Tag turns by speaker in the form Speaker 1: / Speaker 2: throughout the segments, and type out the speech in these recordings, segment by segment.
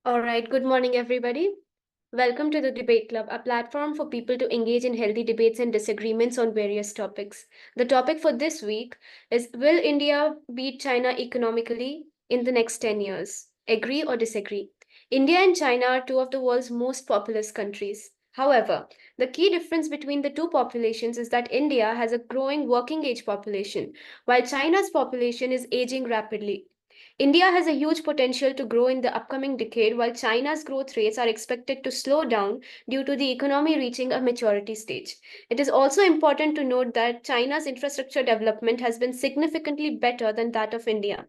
Speaker 1: All right, good morning, everybody. Welcome to the Debate Club, a platform for people to engage in healthy debates and disagreements on various topics. The topic for this week is: Will India beat China economically in the next 10 years? Agree or disagree? India and China are two of the world's most populous countries. However, the key difference between the two populations is that India has a growing working age population, while China's population is aging rapidly. India has a huge potential to grow in the upcoming decade, while China's growth rates are expected to slow down due to the economy reaching a maturity stage. It is also important to note that China's infrastructure development has been significantly better than that of India.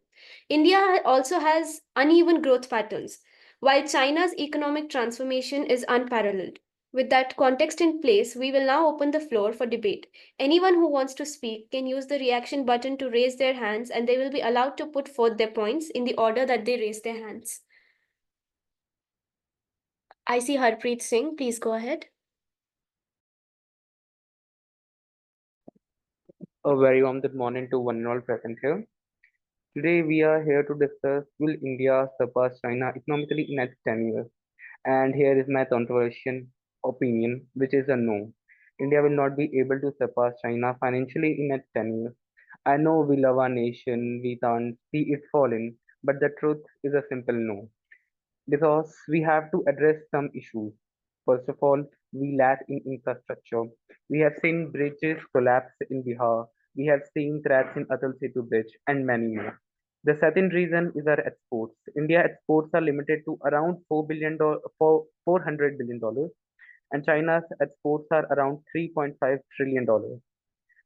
Speaker 1: India also has uneven growth patterns, while China's economic transformation is unparalleled. With that context in place, we will now open the floor for debate. Anyone who wants to speak can use the reaction button to raise their hands, and they will be allowed to put forth their points in the order that they raise their hands. I see Harpreet Singh. Please go ahead.
Speaker 2: A very warm good morning to one and all present here. Today we are here to discuss, will India surpass China economically in next 10 years? And here is my controversial opinion, which is a no. India will not be able to surpass China financially in next 10 years. I know we love our nation, we can't see it falling, but the truth is a simple no, because we have to address some issues. First of all, we lack in infrastructure. We have seen bridges collapse in Bihar. We have seen cracks in Atal Setu Bridge and many more. The second reason is our exports. India exports are limited to around $400 billion, and China's exports are around $3.5 trillion.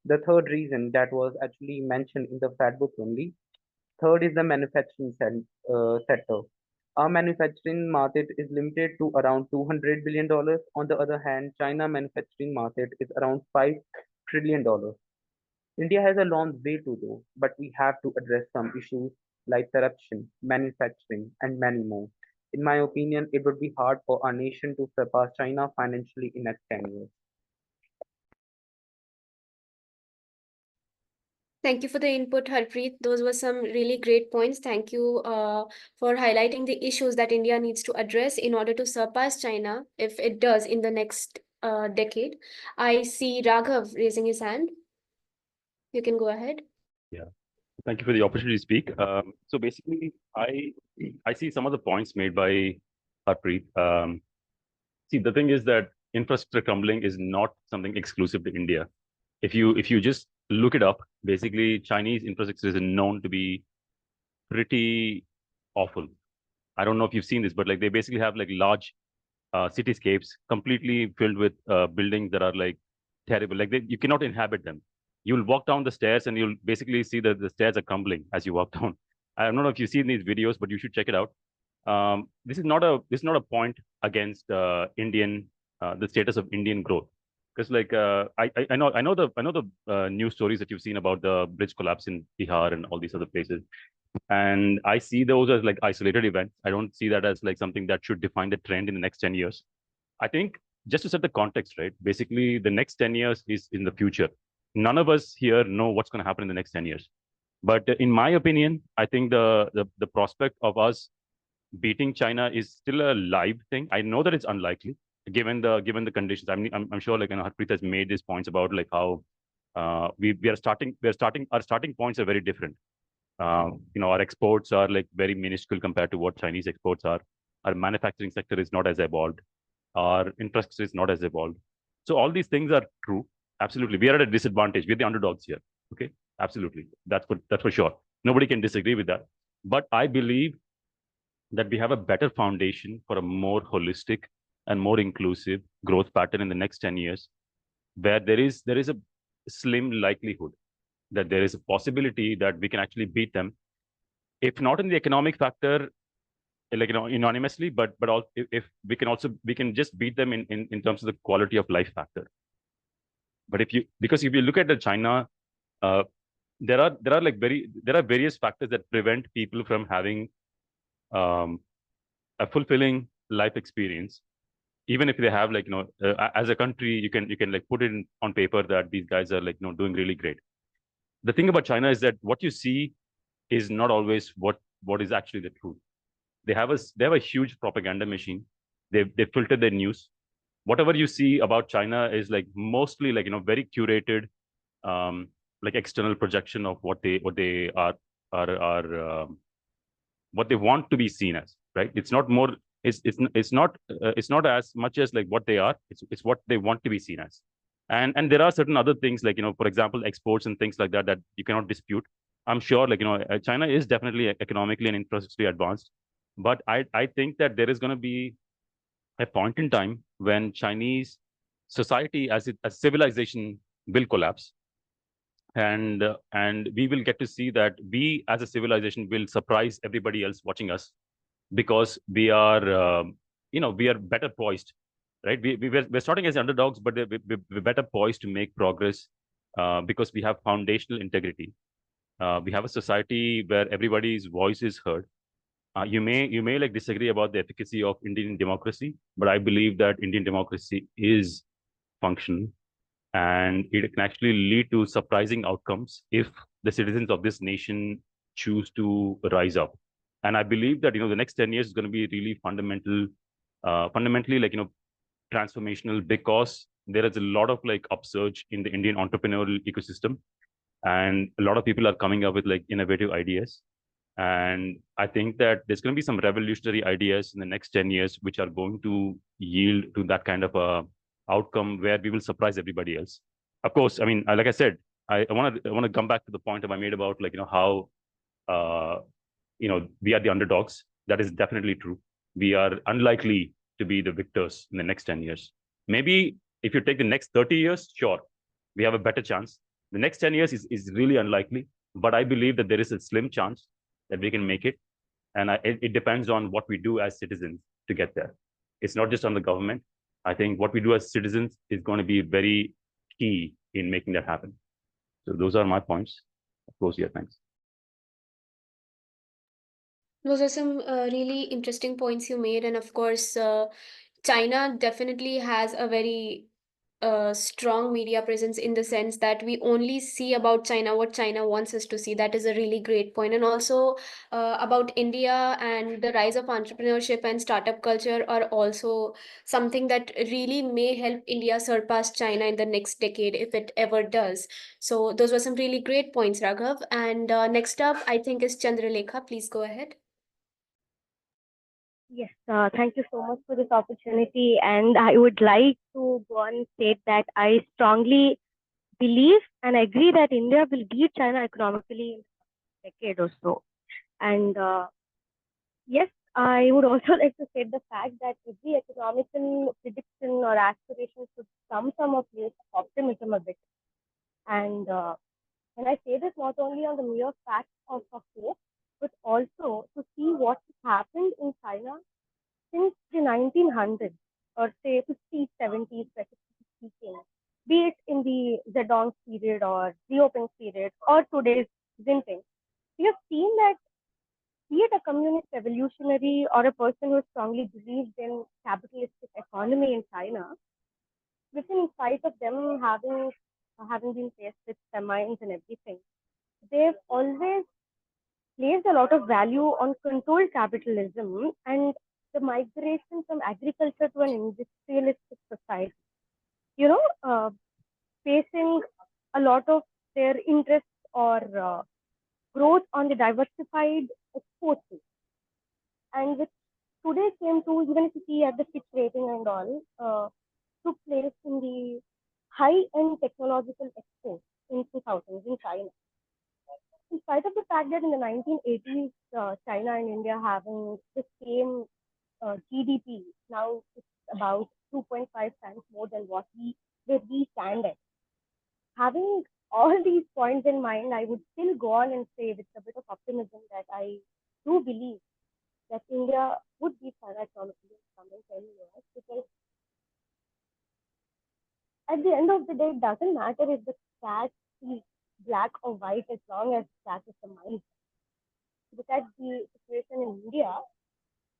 Speaker 2: The third reason that was actually mentioned in the fact book only. Third is the sector. Our manufacturing market is limited to around $200 billion. On the other hand, China manufacturing market is around $5 trillion. India has a long way to go, but we have to address some issues like corruption, manufacturing, and many more. In my opinion, it would be hard for our nation to surpass China financially in next 10 years.
Speaker 1: Thank you for the input, Harpreet. Those were some really great points. Thank you for highlighting the issues that India needs to address in order to surpass China if it does in the next decade. I see Raghav raising his hand. You can go ahead.
Speaker 3: Yeah, thank you for the opportunity to speak. So basically, I see some of the points made by Harpreet. See, the thing is that infrastructure crumbling is not something exclusive to India. If you just look it up, basically Chinese infrastructure is known to be pretty awful. I don't know if you've seen this, but like they basically have like large cityscapes completely filled with buildings that are like terrible. Like you cannot inhabit them. You'll walk down the stairs and you'll basically see that the stairs are crumbling as you walk down. I don't know if you've seen these videos, but you should check it out. This is not a point against the status of Indian growth, because like I know the news stories that you've seen about the bridge collapse in Bihar and all these other places, and I see those as like isolated events. I don't see that as like something that should define the trend in the next 10 years. I think just to set the context, right? Basically, the next 10 years is in the future. None of us here know what's going to happen in the next 10 years. But in my opinion, I think the prospect of us beating China is still a live thing. I know that it's unlikely given the conditions. I mean, I'm sure like Harpreet has made these points about like how our starting points are very different. Our exports are like very minuscule compared to what Chinese exports are. Our manufacturing sector is not as evolved. Our infrastructure is not as evolved. So all these things are true. Absolutely, we are at a disadvantage. We're the underdogs here. Okay, absolutely, that's for sure. Nobody can disagree with that. But I believe that we have a better foundation for a more holistic and more inclusive growth pattern in the next 10 years, where there is a slim likelihood that there is a possibility that we can actually beat them, if not in the economic factor, like unanimously, but also if we can just beat them in terms of the quality of life factor. But if you look at the China, uh, there are various factors that prevent people from having um, a fulfilling life experience, even if they have like as a country you can like put it on paper that these guys are like doing really great. The thing about China is that what you see is not always what is actually the truth. They have a huge propaganda machine. They filter their news. Whatever you see about China is like mostly like very curated, like external projection of what they are what they want to be seen as, right? It's not more. It's not as much as like what they are. It's what they want to be seen as. And there are certain other things like for example, exports and things like that that you cannot dispute. I'm sure like China is definitely economically and infrastructurally advanced, but I think that there is going to be a point in time when Chinese society as civilization will collapse, and we will get to see that we as a civilization will surprise everybody else watching us, because we are we are better poised, right? We're starting as underdogs, but we're better poised to make progress, because we have foundational integrity. We have a society where everybody's voice is heard. You may like disagree about the efficacy of Indian democracy, but I believe that Indian democracy is functional, and it can actually lead to surprising outcomes if the citizens of this nation choose to rise up. And I believe that the next 10 years is going to be really fundamentally like transformational, because there is a lot of like upsurge in the Indian entrepreneurial ecosystem, and a lot of people are coming up with like innovative ideas. And I think that there's going to be some revolutionary ideas in the next 10 years, which are going to yield to that kind of a outcome where we will surprise everybody else. Of course, I mean, like I said, I want to come back to the point that I made about like, how, uh, we are the underdogs. That is definitely true. We are unlikely to be the victors in the next 10 years. Maybe if you take the next 30 years, sure, we have a better chance. The next 10 years is really unlikely, but I believe that there is a slim chance that we can make it. And it depends on what we do as citizens to get there. It's not just on the government. I think what we do as citizens is going to be very key in making that happen. So those are my points. Of course, yeah, thanks.
Speaker 1: Those are some really interesting points you made. And of course, China definitely has a very strong media presence, in the sense that we only see about China what China wants us to see. That is a really great point. And also about India and the rise of entrepreneurship and startup culture are also something that really may help India surpass China in the next decade, if it ever does. So those were some really great points, Raghav. And next up, I think, is Chandralekha. Please go ahead.
Speaker 4: Yes, thank you so much for this opportunity. And I would like to go on and state that I strongly believe and agree that India will beat China economically in a decade or so. And yes, I would also like to state the fact that every economical prediction or aspiration should come from a place of optimism a bit. And when I say this, not only on the mere fact of hope, but also to see what has happened in China since the 1900s, or say 50s, 70s, specifically speaking, be it in the Zedong's period or Xiaoping's period or today's Jinping, we have seen that, be it a communist revolutionary or a person who strongly believed in capitalistic economy in China, within spite of them having been faced with famines and everything, they've always placed a lot of value on controlled capitalism and the migration from agriculture to an industrialistic society. You know, basing a lot of their interests or growth on the diversified exports. And which today came to, even if you see at the Fitch rating and all, took place in the high-end technological exports in 2000s in China. In spite of the fact that in the 1980s, China and India having the same GDP, now it's about 2.5 times more than where we stand at. Having all these points in mind, I would still go on and say with a bit of optimism that I do believe that India would be China economically in the coming 10 years, because at the end of the day, it doesn't matter if the cat is black or white, as long as the cat is the mind. Look at the situation in India.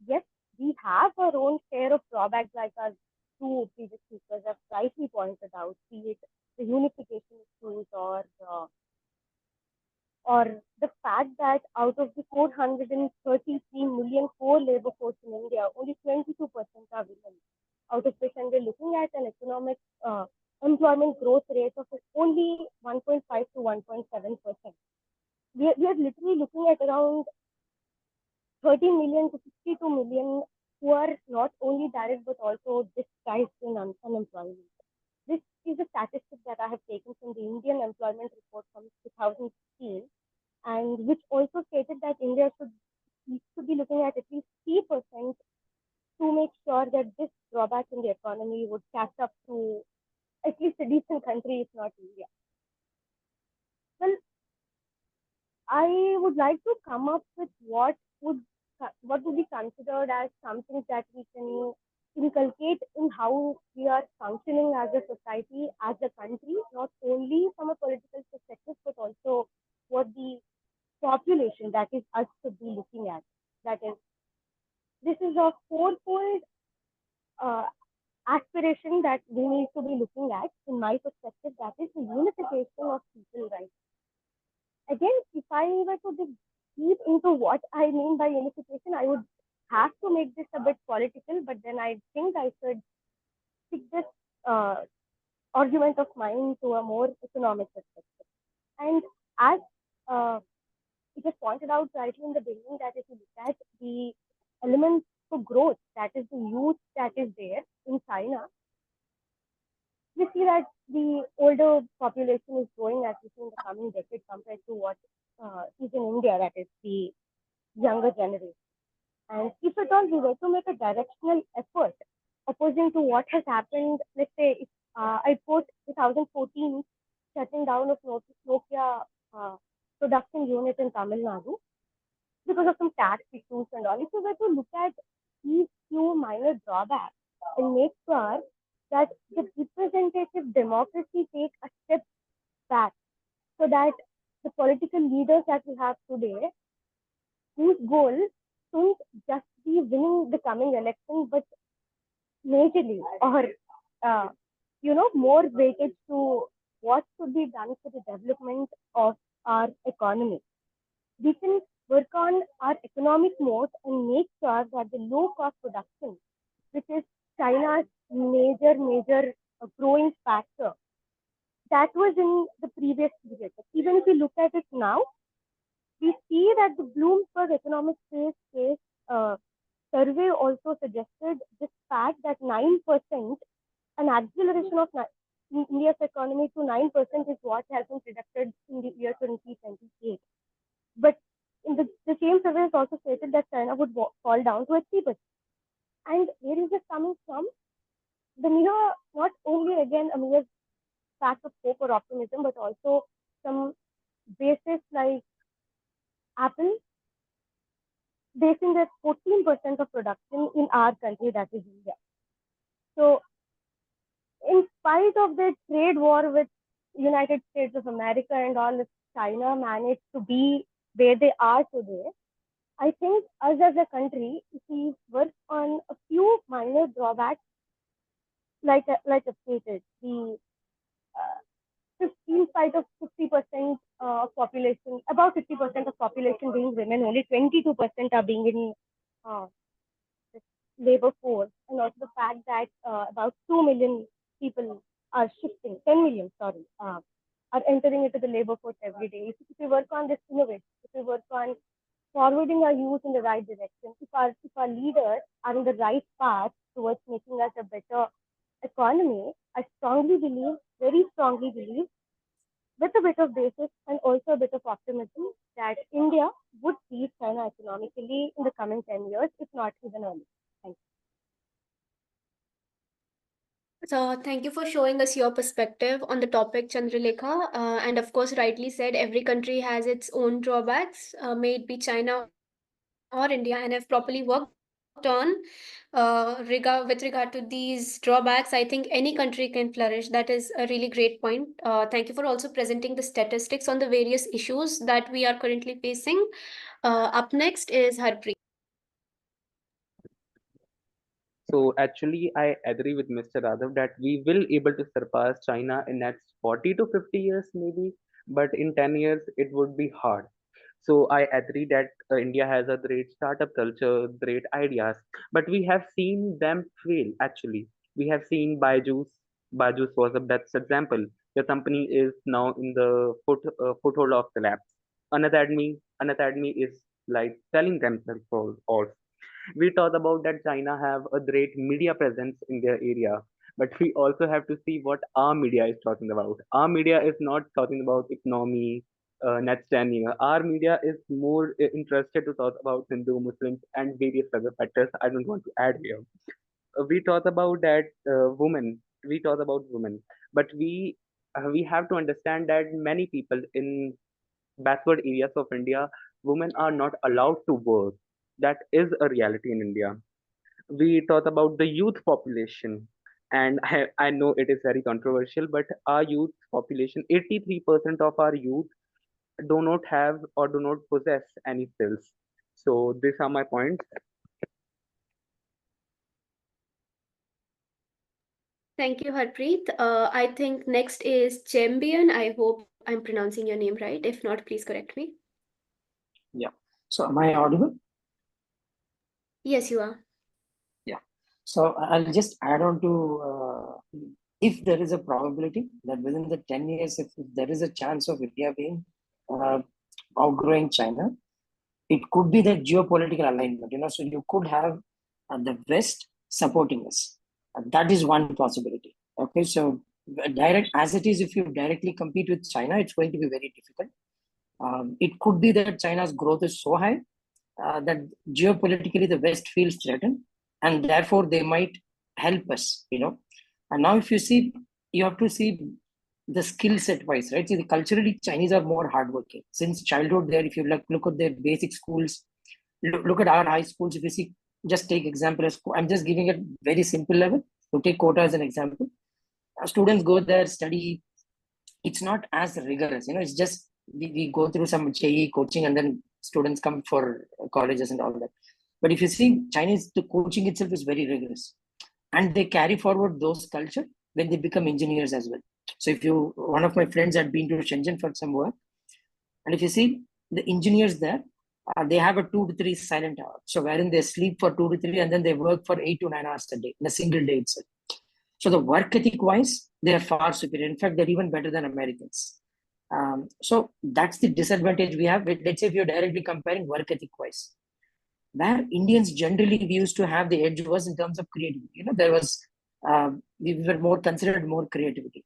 Speaker 4: Yes, we have our own share of drawbacks, like our two previous speakers have rightly pointed out, be it the unification issues or the fact that out of the 433 million core labor 13 million to 62 million who are not only direct but also disguised in unemployment. This is a statistic that I have taken from the Indian Employment Report from 2016, and which also stated that India should be looking at least 3% to make sure that this drawback in the economy would catch up to at least a decent country, if not India. Well, I would like to come up with what would be considered as something that we can inculcate in how we are functioning as a society, as a country, not only from a political perspective, but also what the population, that is us, should be looking at. That is, this is a fourfold uh, aspiration that we need to be looking at, in my perspective, that is the unification of people rights. Again, if I were to dig deep into what I mean by unification, I would have to make this a bit political, but then I think I should stick this uh, argument of mine to a more economic perspective. And as uh, it was pointed out rightly in the beginning, that if you look at the elements for growth, that is the youth that is there in China, we see that the older population is growing, as we see in the coming decade, compared to what is in India, that is the younger generation. And if at all we were to make a directional effort opposing to what has happened, let's say if I quote 2014 shutting down of Nokia production unit in Tamil Nadu because of some tax issues and all. If we were to look at these few minor drawbacks and make sure that the representative democracy take a step back, so that the political leaders that we have today, whose goal shouldn't just be winning the coming election, but majorly or more weighted to what should be done for the development of our economy. We can work on our economic mode and make sure that the low cost production, which is China's major growing factor, that was in the previous period. Even if we look at it now, we see that the Bloomberg Economic Space survey also suggested this fact that 9%, an acceleration of India's economy to 9% is what has been predicted in the year 2028. But in the same survey has also stated that China would fall down to a 3%. And where is this coming from? The mere, not only again a mere fact of hope or optimism, but also some basis like Apple basing their 14% of production in our country, that is India. So, in spite of the trade war with United States of America and all, if China managed to be where they are today, I think us as a country, if we work on a few minor drawbacks, like I stated, the in spite of 50% of population, about 50% of population being women, only 22% are being in labor force, and also the fact that about 2 million people are shifting, 10 million, sorry, are entering into the labor force every day. If we work on this innovation, if we work on forwarding our youth in the right direction, if our leaders are in the right path towards making us a better economy, I strongly believe, very strongly believe, with a bit of basis and also a bit of optimism, that India would beat China economically in the coming 10 years, if not even earlier. Thank you.
Speaker 1: So thank you for showing us your perspective on the topic, Chandralekha. And of course, rightly said, every country has its own drawbacks, may it be China or India, and if properly worked on with regard to these drawbacks, I think any country can flourish. That is a really great point. Thank you for also presenting the statistics on the various issues that we are currently facing. Up next is Harpreet.
Speaker 2: So actually, I agree with Mr. Raghav that we will able to surpass China in next 40 to 50 years maybe, but in 10 years it would be hard. So I agree that India has a great startup culture, great ideas, but we have seen them fail actually. We have seen Byju's. Byju's was the best example. The company is now in the foothold of collapse. Unacademy is like selling themselves for all. We talked about that China have a great media presence in their area, but we also have to see what our media is talking about. Our media is not talking about economy, net standing. Our media is more interested to talk about Hindu, Muslims, and various other factors. I don't want to add here. We talk about that women. We talk about women, but we have to understand that many people in backward areas of India, women are not allowed to work. That is a reality in India. We talk about the youth population, and I know it is very controversial, but our youth population, 83% of our youth do not have or do not possess any skills. So these are my points.
Speaker 1: Thank you, Harpreet. I think next is Chambian. I hope I'm pronouncing your name right. If not, please correct me.
Speaker 5: Yeah. So am I audible?
Speaker 1: Yes, you are.
Speaker 5: Yeah. So I'll just add on to if there is a probability that within the 10 years, if there is a chance of India being outgrowing China, it could be the geopolitical alignment, so you could have the West supporting us. That is one possibility. Okay. So direct as it is, if you directly compete with China, it's going to be very difficult. It could be that China's growth is so high that geopolitically the West feels threatened, and therefore they might help us. And now, if you see, you have to see the skill set wise, right? See, culturally, Chinese are more hardworking since childhood. There, if you look at their basic schools, look at our high schools. If you see, just take example as I'm just giving it very simple level. To take Kota as an example, students go there, study. It's not as rigorous, it's just we go through some JE coaching and then students come for colleges and all that. But if you see, Chinese, the coaching itself is very rigorous, and they carry forward those culture when they become engineers as well. So if one of my friends had been to Shenzhen for some work, and if you see the engineers there, they have a 2 to 3 silent hour. So wherein they sleep for 2 to 3 and then they work for 8 to 9 hours a day in a single day itself. So the work ethic wise, they are far superior. In fact, they're even better than Americans. So that's the disadvantage we have. Let's say if you're directly comparing work ethic wise, where Indians generally we used to have the edge was in terms of creativity. There was we were more considered more creativity,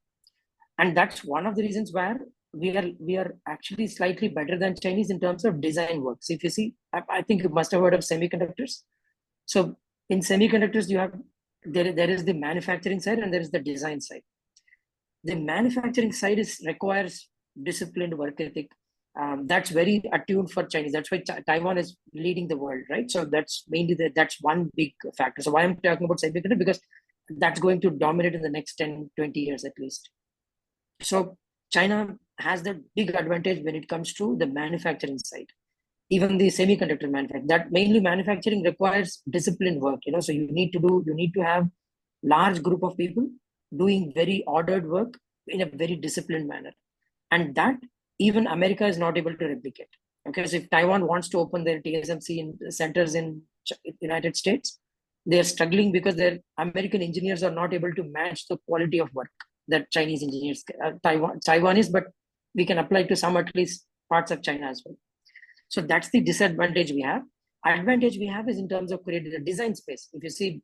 Speaker 5: and that's one of the reasons where we are actually slightly better than Chinese in terms of design work. So if you see, I think you must have heard of semiconductors. So in semiconductors, you have there is the manufacturing side and there is the design side. The manufacturing side requires disciplined work ethic. That's very attuned for Chinese. That's why Taiwan is leading the world, right? So that's mainly that's one big factor. So why I'm talking about semiconductor, because that's going to dominate in the next 10, 20 years at least. So China has the big advantage when it comes to the manufacturing side. Even the semiconductor manufacturing, that mainly manufacturing requires disciplined work. So you need to have large group of people doing very ordered work in a very disciplined manner, and that even America is not able to replicate. Okay, so if Taiwan wants to open their TSMC centers in United States, they are struggling because their American engineers are not able to match the quality of work that Chinese engineers, Taiwanese, but we can apply to some at least parts of China as well. So that's the disadvantage we have. Advantage we have is in terms of creating a design space. If you see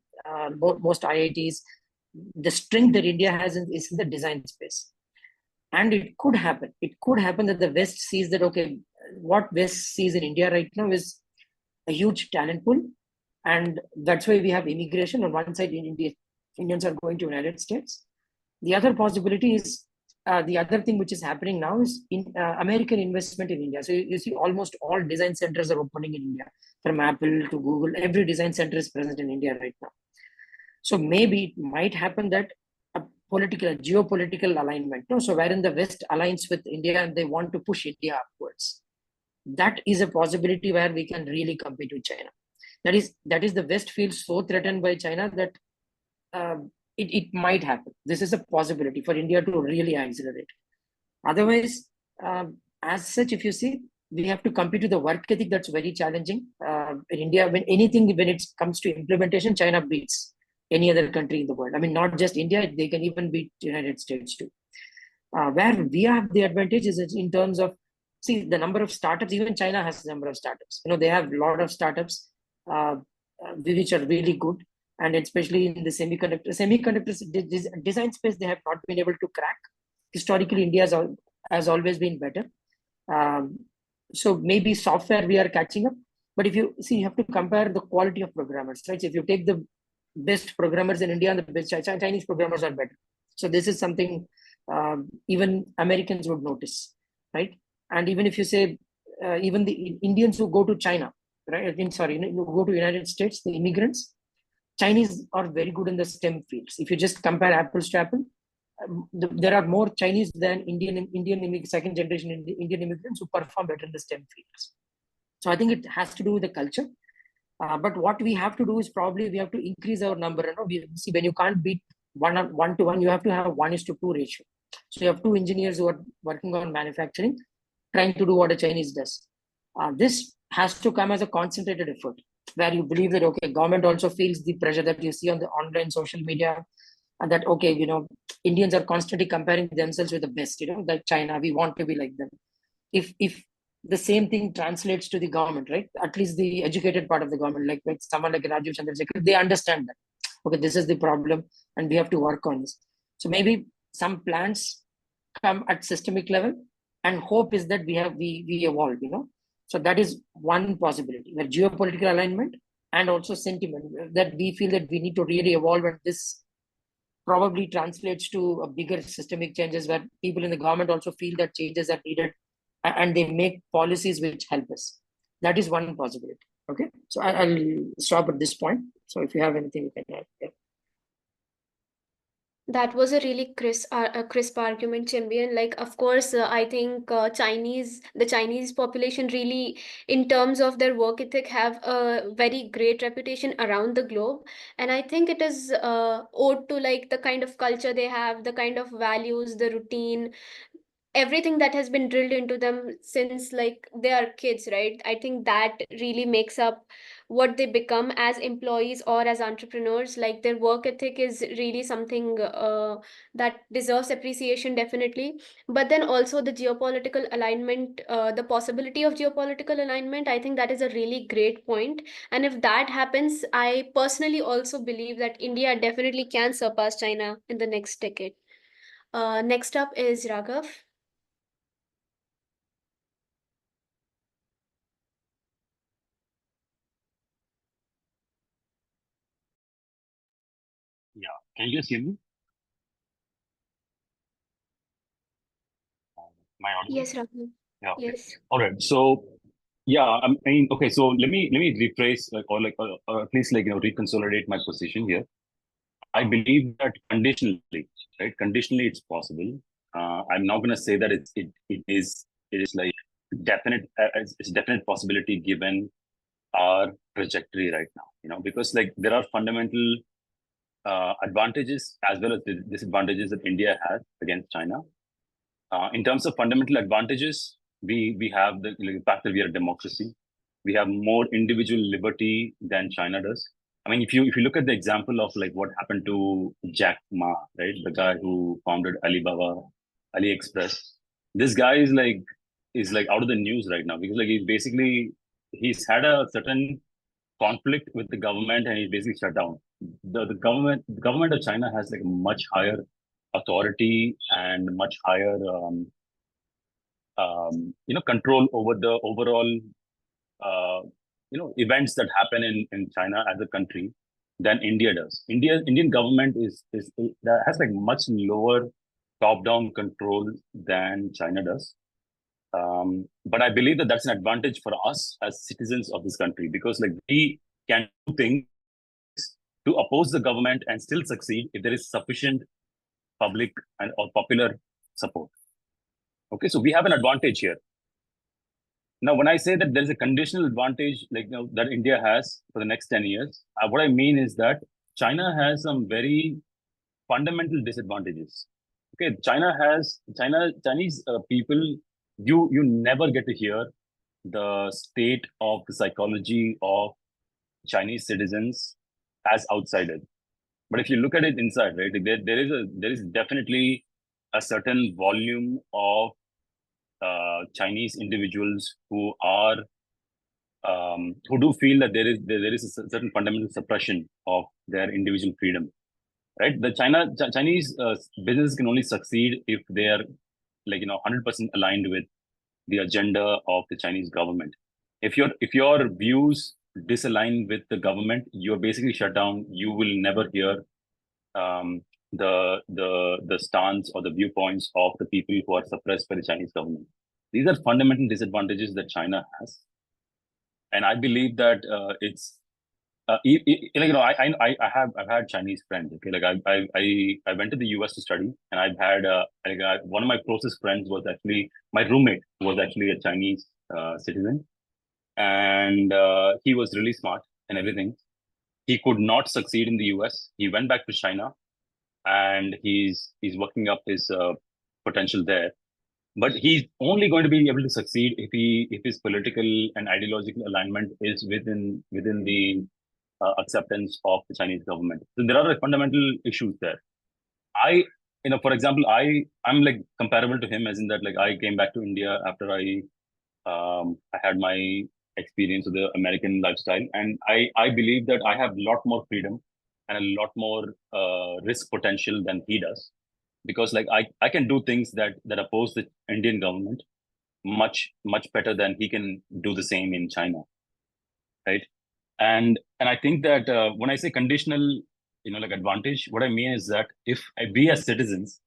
Speaker 5: most IITs, the strength that India has is in the design space. And it could happen that the West sees that, okay, what West sees in India right now is a huge talent pool. And that's why we have immigration on one side in India. Indians are going to United States. The other possibility is the other thing which is happening now is in American investment in India. So you see almost all design centers are opening in India, from Apple to Google. Every design center is present in India right now. So maybe it might happen that a geopolitical alignment. So wherein the West aligns with India and they want to push India upwards. That is a possibility where we can really compete with China. That is the West feels so threatened by China that it might happen. This is a possibility for India to really accelerate. Otherwise, as such, if you see, we have to compete with the work ethic. That's very challenging. In India, when it comes to implementation, China beats any other country in the world. I mean, not just India, they can even beat the United States too. Where we have the advantage is in terms of see the number of startups. Even China has a number of startups. They have a lot of startups which are really good, and especially in the semiconductor design space, they have not been able to crack. Historically, India has always been better. So maybe software we are catching up. But if you see, you have to compare the quality of programmers, right? So if you take the best programmers in India and the best Chinese programmers are better. So this is something even Americans would notice, right? And even if you say, even the Indians who go to China, right? Who go to United States, the immigrants, Chinese are very good in the STEM fields. If you just compare apples to apple, there are more Chinese than second generation Indian immigrants who perform better in the STEM fields. So I think it has to do with the culture. But what we have to do is probably we have to increase our number. We see when you can't beat 1:1, you have to have 1:2 ratio. So you have 2 engineers who are working on manufacturing, trying to do what a Chinese does. This has to come as a concentrated effort, where you believe that, okay, government also feels the pressure that you see on the online social media, and that, okay, Indians are constantly comparing themselves with the best, like China, we want to be like them. If the same thing translates to the government, right? At least the educated part of the government, like someone like Rajiv Chandrasekhar, they understand that, okay, this is the problem and we have to work on this. So maybe some plans come at systemic level, and hope is that we evolve, So that is one possibility, where geopolitical alignment and also sentiment, that we feel that we need to really evolve, and this probably translates to a bigger systemic changes, where people in the government also feel that changes are needed, and they make policies which help us. That is one possibility. Okay, so I'll stop at this point. So if you have anything, you can add. Yeah.
Speaker 1: That was a really crisp argument, Chimbian. Like, of course, I think the Chinese population really, in terms of their work ethic, have a very great reputation around the globe. And I think it is owed to like the kind of culture they have, the kind of values, the routine, everything that has been drilled into them since like they are kids, right? I think that really makes up what they become as employees or as entrepreneurs. Like their work ethic is really something that deserves appreciation, definitely. But then also the geopolitical alignment, the possibility of geopolitical alignment, I think that is a really great point. And if that happens, I personally also believe that India definitely can surpass China in the next decade. Next up is Raghav.
Speaker 3: Yeah, can you guys hear me? Am I audible?
Speaker 1: Yes, Raghav.
Speaker 3: Yeah. Okay.
Speaker 1: Yes.
Speaker 3: All right. So yeah, I mean, okay. So let me rephrase or at least reconsolidate my position here. I believe that conditionally, right? Conditionally, it's possible. I'm not going to say that it is like definite. It's a definite possibility given our trajectory right now. Because like there are fundamental advantages as well as disadvantages that India has against China. In terms of fundamental advantages, we have the fact that we are a democracy. We have more individual liberty than China does. I mean, if you look at the example of like what happened to Jack Ma, right, the guy who founded Alibaba, AliExpress, this guy is like out of the news right now because like he's had a certain conflict with the government and he's basically shut down. The government of China has like a much higher authority and much higher control over the overall events that happen in China as a country than India does. Indian government has like much lower top-down control than China does. But I believe that that's an advantage for us as citizens of this country because like we can do things to oppose the government and still succeed if there is sufficient public and or popular support. Okay, so we have an advantage here. Now, when I say that there's a conditional advantage that India has for the next 10 years, what I mean is that China has some very fundamental disadvantages. Okay, Chinese people, you never get to hear the state of the psychology of Chinese citizens as outsiders. But if you look at it inside, right, there is definitely a certain volume of Chinese individuals who are who do feel that there is a certain fundamental suppression of their individual freedom, right? The Chinese business can only succeed if they are 100% aligned with the agenda of the Chinese government. If your views disalign with the government, you're basically shut down. You will never hear the stance or the viewpoints of the people who are suppressed by the Chinese government. These are fundamental disadvantages that China has, and I believe that it's I've had Chinese friends. Okay, like I went to the US to study, and I've had one of my closest friends was actually my roommate was actually a Chinese citizen, and he was really smart and everything. He could not succeed in the US. He went back to China, and he's working up his potential there. But he's only going to be able to succeed if his political and ideological alignment is within the acceptance of the Chinese government. So there are fundamental issues there. For example, I'm like comparable to him, as in that like I came back to India after I had my experience of the American lifestyle, and I believe that I have a lot more freedom and a lot more risk potential than he does, because like I can do things that oppose the Indian government much better than he can do the same in China, right? And I think that when I say conditional, advantage, what I mean is that if we as citizens,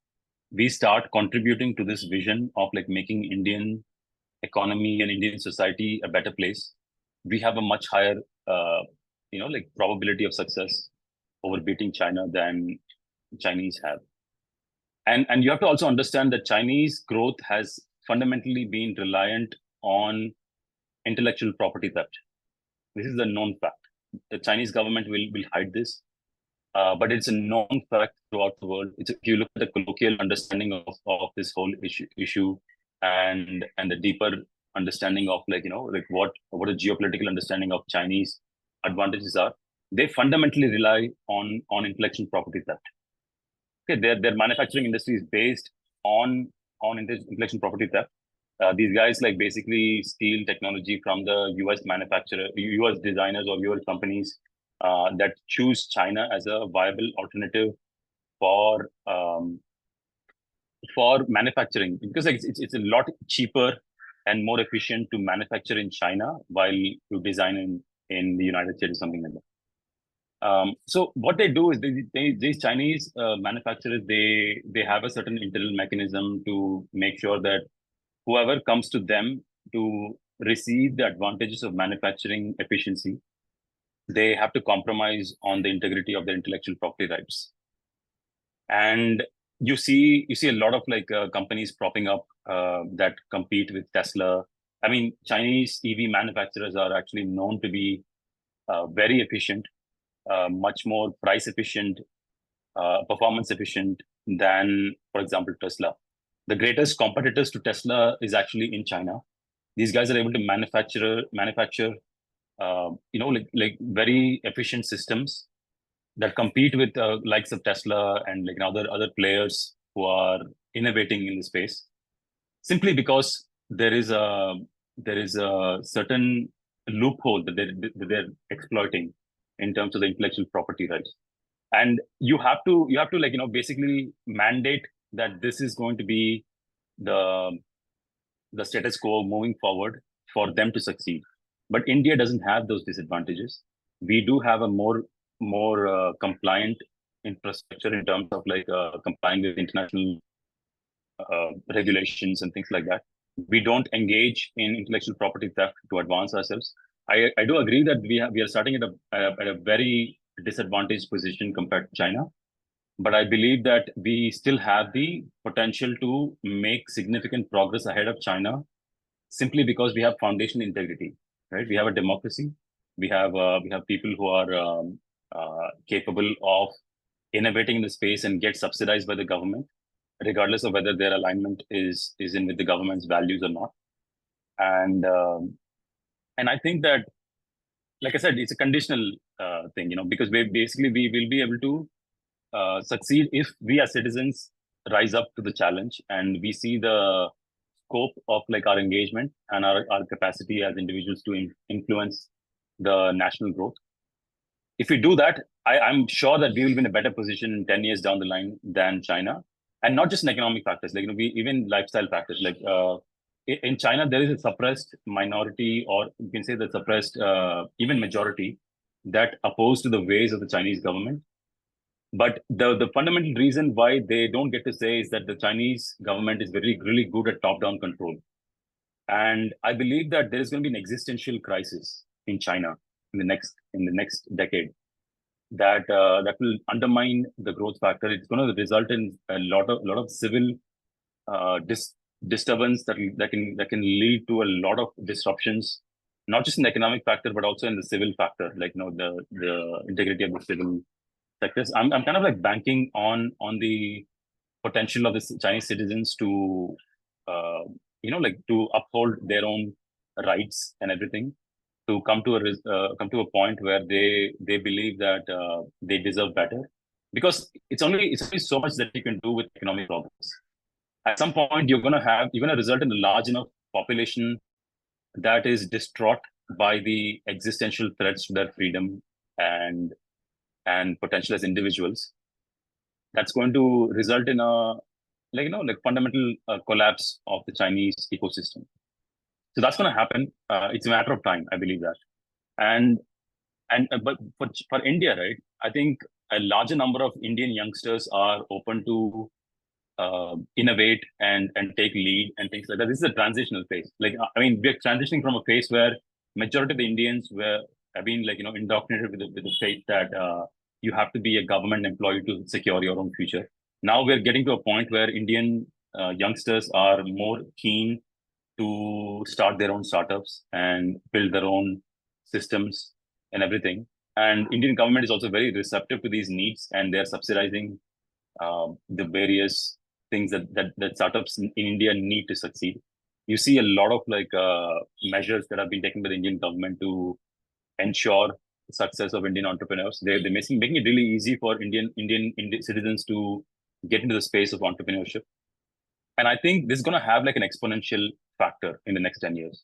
Speaker 3: we start contributing to this vision of like making Indian economy and Indian society a better place, we have a much higher, probability of success over beating China than Chinese have. And you have to also understand that Chinese growth has fundamentally been reliant on intellectual property theft. This is a known fact. The Chinese government will hide this, but it's a known fact throughout the world. If you look at the colloquial understanding of this whole issue and the deeper understanding of what a geopolitical understanding of Chinese advantages are, they fundamentally rely on intellectual property theft. Okay, their manufacturing industry is based on intellectual property theft. These guys like basically steal technology from the US manufacturer, US designers or US companies that choose China as a viable alternative for manufacturing, because like it's a lot cheaper and more efficient to manufacture in China while you design in the United States or something like that. So what they do is these Chinese manufacturers, they have a certain internal mechanism to make sure that whoever comes to them to receive the advantages of manufacturing efficiency, they have to compromise on the integrity of their intellectual property rights. And you see a lot of like companies propping up that compete with Tesla. I mean, Chinese EV manufacturers are actually known to be very efficient, much more price efficient, performance efficient than, for example, Tesla. The greatest competitors to Tesla is actually in China. These guys are able to manufacture, very efficient systems that compete with likes of Tesla and like other players who are innovating in the space, simply because there is a certain loophole that they're exploiting in terms of the intellectual property rights. And you have to basically mandate that this is going to be the status quo moving forward for them to succeed. But India doesn't have those disadvantages. We do have a more compliant infrastructure in terms of like complying with international regulations and things like that. We don't engage in intellectual property theft to advance ourselves. I do agree that we are starting at a very disadvantaged position compared to China, but I believe that we still have the potential to make significant progress ahead of China, simply because we have foundational integrity, right? We have a democracy. We have people who are capable of innovating in the space and get subsidized by the government, regardless of whether their alignment is in with the government's values or not. And I think that, like I said, it's a conditional thing, because we will be able to succeed if we as citizens rise up to the challenge and we see the scope of like our engagement and our capacity as individuals to influence the national growth. If we do that, I'm sure that we will be in a better position in 10 years down the line than China. And not just in economic factors, like, even lifestyle factors. Like in China, there is a suppressed minority, or you can say the suppressed even majority that oppose to the ways of the Chinese government. But the fundamental reason why they don't get to say is that the Chinese government is really good at top-down control. And I believe that there is going to be an existential crisis in China in the next decade that will undermine the growth factor. It's going to result in a lot of civil disturbance that can lead to a lot of disruptions, not just in the economic factor but also in the civil factor, like the integrity of the civil sectors. I'm kind of like banking on the potential of the Chinese citizens to like to uphold their own rights and everything, to come to a point where they believe that they deserve better, because it's only so much that you can do with economic problems. At some point, you're gonna result in a large enough population that is distraught by the existential threats to their freedom and potential as individuals. That's going to result in a fundamental collapse of the Chinese ecosystem. So that's going to happen. It's a matter of time, I believe that. But for India, right, I think a larger number of Indian youngsters are open to innovate and take lead and things like that. This is a transitional phase. Like, I mean, we're transitioning from a phase where majority of the Indians have been indoctrinated with the faith that you have to be a government employee to secure your own future. Now we're getting to a point where Indian youngsters are more keen to start their own startups and build their own systems and everything. And Indian government is also very receptive to these needs, and they're subsidizing the various things that startups in India need to succeed. You see a lot of measures that have been taken by the Indian government to ensure the success of Indian entrepreneurs. They're making it really easy for Indian citizens to get into the space of entrepreneurship. And I think this is going to have like an exponential factor in the next 10 years.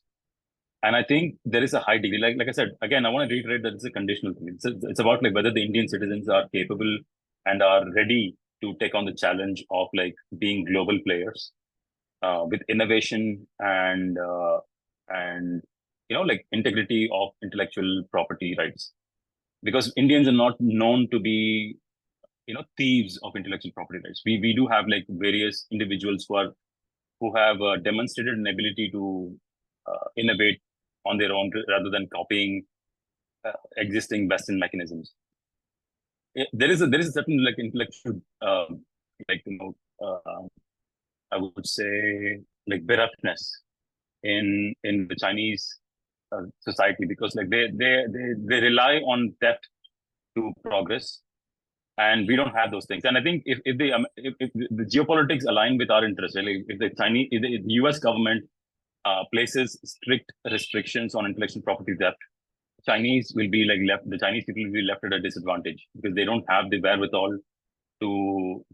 Speaker 3: And I think there is a high degree, like I said, again, I want to reiterate that it's a conditional thing. It's about like whether the Indian citizens are capable and are ready to take on the challenge of like being global players with innovation and like integrity of intellectual property rights. Because Indians are not known to be thieves of intellectual property rights. We do have like various individuals who have demonstrated an ability to innovate on their own rather than copying existing Western mechanisms. There is a certain like intellectual I would say like bereftness in the Chinese society, because like they rely on theft to progress, and we don't have those things. And I think if the geopolitics align with our interests, right? Like if the US government places strict restrictions on intellectual property theft, the Chinese people will be left at a disadvantage because they don't have the wherewithal to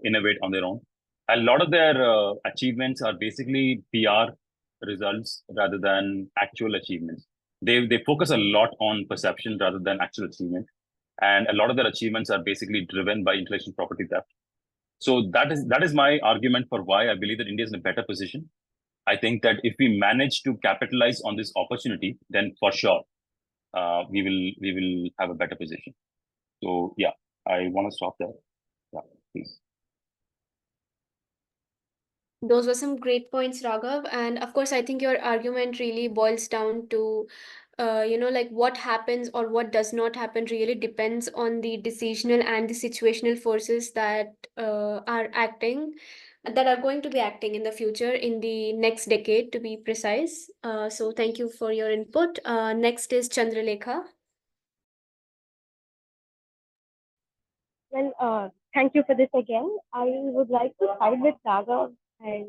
Speaker 3: innovate on their own. A lot of their achievements are basically PR results rather than actual achievements. They focus a lot on perception rather than actual achievement. And a lot of their achievements are basically driven by intellectual property theft. So that is my argument for why I believe that India is in a better position. I think that if we manage to capitalize on this opportunity, then for sure we will have a better position. So yeah, I want to stop there. Yeah, please.
Speaker 1: Those were some great points, Raghav. And of course, I think your argument really boils down to, like what happens or what does not happen really depends on the decisional and the situational forces that are going to be acting in the future, in the next decade, to be precise. So thank you for your input. Next is Chandralekha.
Speaker 4: Well, thank you for this again. I would like to side with Raghav, and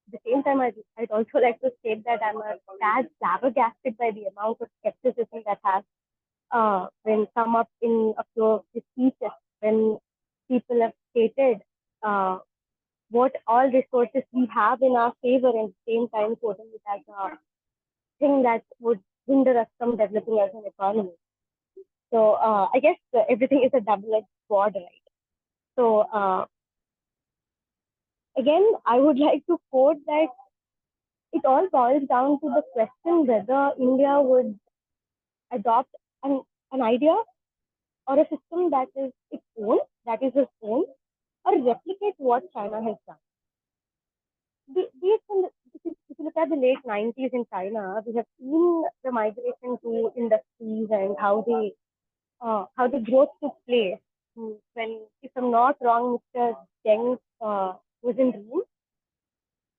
Speaker 4: at the same time, I'd also like to state that I'm a tad flabbergasted by the amount of skepticism that has been come up in a few of his speeches when people have stated what all resources we have in our favor and at the same time quoting it as a thing that would hinder us from developing as an economy. So I guess everything is a double-edged sword, right? So again, I would like to quote that it all boils down to the question whether India would adopt an idea or a system that is its own, or replicate what China has done. If you look at the late 90s in China, we have seen the migration to industries and how the growth took place. When, if I'm not wrong, Mr. Deng was in Rome.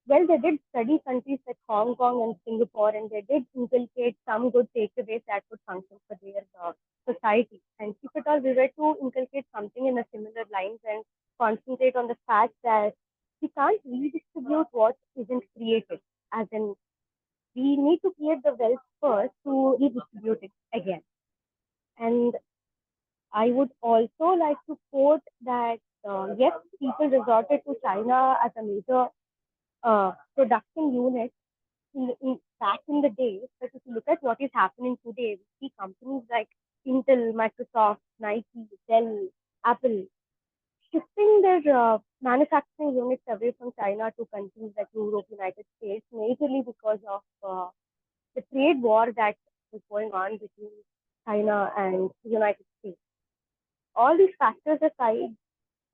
Speaker 4: Well, they did study countries like Hong Kong and Singapore, and they did inculcate some good takeaways that would function for their society. And if at all we were to inculcate something in a similar lines and concentrate on the fact that we can't redistribute what isn't created, as in we need to create the wealth first to redistribute it again. And I would also like to quote that yes, people resorted to China as a major production unit back in the day. But if you look at what is happening today, we see companies like Intel, Microsoft, Nike, Dell, Apple shifting their manufacturing units away from China to countries like Europe, United States, majorly because of the trade war that is going on between China and the United States. All these factors aside,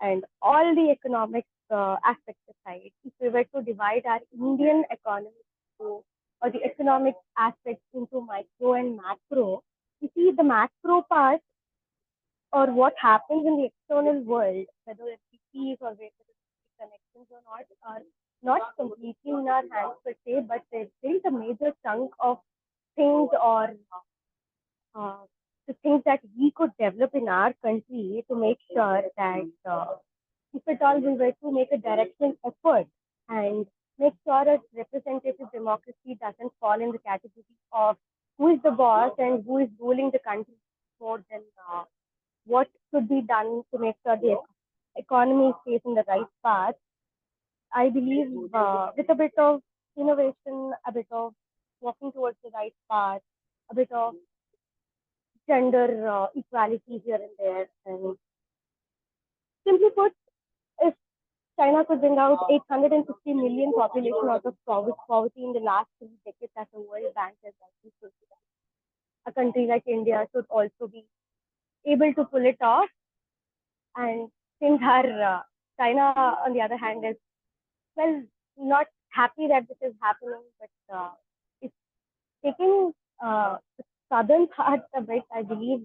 Speaker 4: and all the economic aspects aside, if we were to divide our Indian economy or the economic aspects into micro and macro, you see the macro part or what happens in the external world, whether it's peace or whether it's connections or not, are not completely in our hands per se, but there is a major chunk of things or the things that we could develop in our country to make sure that if at all we were to make a directional effort and make sure that representative democracy doesn't fall in the category of who is the boss and who is ruling the country more than what should be done to make sure the economy stays in the right path. I believe with a bit of innovation, a bit of walking towards the right path, a bit of gender equality here and there, and simply put, if China could bring out 850 million population out of poverty in the last 3 decades, as the World Bank has actually said, a country like India should also be able to pull it off. And since our China, on the other hand, is well not happy that this is happening, but it's taking the southern part a bit, I believe,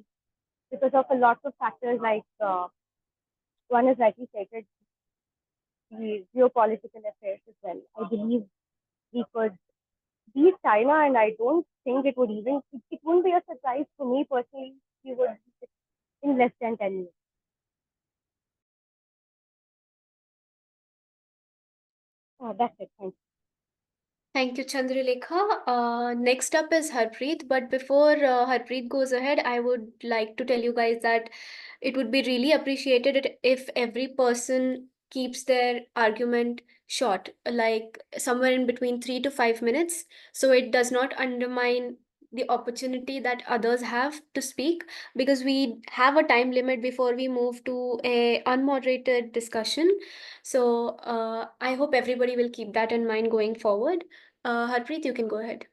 Speaker 4: because of a lot of factors like one is like you stated, the geopolitical affairs as well. I believe we could beat China, and I don't think it wouldn't be a surprise for me personally. We would beat it in less than 10 years. That's it. Thank you.
Speaker 1: Thank you, Chandralekha. Next up is Harpreet. But before Harpreet goes ahead, I would like to tell you guys that it would be really appreciated if every person keeps their argument short, like somewhere in between 3 to 5 minutes, so it does not undermine the opportunity that others have to speak, because we have a time limit before we move to a unmoderated discussion. So I hope everybody will keep that in mind going forward. Harpreet, you can go ahead.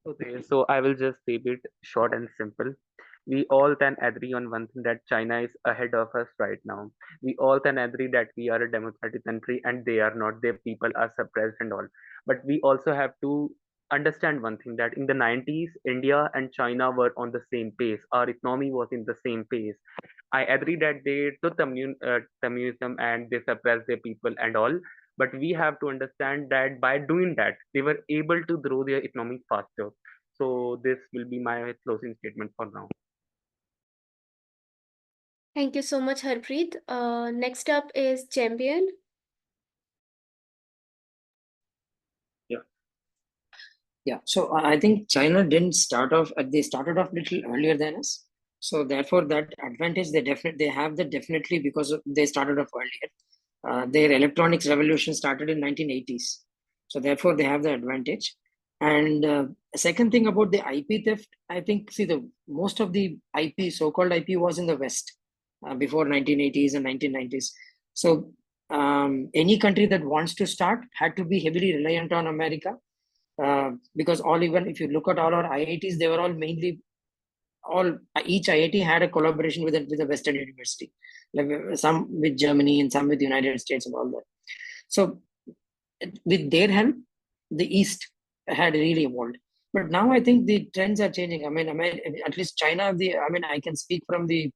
Speaker 2: Okay, so I will just keep it short and simple. We all can agree on one thing, that China is ahead of us right now. We all can agree that we are a democratic country and they are not. Their people are suppressed and all. But we also have to understand one thing, that in the 90s, India and China were on the same pace. Our economy was in the same pace. I agree that they took communism and they suppressed their people and all. But we have to understand that by doing that, they were able to grow their economy faster. So this will be my closing statement for now.
Speaker 1: Thank you so much, Harpreet. Next up is Champion.
Speaker 5: Yeah, so I think China didn't start off, they started off little earlier than us. So therefore, that advantage they have that definitely because they started off earlier. Their electronics revolution started in 1980s. So therefore, they have the advantage. And second thing about the IP theft, I think the most of the IP, so-called IP, was in the West before 1980s and 1990s. So any country that wants to start had to be heavily reliant on America because even if you look at all our IITs, they were all mainly each IIT had a collaboration with a Western university, like some with Germany and some with the United States and all that. So with their help, the East had really evolved. But now I think the trends are changing. I mean, at least China. I can speak from the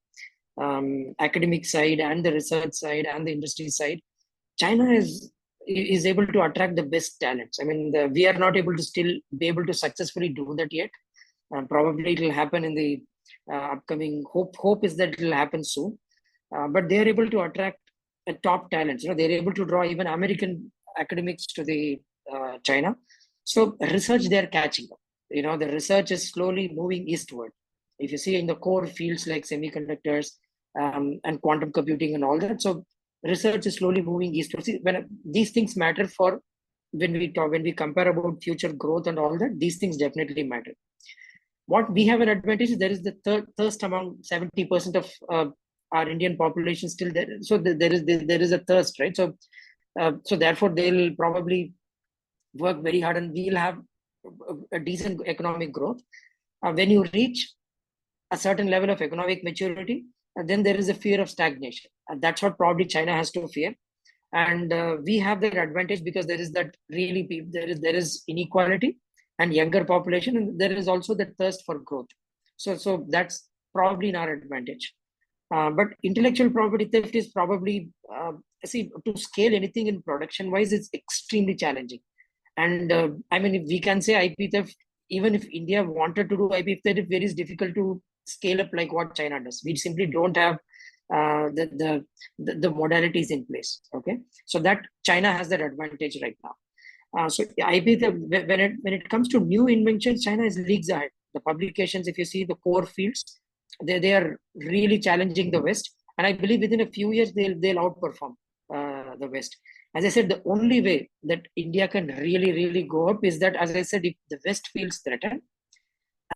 Speaker 5: academic side and the research side and the industry side. China is able to attract the best talents. I mean, we are not able to still be able to successfully do that yet. Probably it will happen in the upcoming. Hope is that it will happen soon. But they are able to attract top talents. They're able to draw even American academics to the China. So research they're catching up. The research is slowly moving eastward. If you see in the core fields like semiconductors and quantum computing and all that, so research is slowly moving eastward. See, when these things matter for when we compare about future growth and all that, these things definitely matter. What we have an advantage is there is the thirst among 70% of our Indian population still there. So there is a thirst, right? So therefore they'll probably work very hard and we'll have a decent economic growth. When you reach a certain level of economic maturity, then there is a fear of stagnation. And that's what probably China has to fear. And we have that advantage because there is that there is inequality and younger population, and there is also the thirst for growth. So that's probably in our advantage. But intellectual property theft is probably to scale anything in production wise, it's extremely challenging. And if we can say IP theft, even if India wanted to do IP theft, it's very difficult to scale up like what China does. We simply don't have the modalities in place. Okay, so that China has that advantage right now. So IP theft, when it comes to new inventions, China is leagues ahead. The publications, if you see the core fields, they are really challenging the West, and I believe within a few years they'll outperform the West. As I said, the only way that India can really go up is that, as I said, if the West feels threatened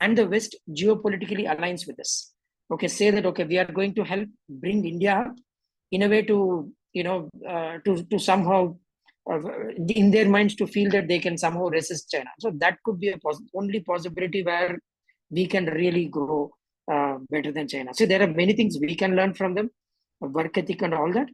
Speaker 5: and the West geopolitically aligns with us, okay, say that okay, we are going to help bring India up in a way to to somehow in their minds to feel that they can somehow resist China. So that could be only possibility where we can really grow better than China. So there are many things we can learn from them, work ethic and all that.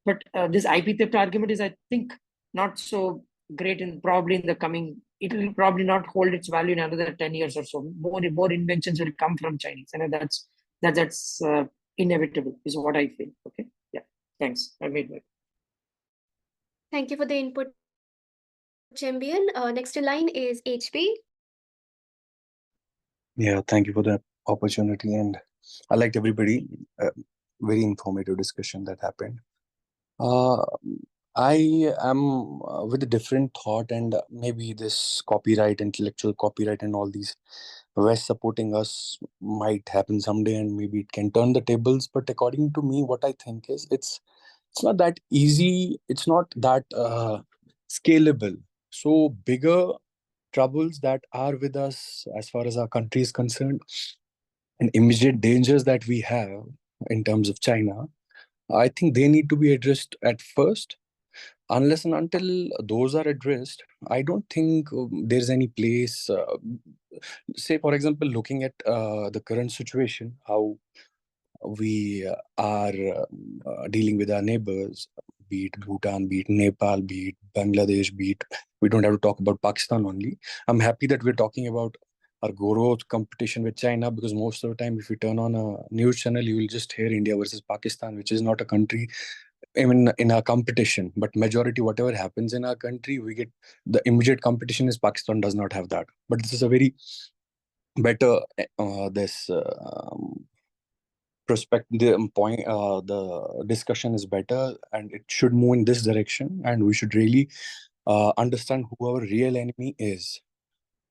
Speaker 5: But this IP theft argument is, I think, not so great probably in the coming. It will probably not hold its value in another 10 years or so. More inventions will come from Chinese, and that's inevitable, is what I feel. Okay, yeah. Thanks. I made my.
Speaker 1: Thank you for the input, Champion. Next in line is HP.
Speaker 6: Yeah, thank you for the opportunity, and I liked everybody. Very informative discussion that happened. I am with a different thought, and maybe this copyright, intellectual copyright, and all these West supporting us might happen someday, and maybe it can turn the tables. But according to me, what I think is it's not that easy. It's not that scalable. So bigger troubles that are with us as far as our country is concerned, and immediate dangers that we have in terms of China, I think they need to be addressed at first. Unless and until those are addressed, I don't think there's any place. Say, for example, looking at the current situation, how we are dealing with our neighbors, be it Bhutan, be it Nepal, be it Bangladesh, be it, we don't have to talk about Pakistan only. I'm happy that we're talking about our growth competition with China, because most of the time, if you turn on a news channel, you will just hear India versus Pakistan, which is not a country even in our competition. But majority, whatever happens in our country, we get the immediate competition is Pakistan does not have that. But this is a very better this the point, the discussion is better, and it should move in this direction, and we should really understand who our real enemy is.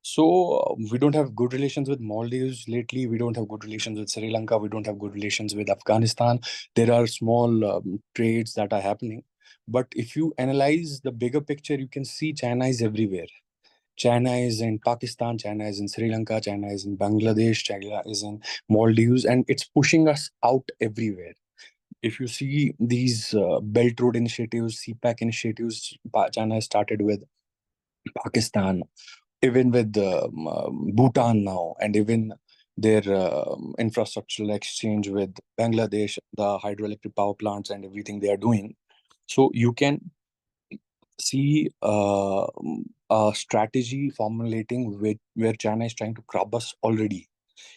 Speaker 6: So we don't have good relations with Maldives lately. We don't have good relations with Sri Lanka. We don't have good relations with Afghanistan. There are small trades that are happening. But if you analyze the bigger picture, you can see China is everywhere. China is in Pakistan, China is in Sri Lanka, China is in Bangladesh, China is in Maldives, and it's pushing us out everywhere. If you see these Belt Road initiatives, CPAC initiatives, China has started with Pakistan, even with Bhutan now, and even their infrastructural exchange with Bangladesh, the hydroelectric power plants and everything they are doing. So you can see a strategy formulating where China is trying to crab us already.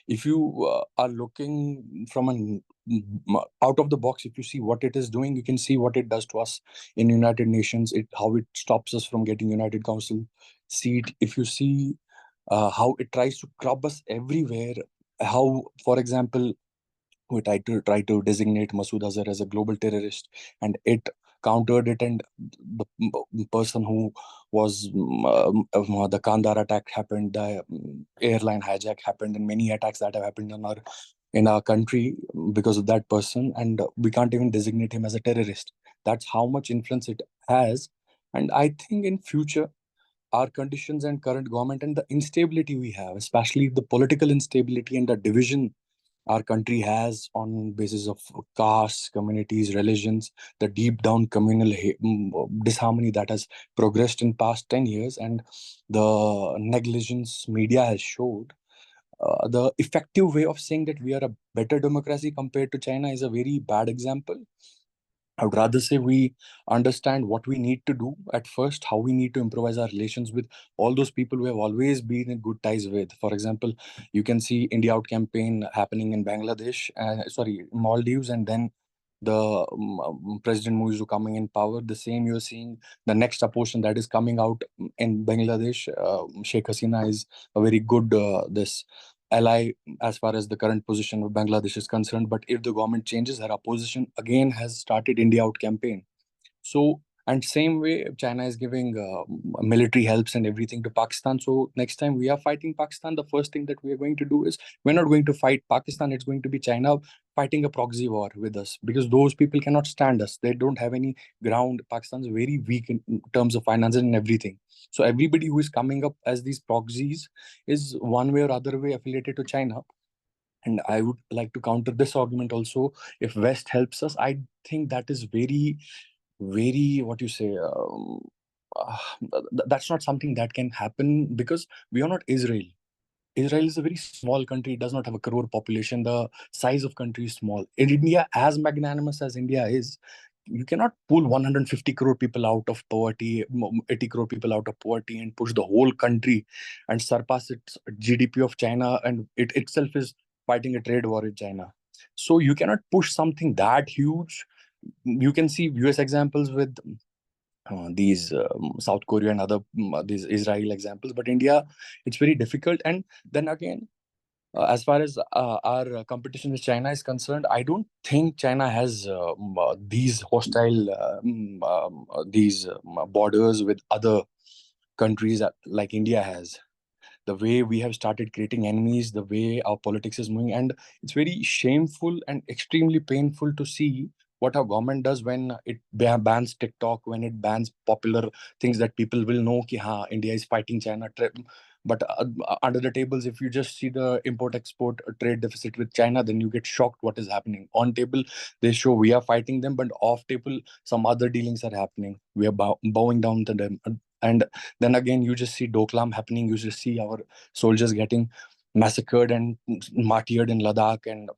Speaker 6: If you are looking from an out of the box, if you see what it is doing, you can see what it does to us in United Nations, how it stops us from getting United Council seat. If you see how it tries to crab us everywhere, how, for example, we try to designate Masood Azhar as a global terrorist, and it countered it. And the person who was the Kandahar attack happened, the airline hijack happened, and many attacks that have happened in our country because of that person, and we can't even designate him as a terrorist. That's how much influence it has. And I think in future, our conditions and current government and the instability we have, especially the political instability and the division our country has on basis of castes, communities, religions, the deep down communal disharmony that has progressed in past 10 years, and the negligence media has showed. The effective way of saying that we are a better democracy compared to China is a very bad example. I would rather say we understand what we need to do at first, how we need to improvise our relations with all those people we have always been in good ties with. For example, you can see India Out campaign happening in Bangladesh, Maldives, and then the President Muizu coming in power. The same you're seeing the next opposition that is coming out in Bangladesh. Sheikh Hasina is a very good this ally as far as the current position of Bangladesh is concerned. But if the government changes, her opposition again has started India Out campaign. So, and same way, China is giving military helps and everything to Pakistan. So next time we are fighting Pakistan, the first thing that we are going to do is we're not going to fight Pakistan. It's going to be China fighting a proxy war with us, because those people cannot stand us. They don't have any ground. Pakistan's very weak in terms of finances and everything. So everybody who is coming up as these proxies is one way or other way affiliated to China. And I would like to counter this argument also. If West helps us, I think that is very, very, what you say, that's not something that can happen, because we are not Israel. Israel is a very small country. It does not have a crore population. The size of country is small. In India, as magnanimous as India is, you cannot pull 150 crore people out of poverty, 80 crore people out of poverty, and push the whole country and surpass its GDP of China. And it itself is fighting a trade war with China. So you cannot push something that huge. You can see US examples with these South Korea and other these Israel examples, but India, it's very difficult. And then again, as far as our competition with China is concerned, I don't think China has these hostile borders with other countries like India has. The way we have started creating enemies, the way our politics is moving, and it's very shameful and extremely painful to see what our government does when it bans TikTok, when it bans popular things that people will know ki ha, India is fighting China. But under the tables, if you just see the import-export trade deficit with China, then you get shocked what is happening. On table, they show we are fighting them, but off table, some other dealings are happening. We are bowing down to them. And then again, you just see Doklam happening. You just see our soldiers getting massacred and martyred in Ladakh, and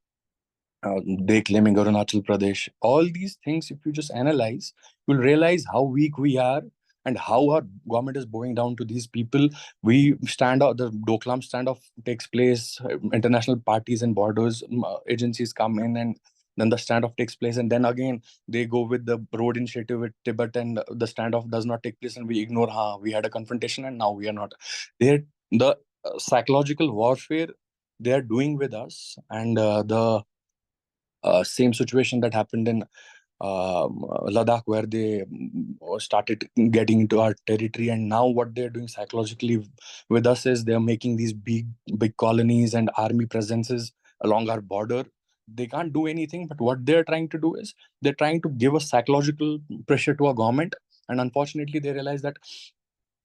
Speaker 6: they claiming Arunachal Pradesh. All these things, if you just analyze, you'll realize how weak we are and how our government is bowing down to these people. We stand out, the Doklam standoff takes place, international parties and borders agencies come in, and then the standoff takes place. And then again, they go with the road initiative with Tibet, and the standoff does not take place, and we ignore, we had a confrontation and now we are not. The psychological warfare they are doing with us, and the same situation that happened in Ladakh, where they started getting into our territory. And now what they're doing psychologically with us is they're making these big colonies and army presences along our border. They can't do anything, but what they're trying to do is they're trying to give a psychological pressure to our government. And unfortunately, they realize that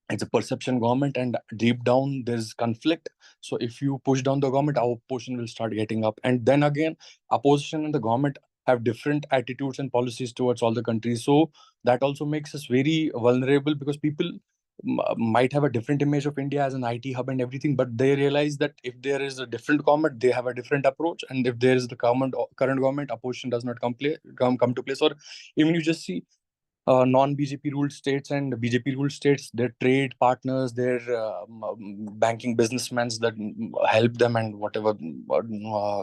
Speaker 6: it's a perception government, and deep down there's conflict. So if you push down the government, our opposition will start getting up. And then again, opposition and the government have different attitudes and policies towards all the countries. So that also makes us very vulnerable, because people might have a different image of India as an IT hub and everything, but they realize that if there is a different government, they have a different approach. And if there is the current government, opposition does not come to place. Or even you just see non-BJP ruled states and BJP ruled states, their trade partners, their banking businessmen that help them, and whatever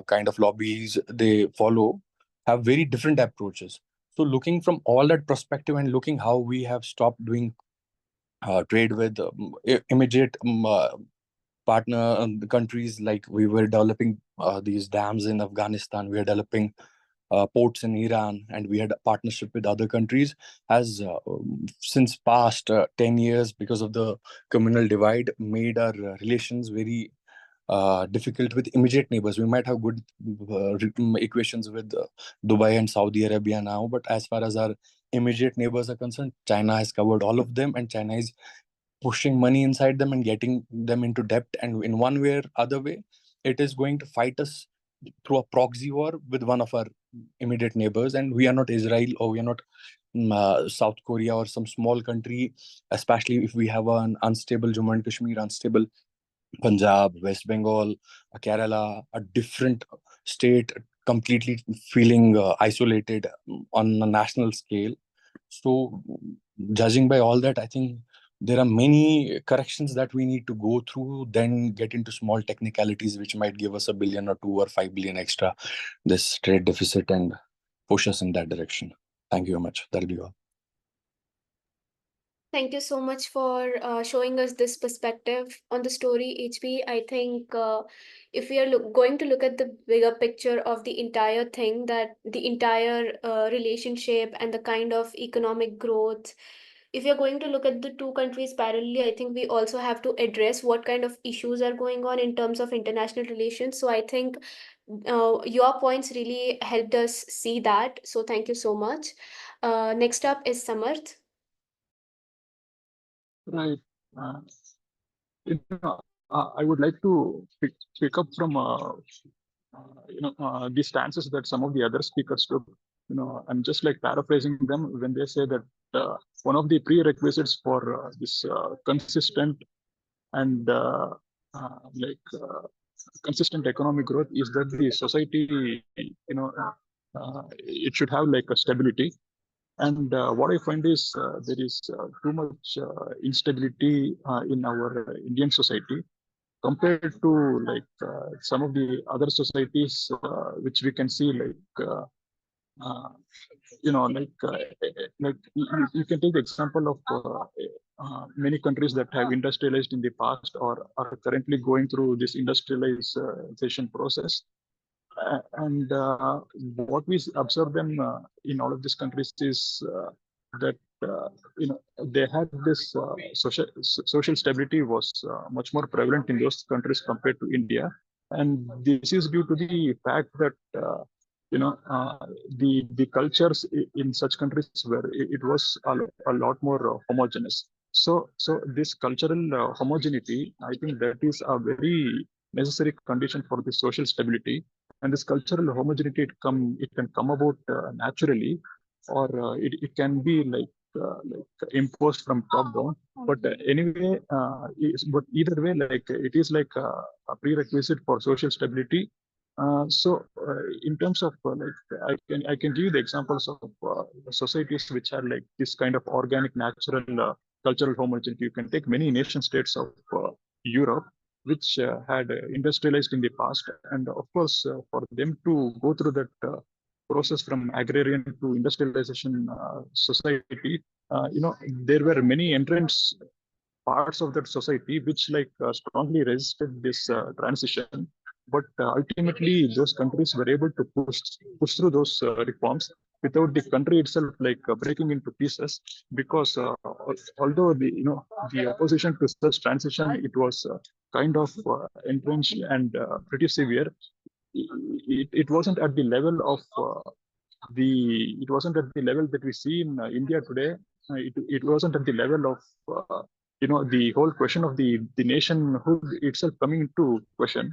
Speaker 6: kind of lobbies they follow, have very different approaches. So looking from all that perspective, and looking how we have stopped doing trade with immediate partner countries, like we were developing these dams in Afghanistan, we are developing ports in Iran, and we had a partnership with other countries, has since past 10 years, because of the communal divide, made our relations very difficult with immediate neighbors. We might have good equations with Dubai and Saudi Arabia now, but as far as our immediate neighbors are concerned, China has covered all of them, and China is pushing money inside them and getting them into debt. And in one way or other way, it is going to fight us through a proxy war with one of our immediate neighbors. And we are not Israel, or we are not South Korea or some small country, especially if we have an unstable Jammu and Kashmir, unstable Punjab, West Bengal, Kerala, a different state, completely feeling isolated on a national scale. So, judging by all that, I think there are many corrections that we need to go through, then get into small technicalities which might give us 1 billion or 2 or 5 billion extra this trade deficit and push us in that direction. Thank you very much. That'll be all.
Speaker 1: Thank you so much for showing us this perspective on the story, HP. I think if we are going to look at the bigger picture of the entire thing, that the entire relationship and the kind of economic growth, if you're going to look at the two countries parallelly, I think we also have to address what kind of issues are going on in terms of international relations. So I think your points really helped us see that. So thank you so much. Next up is Samarth.
Speaker 7: Right. Uh, I would like to pick up from the stances that some of the other speakers took. I'm just like paraphrasing them when they say that one of the prerequisites for this consistent and consistent economic growth is that the society, it should have like a stability. And what I find is there is too much instability in our Indian society compared to like some of the other societies which we can see uh, you can take the example of many countries that have industrialized in the past or are currently going through this industrialization process. And what we observe them in all of these countries is that they had this social stability was much more prevalent in those countries compared to India, and this is due to the fact that the cultures in such countries where it was a lot more homogeneous. So this cultural homogeneity, I think that is a very necessary condition for the social stability. And this cultural homogeneity, it can come about naturally, or it can be like imposed from top down. But anyway, but either way, like it is like a prerequisite for social stability. In terms of I can give you the examples of societies which are like this kind of organic, natural, cultural homogeneity. You can take many nation states of Europe, which had industrialized in the past, and of course, for them to go through that process from agrarian to industrialization society, there were many entrants parts of that society which strongly resisted this transition, but ultimately those countries were able to push through those reforms, without the country itself breaking into pieces. Because although the opposition to such transition, it was kind of entrenched and pretty severe. It wasn't at the level of it wasn't at the level that we see in India today. It wasn't at the level of the whole question of the nationhood itself coming into question.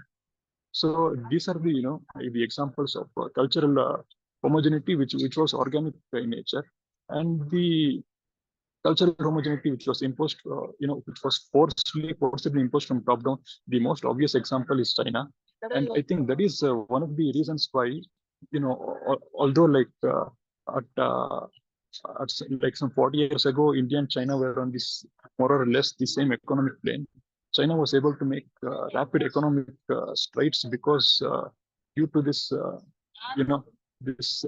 Speaker 7: So these are the examples of cultural homogeneity, which was organic in nature, and the cultural homogeneity which was imposed, which was forcibly imposed from top down. The most obvious example is China, and I think that is one of the reasons why, although at some 40 years ago, India and China were on this more or less the same economic plane. China was able to make rapid economic strides because due to this, this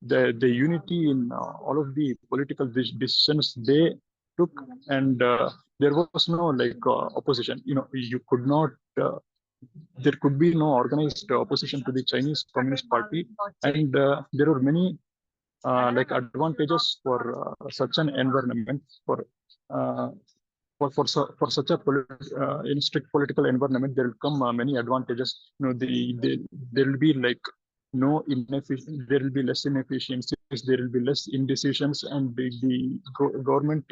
Speaker 7: the unity in all of the political decisions they took, and there was no opposition. You could not. There could be no organized opposition to the Chinese Communist Party, and there were many advantages for such an environment, uh, for such a in strict political environment. There will come many advantages. There will be no inefficient. There will be less inefficiencies. There will be less indecisions, and the government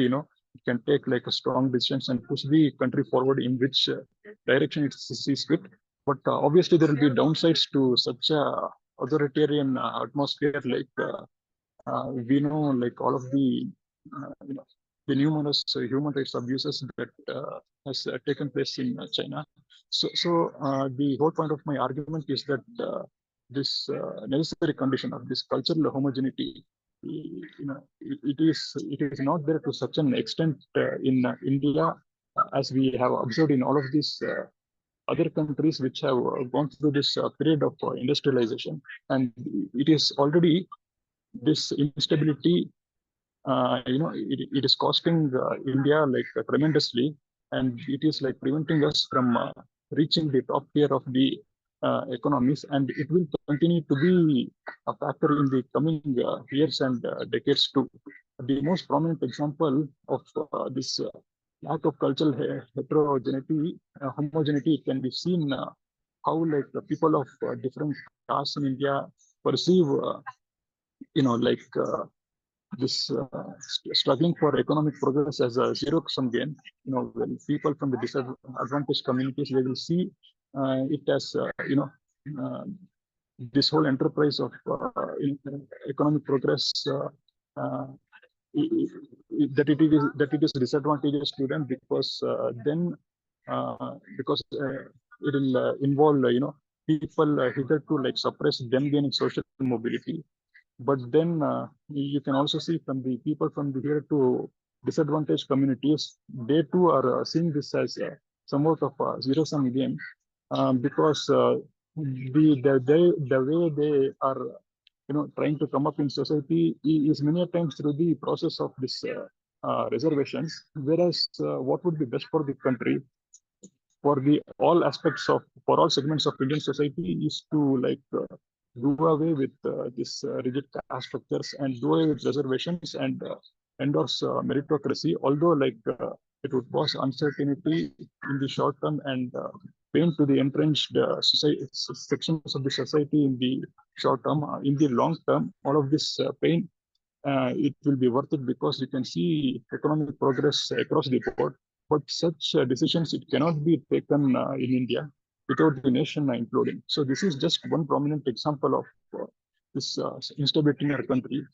Speaker 7: can take a strong decisions and push the country forward in which direction it sees fit. But obviously there will be downsides to such a authoritarian atmosphere. We know all of the the numerous human rights abuses that has taken place in China. So the whole point of my argument is that this necessary condition of this cultural homogeneity, it is not there to such an extent in India as we have observed in all of these other countries which have gone through this period of industrialization, and it is already this instability. It is costing India tremendously, and it is preventing us from reaching the top tier of the economies, and it will continue to be a factor in the coming years and decades too. The most prominent example of this lack of cultural heterogeneity, homogeneity can be seen how the people of different castes in India perceive, this struggling for economic progress as a zero-sum game. When people from the disadvantaged communities, they will see it as this whole enterprise of economic progress, that it is disadvantageous to them, because it will involve people hitherto suppress them gaining social mobility. But then you can also see from the people from the here to disadvantaged communities, they too are seeing this as somewhat of a zero-sum game, because the way they are trying to come up in society is many times through the process of this reservations, whereas what would be best for the country, for all segments of Indian society, is to do away with this rigid caste structures and do away with reservations and endorse meritocracy. Although it would cause uncertainty in the short term and pain to the entrenched sections of the society in the short term, in the long term, all of this pain, it will be worth it, because you can see economic progress across the board. But such decisions, it cannot be taken in India without the nation imploding. So this is just one prominent example of this instability in our country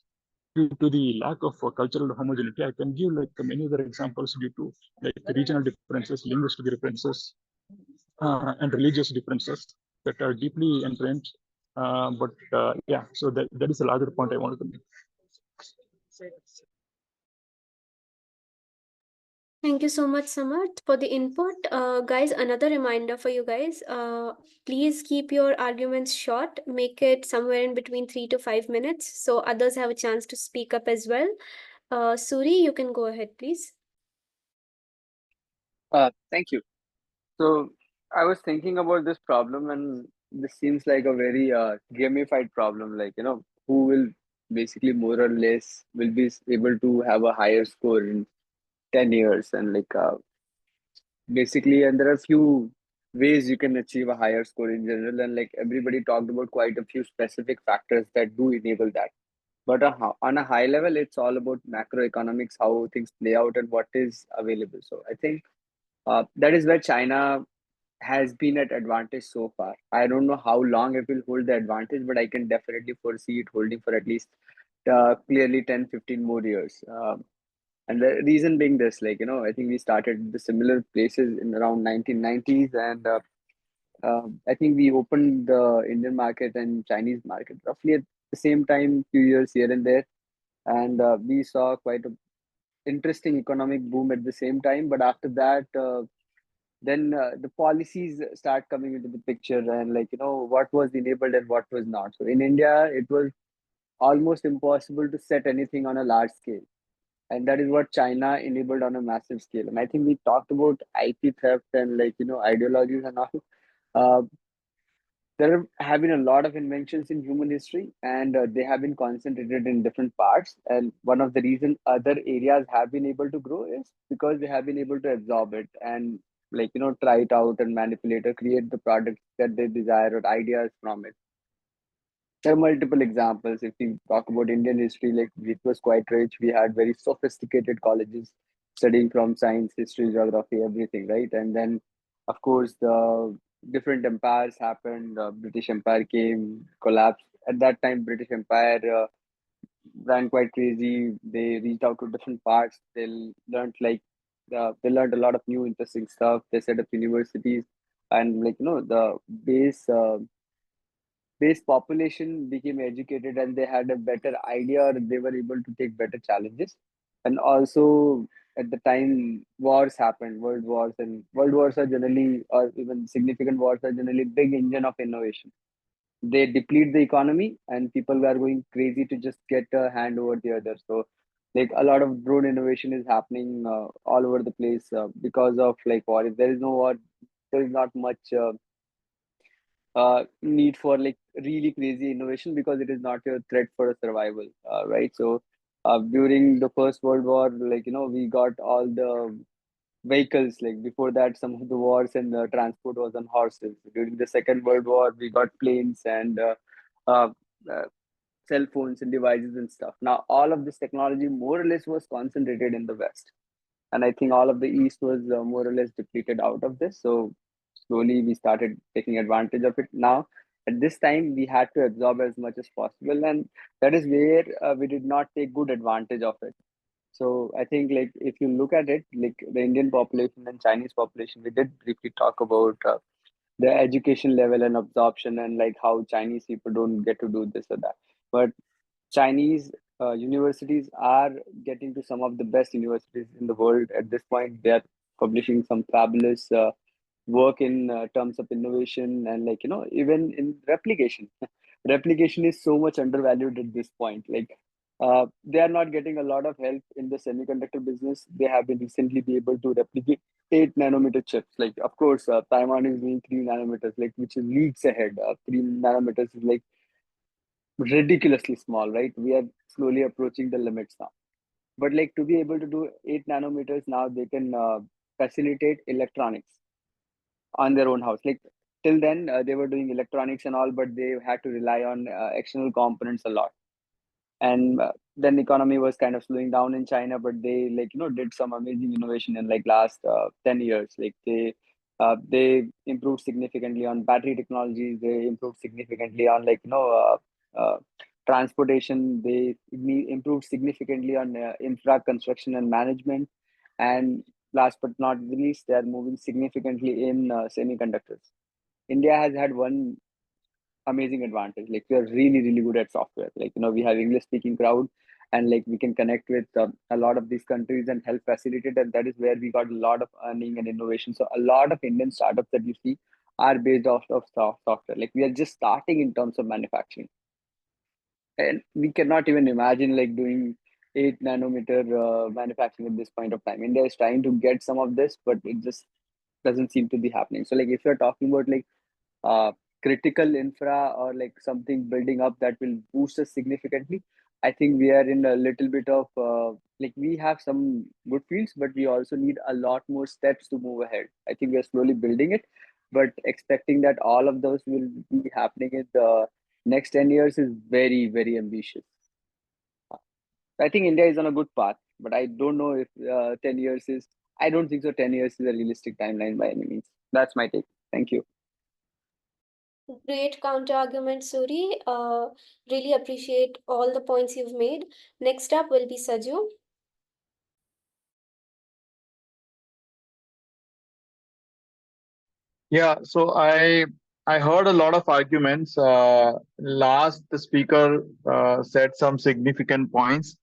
Speaker 7: due to the lack of cultural homogeneity. I can give many other examples due to regional differences, linguistic differences, and religious differences that are deeply entrenched. Yeah, so that is the larger point I wanted to make.
Speaker 1: Thank you so much, Samarth, for the input. Guys, another reminder for you guys. Please keep your arguments short. Make it somewhere in between 3 to 5 minutes so others have a chance to speak up as well. Suri, you can go ahead, please.
Speaker 2: Thank you. So I was thinking about this problem, and this seems like a very gamified problem. Who will
Speaker 8: basically more or less will be able to have a higher score in 10 years. And basically, and there are few ways you can achieve a higher score in general. And everybody talked about quite a few specific factors that do enable that. But on a high level, it's all about macroeconomics, how things play out and what is available. So I think that is where China has been at advantage so far. I don't know how long it will hold the advantage, but I can definitely foresee it holding for at least clearly 10, 15 more years. And the reason being this, I think we started the similar places in around 1990s, and I think we opened the Indian market and Chinese market roughly at the same time, few years here and there, and we saw quite a interesting economic boom at the same time. But after that, then the policies start coming into the picture, and what was enabled and what was not. So in India, it was almost impossible to set anything on a large scale, and that is what China enabled on a massive scale. And I think we talked about IP theft and ideologies and all. Uh, there have been a lot of inventions in human history, and they have been concentrated in different parts. And one of the reasons other areas have been able to grow is because they have been able to absorb it and try it out and manipulate or create the products that they desire or ideas from it. There are multiple examples. If we talk about Indian history, it was quite rich. We had very sophisticated colleges studying from science, history, geography, everything, right? And then, of course, the different empires happened. British Empire came, collapsed. At that time, British Empire ran quite crazy. They reached out to different parts. They learned a lot of new interesting stuff. They set up universities, and the base. Base population became educated and they had a better idea, or they were able to take better challenges. And also at the time wars happened, world wars, and world wars are generally, or even significant wars are generally, big engine of innovation. They deplete the economy and people are going crazy to just get a hand over the other. So a lot of drone innovation is happening all over the place because of war. If there is no war, there is not much need for really crazy innovation, because it is not a threat for a survival, right? So during the First World War, we got all the vehicles. Before that, some of the wars and the transport was on horses. During the Second World War, we got planes and uh, uh, cell phones and devices and stuff. Now all of this technology more or less was concentrated in the West, and I think all of the East was more or less depleted out of this. So slowly we started taking advantage of it. Now at this time we had to absorb as much as possible, and that is where we did not take good advantage of it. So I think if you look at it, the Indian population and Chinese population, we did briefly talk about the education level and absorption, and how Chinese people don't get to do this or that. But Chinese universities are getting to some of the best universities in the world at this point. They are publishing some fabulous work in terms of innovation, and even in replication. Replication is so much undervalued at this point. They are not getting a lot of help in the semiconductor business. They have been recently be able to replicate 8 nanometer chips. Of course, Taiwan is doing 3 nanometers, which is leagues ahead. 3 nanometers is ridiculously small, right? We are slowly approaching the limits now. But to be able to do 8 nanometers now, they can facilitate electronics on their own house. Till then, they were doing electronics and all, but they had to rely on external components a lot. And then economy was kind of slowing down in China, but they did some amazing innovation in last 10 years. They improved significantly on battery technologies. They improved significantly on transportation. They improved significantly on infra construction and management. And last but not least, they are moving significantly in semiconductors. India has had one amazing advantage. We are really, really good at software. We have English speaking crowd, and we can connect with a lot of these countries and help facilitate. And that is where we got a lot of earning and innovation. So a lot of Indian startups that you see are based off of software. We are just starting in terms of manufacturing, and we cannot even imagine doing 8 nanometer manufacturing at this point of time. India is trying to get some of this, but it just doesn't seem to be happening. So if you're talking about uh, critical infra or something building up that will boost us significantly, I think we are in a little bit of like we have some good fields, but we also need a lot more steps to move ahead. I think we are slowly building it, but expecting that all of those will be happening in the next 10 years is very, very ambitious. I think India is on a good path, but I don't know if 10 years is, I don't think so. 10 years is a realistic timeline by any means. That's my take. Thank you.
Speaker 1: Great counter argument, Suri. Really appreciate all the points you've made. Next up will be Saju.
Speaker 9: Yeah, so I heard a lot of arguments. Last the speaker said some significant points.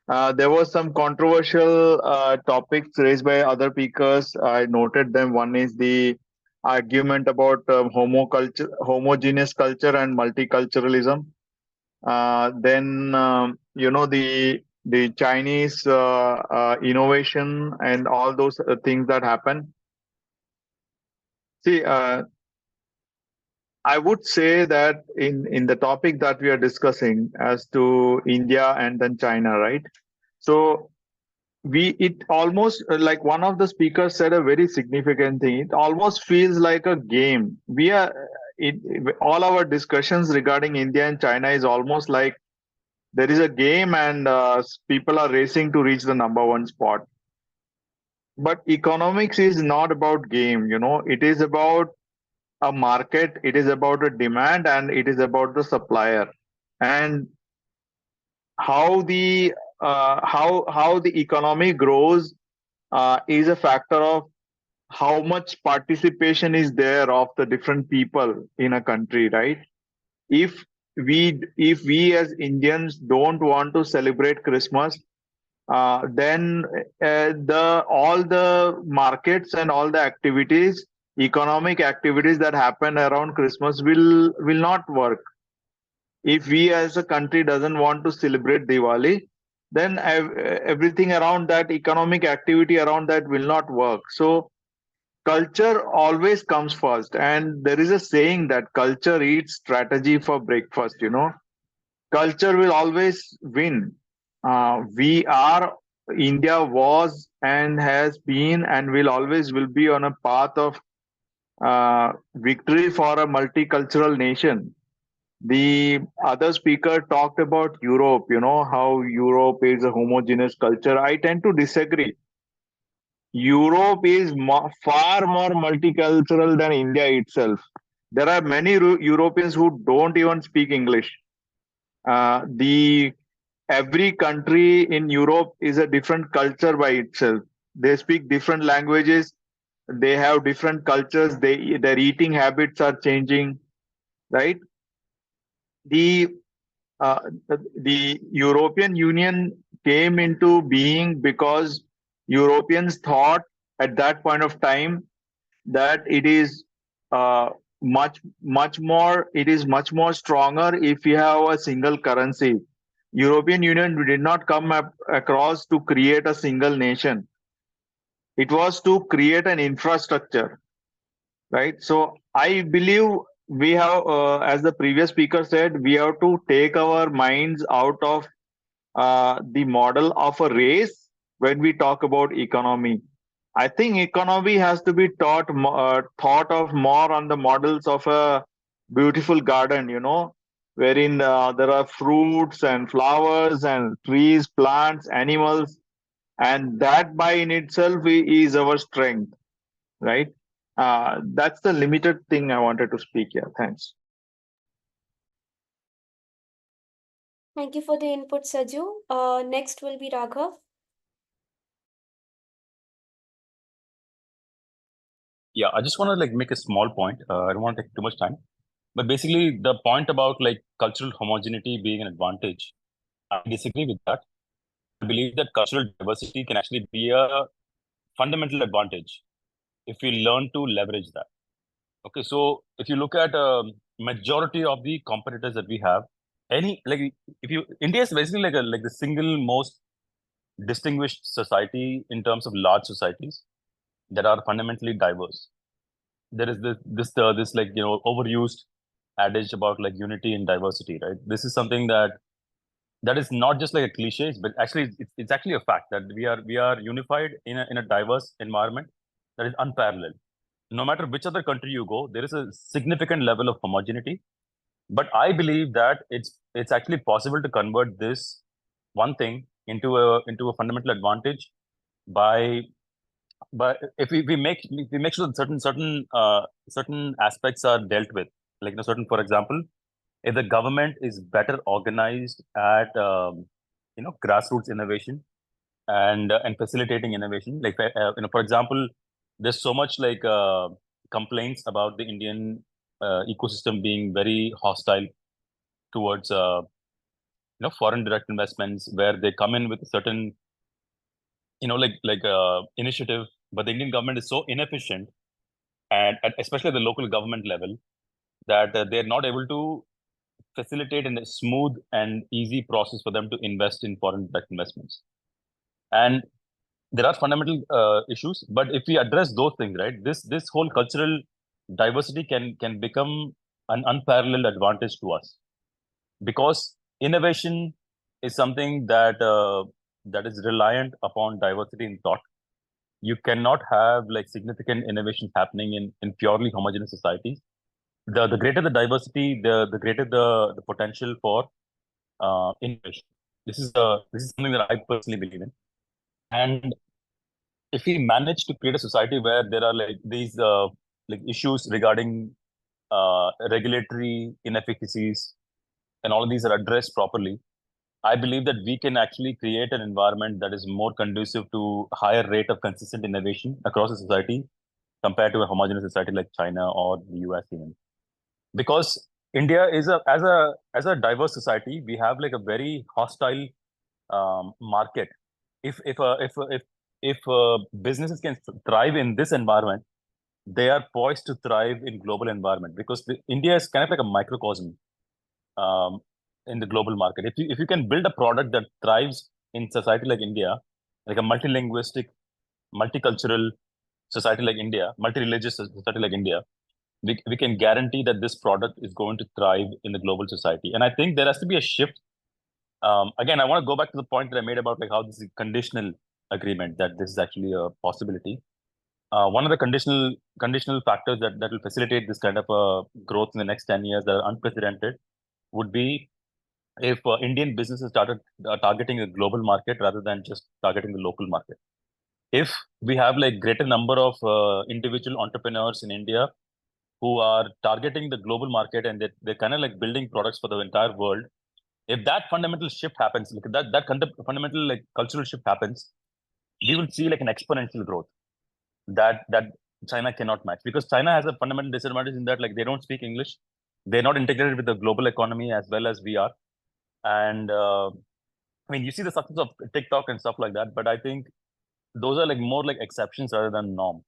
Speaker 9: There was some controversial topics raised by other speakers. I noted them. One is the argument about homogeneous culture and multiculturalism. Then the Chinese innovation and all those things that happen. See, I would say that in the topic that we are discussing as to India and then China, right? So it almost like one of the speakers said a very significant thing. It almost feels like a game. All our discussions regarding India and China is almost like there is a game and people are racing to reach the number one spot. But economics is not about game, it is about a market, it is about a demand, and it is about the supplier. And how the economy grows is a factor of how much participation is there of the different people in a country, right? If we as Indians don't want to celebrate Christmas, then all the markets and all the activities, economic activities that happen around Christmas will not work. If we as a country doesn't want to celebrate Diwali, then everything around that, economic activity around that will not work. So culture always comes first, and there is a saying that culture eats strategy for breakfast. Culture will always win. India was and has been and will be on a path of victory for a multicultural nation. The other speaker talked about Europe, how Europe is a homogeneous culture. I tend to disagree. Europe is far more multicultural than India itself. There are many Europeans who don't even speak English. Every country in Europe is a different culture by itself. They speak different languages. They have different cultures. Their eating habits are changing, right? The European Union came into being because Europeans thought at that point of time that it is much more stronger if you have a single currency. European Union did not come across to create a single nation. It was to create an infrastructure, right? So I believe we have, as the previous speaker said, we have to take our minds out of the model of a race when we talk about economy. I think economy has to be thought of more on the models of a beautiful garden, wherein there are fruits and flowers and trees, plants, animals, and that by in itself is our strength, right? That's the limited thing I wanted to speak here. Thanks.
Speaker 1: Thank you for the input, Saju. Next will be Raghav.
Speaker 3: Yeah, I just want to make a small point. I don't want to take too much time, but basically the point about cultural homogeneity being an advantage, I disagree with that. I believe that cultural diversity can actually be a fundamental advantage if we learn to leverage that. Okay, so if you look at majority of the competitors that we have, India is basically like the single most distinguished society in terms of large societies that are fundamentally diverse. There is this overused adage about unity and diversity, right? This is something that that is not just like a cliche, but actually it's actually a fact that we are unified in a diverse environment that is unparalleled. No matter which other country you go, there is a significant level of homogeneity. But I believe that it's actually possible to convert this one thing into a fundamental advantage by if we make sure that certain aspects are dealt with, like certain, for example, if the government is better organized at grassroots innovation and facilitating innovation, like for example, there's so much like complaints about the Indian ecosystem being very hostile towards foreign direct investments, where they come in with a certain initiative, but the Indian government is so inefficient, and especially at the local government level, that they're not able to facilitate in a smooth and easy process for them to invest in foreign direct investments. And there are fundamental issues, but if we address those things, right, this whole cultural diversity can become an unparalleled advantage to us, because innovation is something that is reliant upon diversity in thought. You cannot have like significant innovations happening in purely homogeneous societies. The greater the diversity, the greater the potential for innovation. This is something that I personally believe in. And if we manage to create a society where there are like these like issues regarding regulatory inefficacies, and all of these are addressed properly, I believe that we can actually create an environment that is more conducive to higher rate of consistent innovation across the society compared to a homogeneous society like China or the US even. Because India is as a diverse society, we have like a very hostile market. If businesses can thrive in this environment, they are poised to thrive in global environment, because India is kind of like a microcosm um, in the global market. If you can build a product that thrives in society like India, like a multilinguistic, multicultural society like India, multi-religious society like India, we can guarantee that this product is going to thrive in the global society. And I think there has to be a shift. Again, I want to go back to the point that I made about like how this is a conditional agreement, that this is actually a possibility. One of the conditional factors that will facilitate this kind of growth in the next 10 years that are unprecedented would be if Indian businesses started targeting a global market rather than just targeting the local market. If we have like greater number of individual entrepreneurs in India who are targeting the global market, and they're kind of like building products for the entire world, if that fundamental shift happens, like fundamental like cultural shift happens, we will see like an exponential growth that China cannot match, because China has a fundamental disadvantage in that like they don't speak English, they're not integrated with the global economy as well as we are, and I mean, you see the success of TikTok and stuff like that, but I think those are like more like exceptions rather than norm.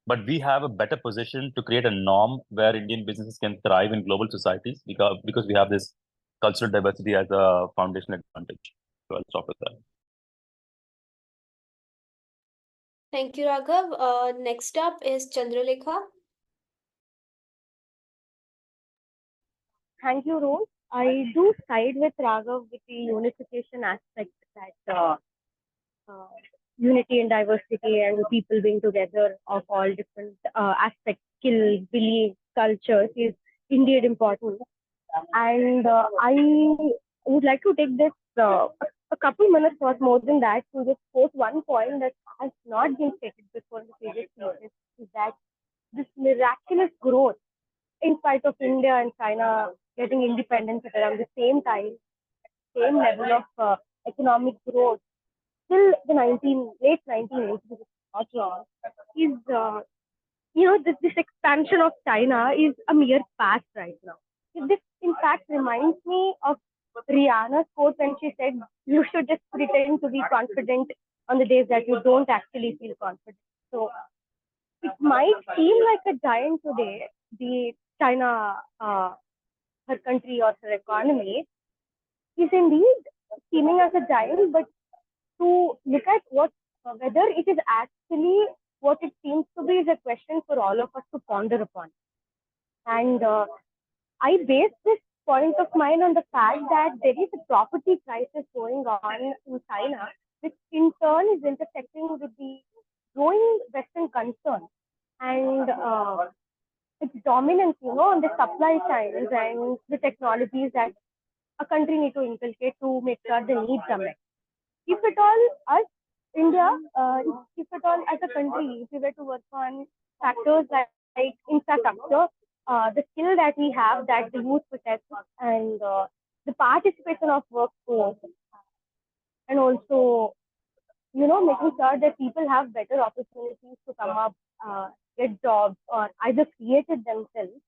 Speaker 3: But we have a better position to create a norm where Indian businesses can thrive in global societies, because we have this cultural diversity as a foundational advantage. So I'll stop with that.
Speaker 1: Thank you, Raghav. Next up is Chandralekha.
Speaker 4: Thank you, Rose. I do side with Raghav with the unification aspect, that unity and diversity and people being together of all different aspects, skill, belief, cultures is indeed important. And I would like to take this a couple minutes or more than that to just quote one point that has not been stated before in the previous notice, is that this miraculous growth, in spite of India and China getting independence at around the same time, same level of economic growth, till the late 1980s, if I'm not wrong, is this expansion of China is a mere past right now. This, in fact, reminds me of Rihanna's quote when she said, "You should just pretend to be confident on the days that you don't actually feel confident." So it might seem like a giant today, the China, her country or her economy, is indeed seeming as a giant, but to look at whether it is actually what it seems to be is a question for all of us to ponder upon. And I base this point of mine on the fact that there is a property crisis going on in China, which in turn is intersecting with the growing Western concern and its dominance, on the supply chains and the technologies that a country need to inculcate to make sure the needs are met. If at all, us, India, if at all as a country, if we were to work on factors like infrastructure, the skill that we have that the youth possess, and the participation of workforce, and also, making sure that people have better opportunities to come up, get jobs, or either create it themselves.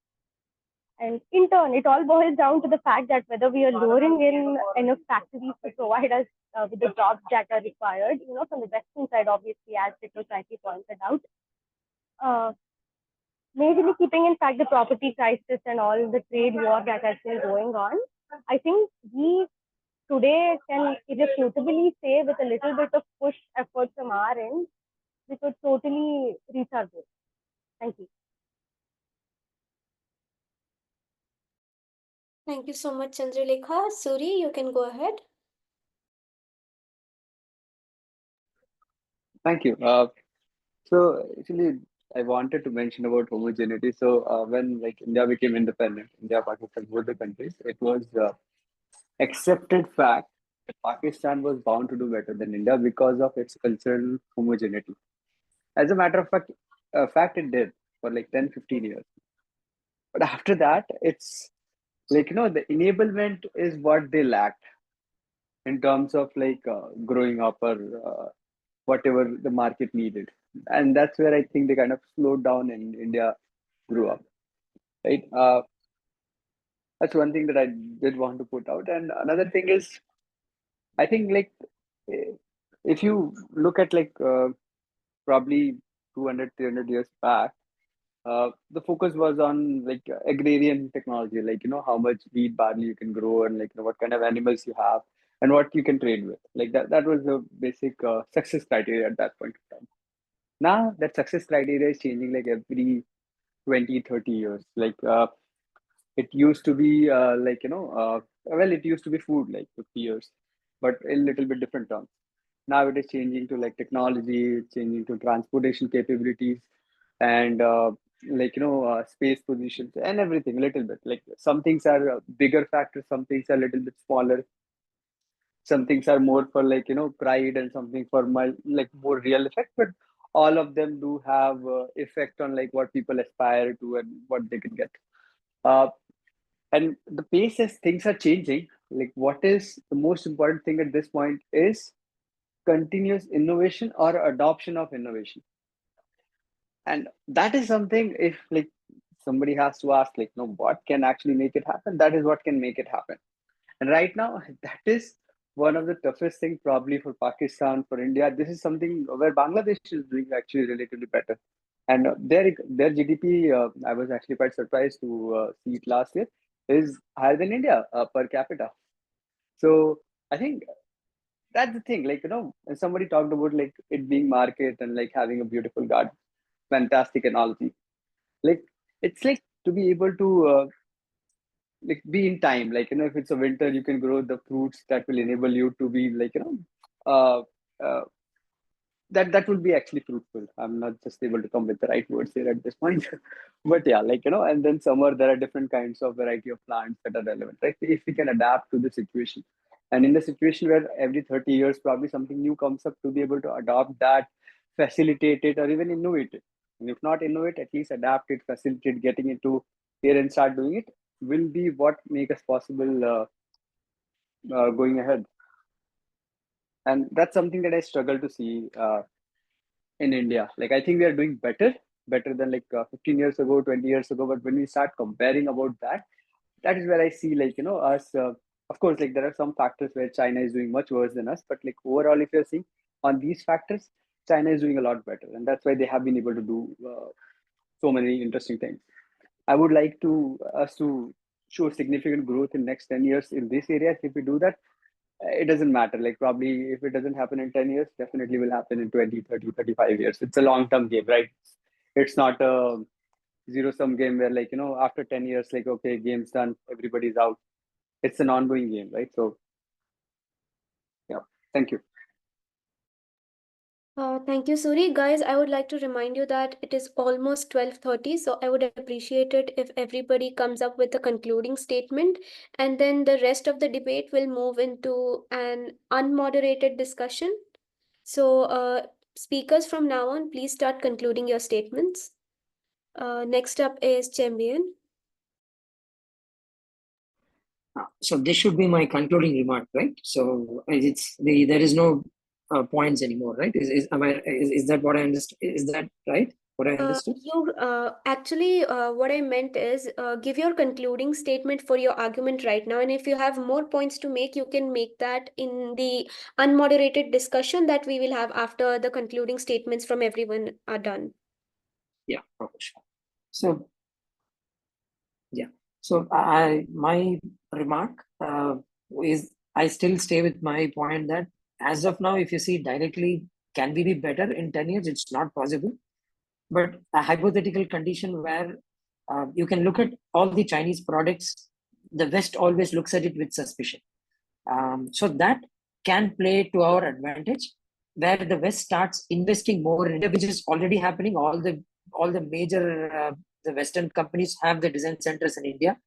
Speaker 4: And in turn, it all boils down to the fact that whether we are luring in enough factories to provide us with the jobs that are required, from the Western side, obviously, as it was rightly pointed out. Majorly keeping in fact the property crisis and all the trade war that has been going on, I think we today can irrefutably say with a little bit of push effort from our end, we could totally reach our goal. Thank you.
Speaker 1: Thank you so much, Chandralekha. Suri, you can go ahead.
Speaker 8: Thank you. So actually, I wanted to mention about homogeneity. So when like India became independent, India, Pakistan, both the countries, it was accepted fact that Pakistan was bound to do better than India because of its cultural homogeneity. As a matter of fact, it did for like 10, 15 years. But after that, it's like, the enablement is what they lacked in terms of like growing up or whatever the market needed. And that's where I think they kind of slowed down and India grew up, right? That's one thing that I did want to put out. And another thing is, I think like if you look at like probably 200, 300 years back, the focus was on like agrarian technology, like, how much wheat, barley you can grow and like, what kind of animals you have and what you can trade with. Like that was the basic success criteria at that point of time. Now that success criteria is changing like every 20, 30 years. Like it used to be well, it used to be food like 50 years, but a little bit different terms. Now it is changing to like technology, changing to transportation capabilities and space positions and everything a little bit. Like some things are bigger factors, some things are a little bit smaller, some things are more for like pride and something for my like more real effect, but all of them do have effect on like what people aspire to and what they can get. uh, and the pace as things are changing, like what is the most important thing at this point is continuous innovation or adoption of innovation. And that is something, if like somebody has to ask like, no, what can actually make it happen, that is what can make it happen. And right now, that is one of the toughest thing probably for Pakistan, for India. This is something where Bangladesh is doing actually relatively better. And their GDP, I was actually quite surprised to see it last year, is higher than India per capita. So I think that's the thing. Like, when somebody talked about like it being market and like having a beautiful garden, fantastic analogy. Like it's like to be able to like be in time. Like, if it's a winter, you can grow the fruits that will enable you to be like, uh, uh, that will be actually fruitful. I'm not just able to come with the right words here at this point, but yeah, like, and then summer there are different kinds of variety of plants that are relevant, right? If we can adapt to the situation, and in the situation where every 30 years probably something new comes up, to be able to adopt that, facilitate it, or even innovate it. And if not innovate, at least adapt it, facilitate getting into here and start doing it, will be what make us possible going ahead. And that's something that I struggle to see in India. Like I think we are doing better than like 15 years ago, 20 years ago. But when we start comparing about that, that is where I see like, us, of course, like there are some factors where China is doing much worse than us. But like overall, if you're seeing on these factors, China is doing a lot better. And that's why they have been able to do so many interesting things. I would like to us to show significant growth in next 10 years in this area. If we do that, it doesn't matter. Like probably if it doesn't happen in 10 years, definitely will happen in 20, 30, 35 years. It's a long-term game, right? It's not a zero-sum game where like, after 10 years, like, okay, game's done, everybody's out. it's an ongoing game, right? So yeah, thank you.
Speaker 1: Thank you, Suri. Guys, I would like to remind you that it is almost 12:30, so I would appreciate it if everybody comes up with a concluding statement, and then the rest of the debate will move into an unmoderated discussion. So, speakers from now on, please start concluding your statements. Next up is Champion.
Speaker 5: So this should be my concluding remark, right? So there is no points anymore, right? Is that what I understood? Is that right? What I understood?
Speaker 1: Actually, what I meant is give your concluding statement for your argument right now, and if you have more points to make, you can make that in the unmoderated discussion that we will have after the concluding statements from everyone are done.
Speaker 5: Yeah, okay, sure. So yeah, so my remark is I still stay with my point that as of now, if you see directly, can we be better in 10 years? It's not possible. But a hypothetical condition where you can look at all the Chinese products, the West always looks at it with suspicion. So that can play to our advantage, where the West starts investing more in India, which is already happening. All the major the Western companies have the design centers in India,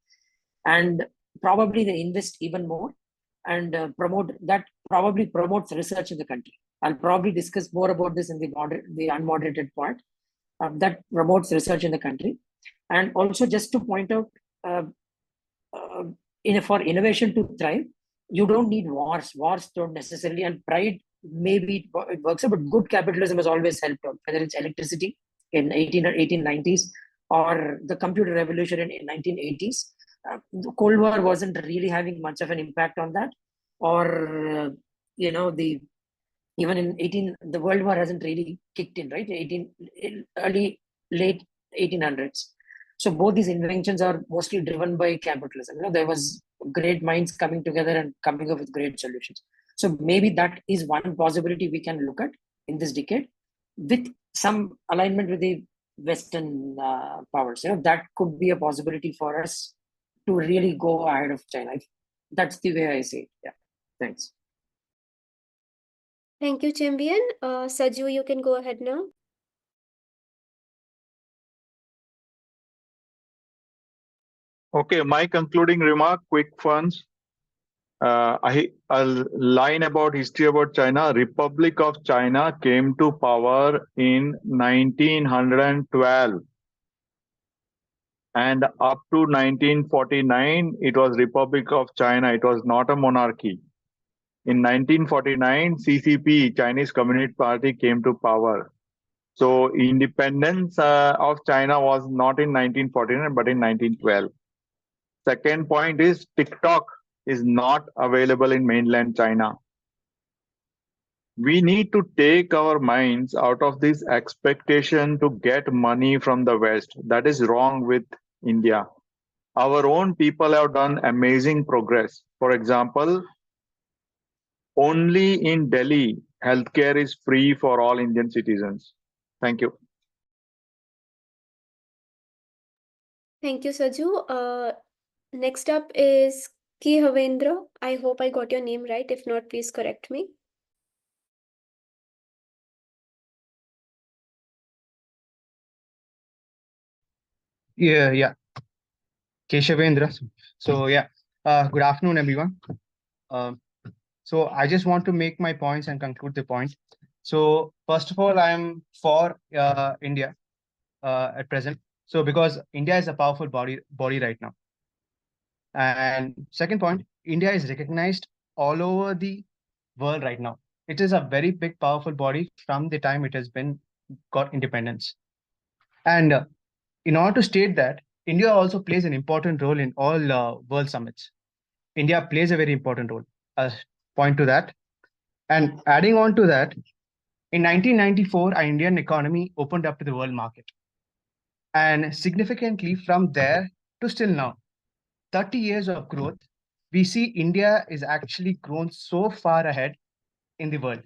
Speaker 5: and probably they invest even more and probably promotes research in the country. I'll probably discuss more about this in the unmoderated part. That promotes research in the country. And also just to point out, for innovation to thrive, you don't need wars. Wars don't necessarily, and pride, maybe it works out, but good capitalism has always helped out, whether it's electricity in 1890s or the computer revolution in 1980s. The Cold War wasn't really having much of an impact on that. Or, even in the World War hasn't really kicked in, right? Late 1800s. So both these inventions are mostly driven by capitalism. There was great minds coming together and coming up with great solutions. So maybe that is one possibility we can look at in this decade, with some alignment with the Western powers. That could be a possibility for us to really go ahead of China. That's the way I see it. Yeah. Thanks.
Speaker 1: Thank you, Champion. Saju, you can go ahead now.
Speaker 9: Okay, my concluding remark, quick ones. A line about history about China. Republic of China came to power in 1912. And up to 1949, it was Republic of China. It was not a monarchy. In 1949, CCP, Chinese Communist Party, came to power. So independence of China was not in 1949, but in 1912. Second point is TikTok is not available in mainland China. We need to take our minds out of this expectation to get money from the West. That is wrong with India. Our own people have done amazing progress. For example, only in Delhi, healthcare is free for all Indian citizens. Thank you.
Speaker 1: Thank you, Saju. Next up is K. Havendra. I hope I got your name right. If not, please correct me.
Speaker 10: Yeah. Keshavendra. So yeah, good afternoon, everyone. So I just want to make my points and conclude the point. So first of all, I am for India at present. So because India is a powerful body right now. And second point, India is recognized all over the world right now. It is a very big, powerful body from the time it has been got independence. And in order to state that, India also plays an important role in all world summits. India plays a very important role. I'll point to that. And adding on to that, in 1994, our Indian economy opened up to the world market. And significantly from there to still now, 30 years of growth, we see India is actually grown so far ahead in the world.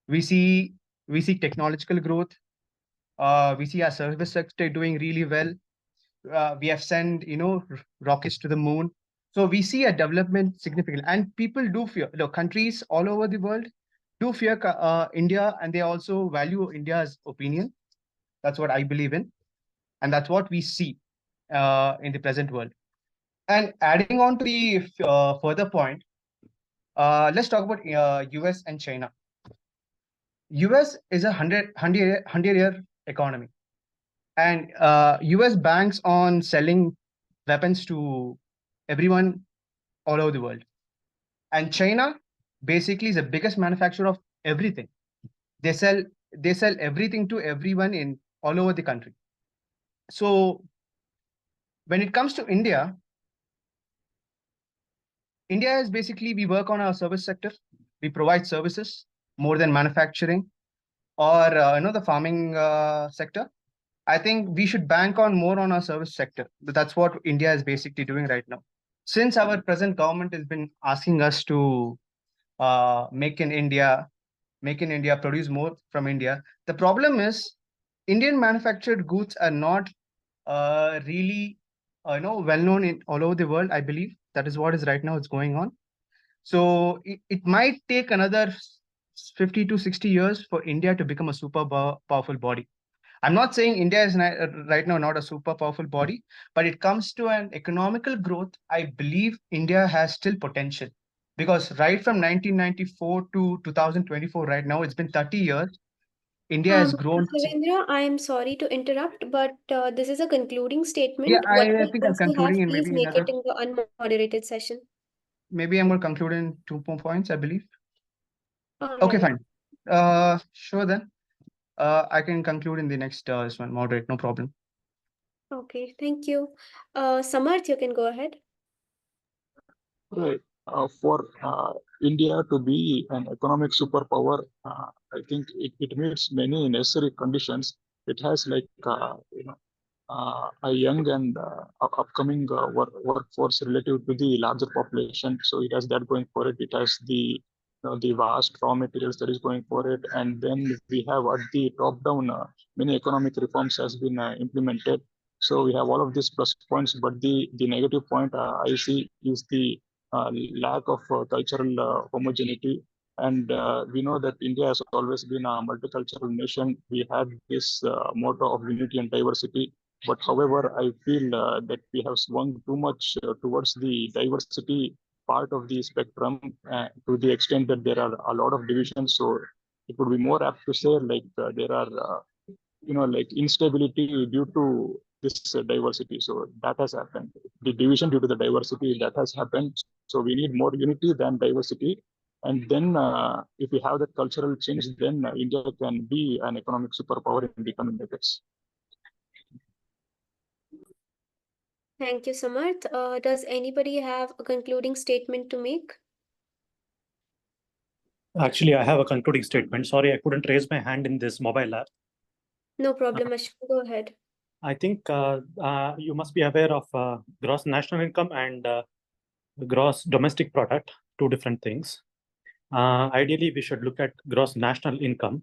Speaker 10: We see technological growth. We see our service sector doing really well. We have sent rockets to the moon. So we see a development significant, and people do fear. Countries all over the world do fear India, and they also value India's opinion. That's what I believe in, and that's what we see in the present world. And adding on to the further point, let's talk about US and China. US is a 100-year economy, and US banks on selling weapons to everyone all over the world. And China basically is the biggest manufacturer of everything. They sell everything to everyone in all over the country. So when it comes to India is basically, we work on our service sector. We provide services more than manufacturing or the farming sector. I think we should bank on more on our service sector. That's what India is basically doing right now. Since our present government has been asking us to make in India, produce more from India. The problem is Indian manufactured goods are not really well known in all over the world. I believe that is what is right now it's going on. So it might take another 50 to 60 years for India to become a super powerful body. I'm not saying India is right now not a super powerful body, but it comes to an economical growth. I believe India has still potential, because right from 1994 to 2024, right now, it's been 30 years. India has grown.
Speaker 1: Devendra, I am sorry to interrupt, but this is a concluding statement.
Speaker 10: Yeah, I
Speaker 1: Whatever
Speaker 10: think I'm
Speaker 1: points you have,
Speaker 10: concluding in
Speaker 1: please
Speaker 10: maybe
Speaker 1: make it
Speaker 10: another.
Speaker 1: in the unmoderated session.
Speaker 10: Maybe I'm going to conclude in 2 more points, I believe.
Speaker 1: All
Speaker 10: Okay,
Speaker 1: right.
Speaker 10: fine. Sure then. I can conclude in the next this one, moderate, no problem.
Speaker 1: Okay, thank you. Samarth, you can go ahead.
Speaker 7: Right. For India to be an economic superpower, I think it meets many necessary conditions. It has a young and upcoming workforce relative to the larger population. So it has that going for it. It has the vast raw materials that is going for it. And then we have at the top down, many economic reforms has been implemented. So we have all of these plus points, but the negative point I see is the lack of cultural homogeneity. And we know that India has always been a multicultural nation. We had this motto of unity and diversity. But however, I feel that we have swung too much towards the diversity part of the spectrum to the extent that there are a lot of divisions. So it would be more apt to say there are, instability due to this diversity. So that has happened. The division due to the diversity that has happened. So we need more unity than diversity. And then if we have that cultural change, then India can be an economic superpower in the coming decades.
Speaker 1: Thank you, Samarth. Does anybody have a concluding statement to make?
Speaker 11: Actually, I have a concluding statement. Sorry, I couldn't raise my hand in this mobile app.
Speaker 1: No problem, Ashwin, go ahead.
Speaker 11: I think you must be aware of gross national income and gross domestic product, two different things. Ideally, we should look at gross national income.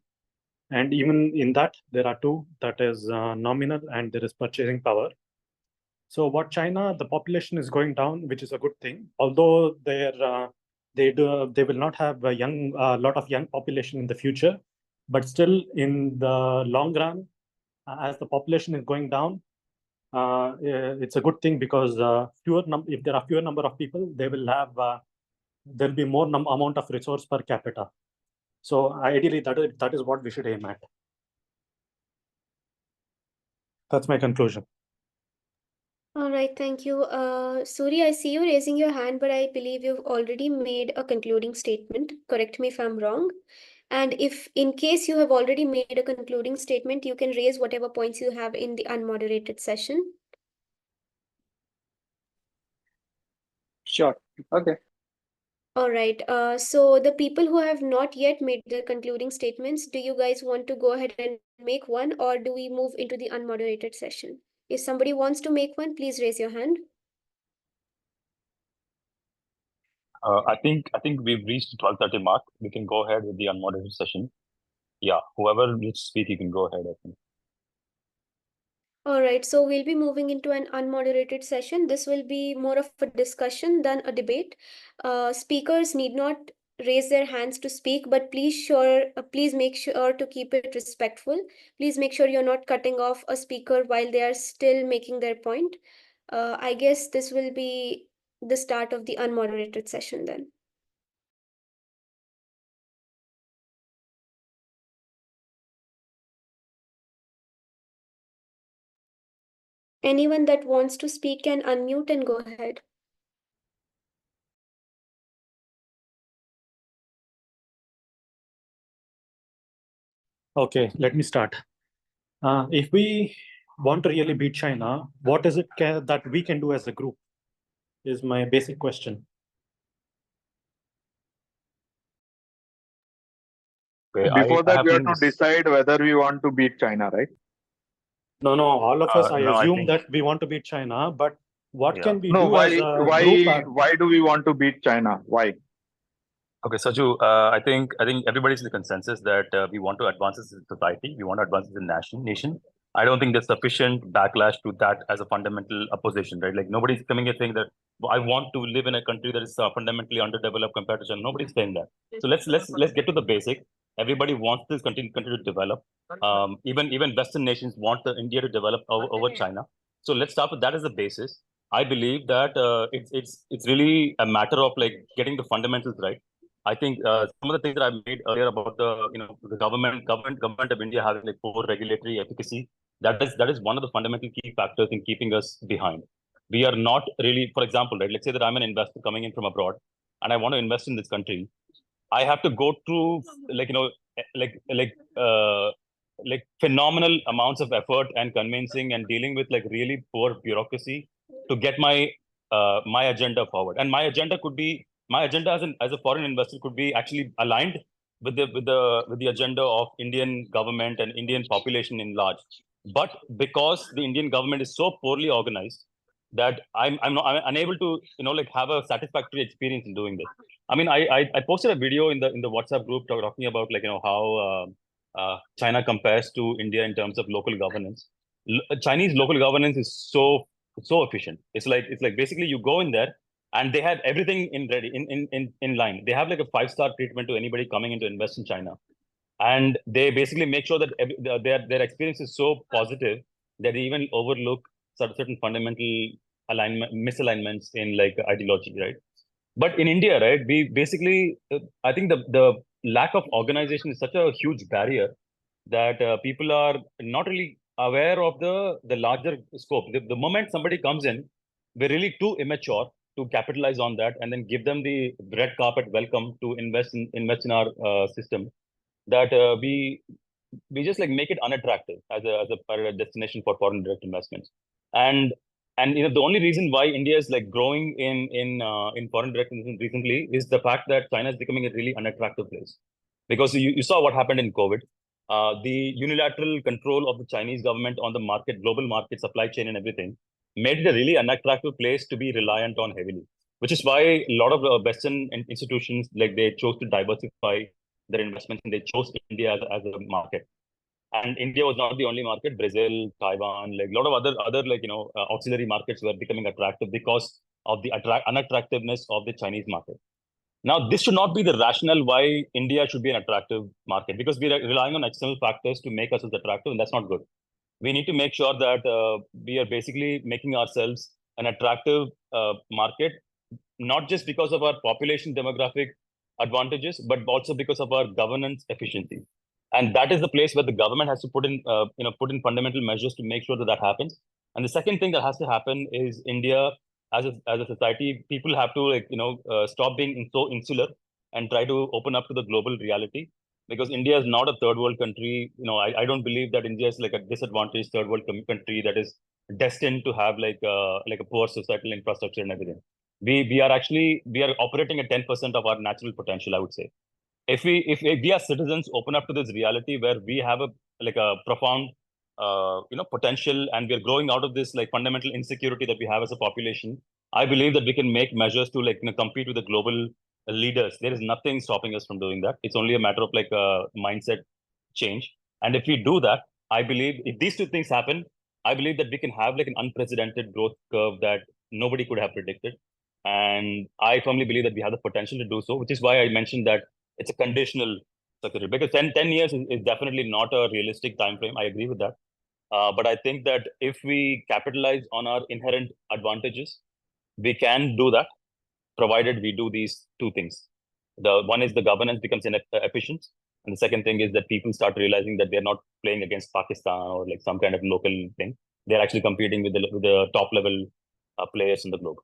Speaker 11: And even in that, there are two, that is nominal and there is purchasing power. So what China, the population is going down, which is a good thing. Although they will not have a lot of young population in the future, but still in the long run, as the population is going down, it's a good thing, because if there are fewer number of people, they will have there'll be more amount of resource per capita. So ideally, that is what we should aim at. That's my conclusion.
Speaker 1: All right, thank you. Suri, I see you raising your hand, but I believe you've already made a concluding statement. Correct me if I'm wrong. And if in case you have already made a concluding statement, you can raise whatever points you have in the unmoderated session.
Speaker 8: Sure. Okay.
Speaker 1: All right. So the people who have not yet made their concluding statements, do you guys want to go ahead and make one, or do we move into the unmoderated session? If somebody wants to make one, please raise your hand.
Speaker 12: I think we've reached 12:30 mark. We can go ahead with the unmoderated session. Yeah, whoever needs to speak, you can go ahead, I think.
Speaker 1: All right, so we'll be moving into an unmoderated session. This will be more of a discussion than a debate. Speakers need not raise their hands to speak, but please make sure to keep it respectful. Please make sure you're not cutting off a speaker while they are still making their point. I guess this will be the start of the unmoderated session then. Anyone that wants to speak can unmute and go ahead.
Speaker 11: Okay, let me start. If we want to really beat China, what is it that we can do as a group? Is my basic question.
Speaker 12: Okay,
Speaker 9: Before
Speaker 12: I
Speaker 9: that,
Speaker 12: have
Speaker 9: we have
Speaker 12: been
Speaker 9: to decide whether we want to beat China, right?
Speaker 11: No, all of us, I
Speaker 12: no, I
Speaker 11: assume
Speaker 12: think
Speaker 11: that we want to beat China, but what
Speaker 12: yeah.
Speaker 11: can we
Speaker 9: No,
Speaker 11: do as a group?
Speaker 9: why do we want to beat China? Why?
Speaker 12: Okay, Saju, I think everybody's in the consensus that we want to advance as a society, we want to advance as a nation. I don't think there's sufficient backlash to that as a fundamental opposition, right? Like nobody's coming here saying that I want to live in a country that is fundamentally underdeveloped compared to China. Nobody's saying that. So let's get to the basic. Everybody wants this country to develop. Even Western nations want India to develop over China. So let's start with that as the basis. I believe that it's really a matter of like getting the fundamentals right. I think some of the things that I made earlier about the government of India having like poor regulatory efficacy, that is one of the fundamental key factors in keeping us behind. We are not really, for example, right? Let's say that I'm an investor coming in from abroad and I want to invest in this country. I have to go through like phenomenal amounts of effort and convincing and dealing with like really poor bureaucracy to get my agenda forward. And my agenda as a foreign investor could be actually aligned with the agenda of Indian government and Indian population in large. But because the Indian government is so poorly organized that I'm unable to like have a satisfactory experience in doing this. I mean, I posted a video in the WhatsApp group talking about like how China compares to India in terms of local governance. Chinese local governance is so efficient. It's like basically you go in there and they have everything in line. They have like a 5-star treatment to anybody coming in to invest in China, and they basically make sure that their experience is so positive that they even overlook certain fundamental misalignments in like ideology, right? But in India, right, we basically, I think the lack of organization is such a huge barrier that people are not really aware of the larger scope. The moment somebody comes in, we're really too immature to capitalize on that and then give them the red carpet welcome to invest in our system. That we just like make it unattractive as a destination for foreign direct investments. And the only reason why India is like growing in foreign direct investment recently is the fact that China is becoming a really unattractive place. Because you saw what happened in COVID. The unilateral control of the Chinese government on the market, global market, supply chain, and everything made it a really unattractive place to be reliant on heavily. Which is why a lot of Western institutions like they chose to diversify their investments and they chose India as a market. And India was not the only market. Brazil, Taiwan, like a lot of other like auxiliary markets were becoming attractive because of the unattractiveness of the Chinese market. Now, this should not be the rationale why India should be an attractive market, because we are relying on external factors to make us attractive, and that's not good. We need to make sure that we are basically making ourselves an attractive market, not just because of our population demographic advantages, but also because of our governance efficiency. And that is the place where the government has to put in fundamental measures to make sure that happens. And the second thing that has to happen is India as a society, people have to stop being so insular and try to open up to the global reality. Because India is not a third world country. I don't believe that India is like a disadvantaged third world country that is destined to have like a poor societal infrastructure and everything. We are operating at 10% of our natural potential, I would say. If we as citizens open up to this reality where we have a profound potential, and we are growing out of this like fundamental insecurity that we have as a population, I believe that we can make measures to compete with the global leaders. There is nothing stopping us from doing that. It's only a matter of like a mindset change. And if we do that, I believe if these two things happen, I believe that we can have like an unprecedented growth curve that nobody could have predicted. And I firmly believe that we have the potential to do so, which is why I mentioned that it's a conditional success rate. Because 10 years is definitely not a realistic time frame. I agree with that. But I think that if we capitalize on our inherent advantages, we can do that, provided we do these two things. The one is the governance becomes efficient, and the second thing is that people start realizing that they're not playing against Pakistan or like some kind of local thing. They're actually competing with the top level players in the globe.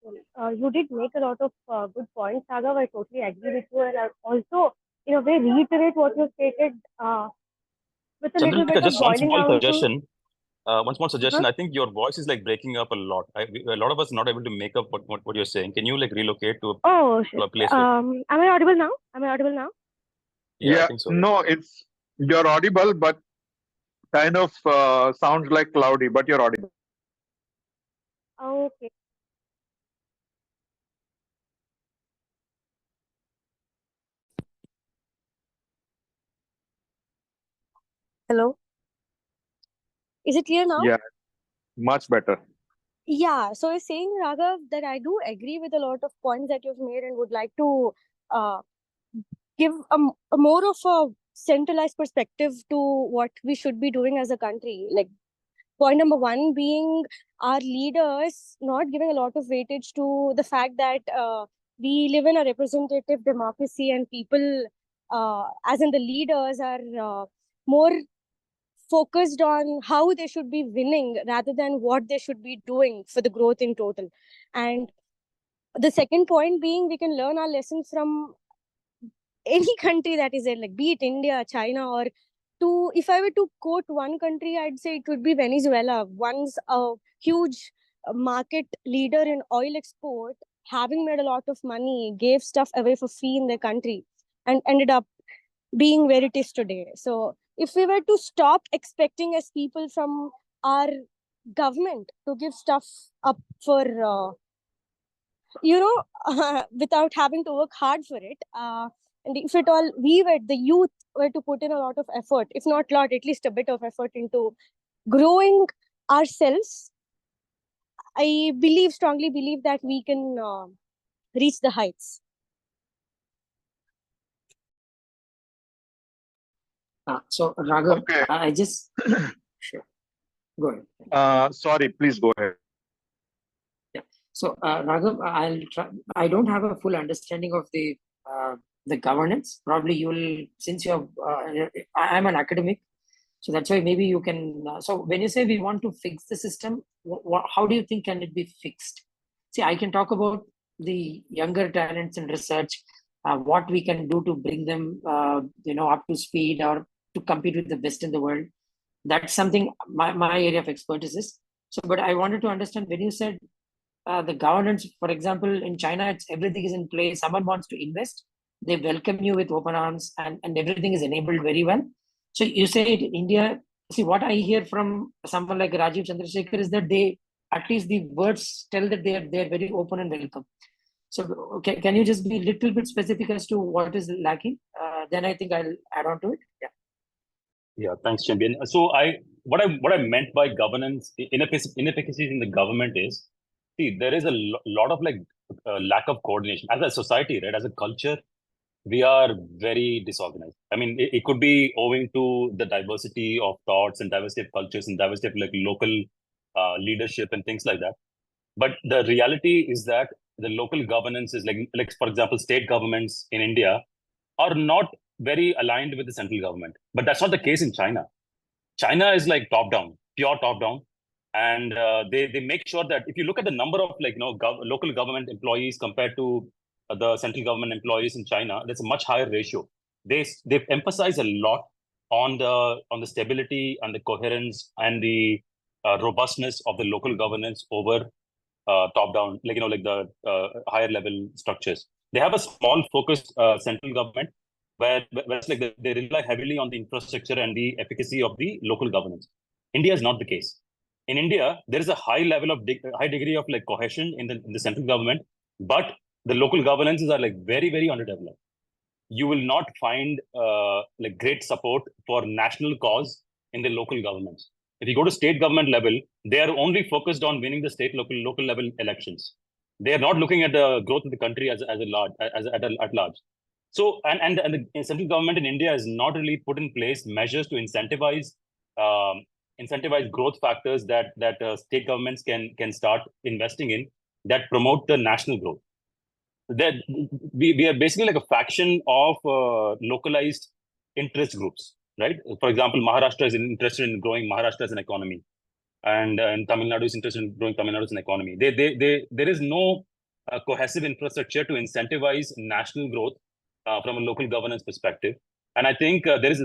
Speaker 4: You did make a lot of good points, Raghav. I totally agree with you, and I also, in a way, reiterate what you stated with a little bit
Speaker 12: Chandrika,
Speaker 4: of
Speaker 12: just one
Speaker 4: boiling
Speaker 12: small
Speaker 4: down to.
Speaker 12: suggestion. One small suggestion.
Speaker 4: Uh-huh.
Speaker 12: I think your voice is like breaking up a lot. A lot of us are not able to make up what you're saying. Can you like relocate to
Speaker 4: Oh,
Speaker 12: a
Speaker 4: shit.
Speaker 12: place where...
Speaker 4: Am I audible now? Am I audible now?
Speaker 12: Yeah, I think so.
Speaker 9: No, you're audible, but kind of sounds like cloudy, but you're audible.
Speaker 4: Okay. Hello. Is it clear now?
Speaker 9: Yeah, much better.
Speaker 4: Yeah. So I was saying, Raghav, that I do agree with a lot of points that you've made and would like to give a more of a centralized perspective to what we should be doing as a country. Like, point number one being our leaders not giving a lot of weightage to the fact that we live in a representative democracy and people, as in the leaders, are more focused on how they should be winning rather than what they should be doing for the growth in total. And the second point being, we can learn our lessons from any country that is there, like be it India, China, or if I were to quote one country, I'd say it would be Venezuela. Once a huge market leader in oil export, having made a lot of money, gave stuff away for free in their country and ended up being where it is today. So if we were to stop expecting as people from our government to give stuff up for, without having to work hard for it, and if at all the youth were to put in a lot of effort, if not lot, at least a bit of effort into growing ourselves, I strongly believe that we can reach the heights.
Speaker 5: So Raghav,
Speaker 9: Okay.
Speaker 5: I just sure. Go ahead.
Speaker 9: Sorry, please go ahead.
Speaker 5: Yeah. So Raghav, I'll try. I don't have a full understanding of the governance. Probably you'll, since you're. I'm an academic, so that's why maybe you can. So when you say we want to fix the system, how do you think can it be fixed? See, I can talk about the younger talents in research, what we can do to bring them, up to speed or to compete with the best in the world. That's something my area of expertise is. So, but I wanted to understand when you said the governance, for example, in China, everything is in place. Someone wants to invest, they welcome you with open arms, and everything is enabled very well. So you say in India, see what I hear from someone like Rajiv Chandrasekhar is that they, at least the words tell that they're very open and welcome. So can you just be a little bit specific as to what is lacking? Then I think I'll add on to it. Yeah.
Speaker 12: Yeah, thanks, Champion. So what I meant by governance inefficacies in the government is, see, there is a lot of like lack of coordination as a society, right? As a culture, we are very disorganized. I mean, it could be owing to the diversity of thoughts and diversity of cultures and diversity of like local leadership and things like that. But the reality is that the local governance is like for example, state governments in India are not very aligned with the central government. But that's not the case in China. China is like top down, pure top down. And they make sure that if you look at the number of like, local government employees compared to the central government employees in China, that's a much higher ratio. They emphasize a lot on the stability and the coherence and the robustness of the local governance over top down, like the higher level structures. They have a small focused central government where it's like they rely heavily on the infrastructure and the efficacy of the local governance. India is not the case. In India, there is a high level of high degree of like cohesion in the central government, but the local governances are like very, very underdeveloped. You will not find like great support for national cause in the local governments. If you go to state government level, they are only focused on winning the state local level elections. They are not looking at the growth of the country at large. So and the central government in India has not really put in place measures to incentivize growth factors that state governments can start investing in that promote the national growth. That we are basically like a faction of localized interest groups, right? For example, Maharashtra is interested in growing Maharashtra as an economy, and Tamil Nadu is interested in growing Tamil Nadu as an economy. There is no cohesive infrastructure to incentivize national growth from a local governance perspective. And I think there is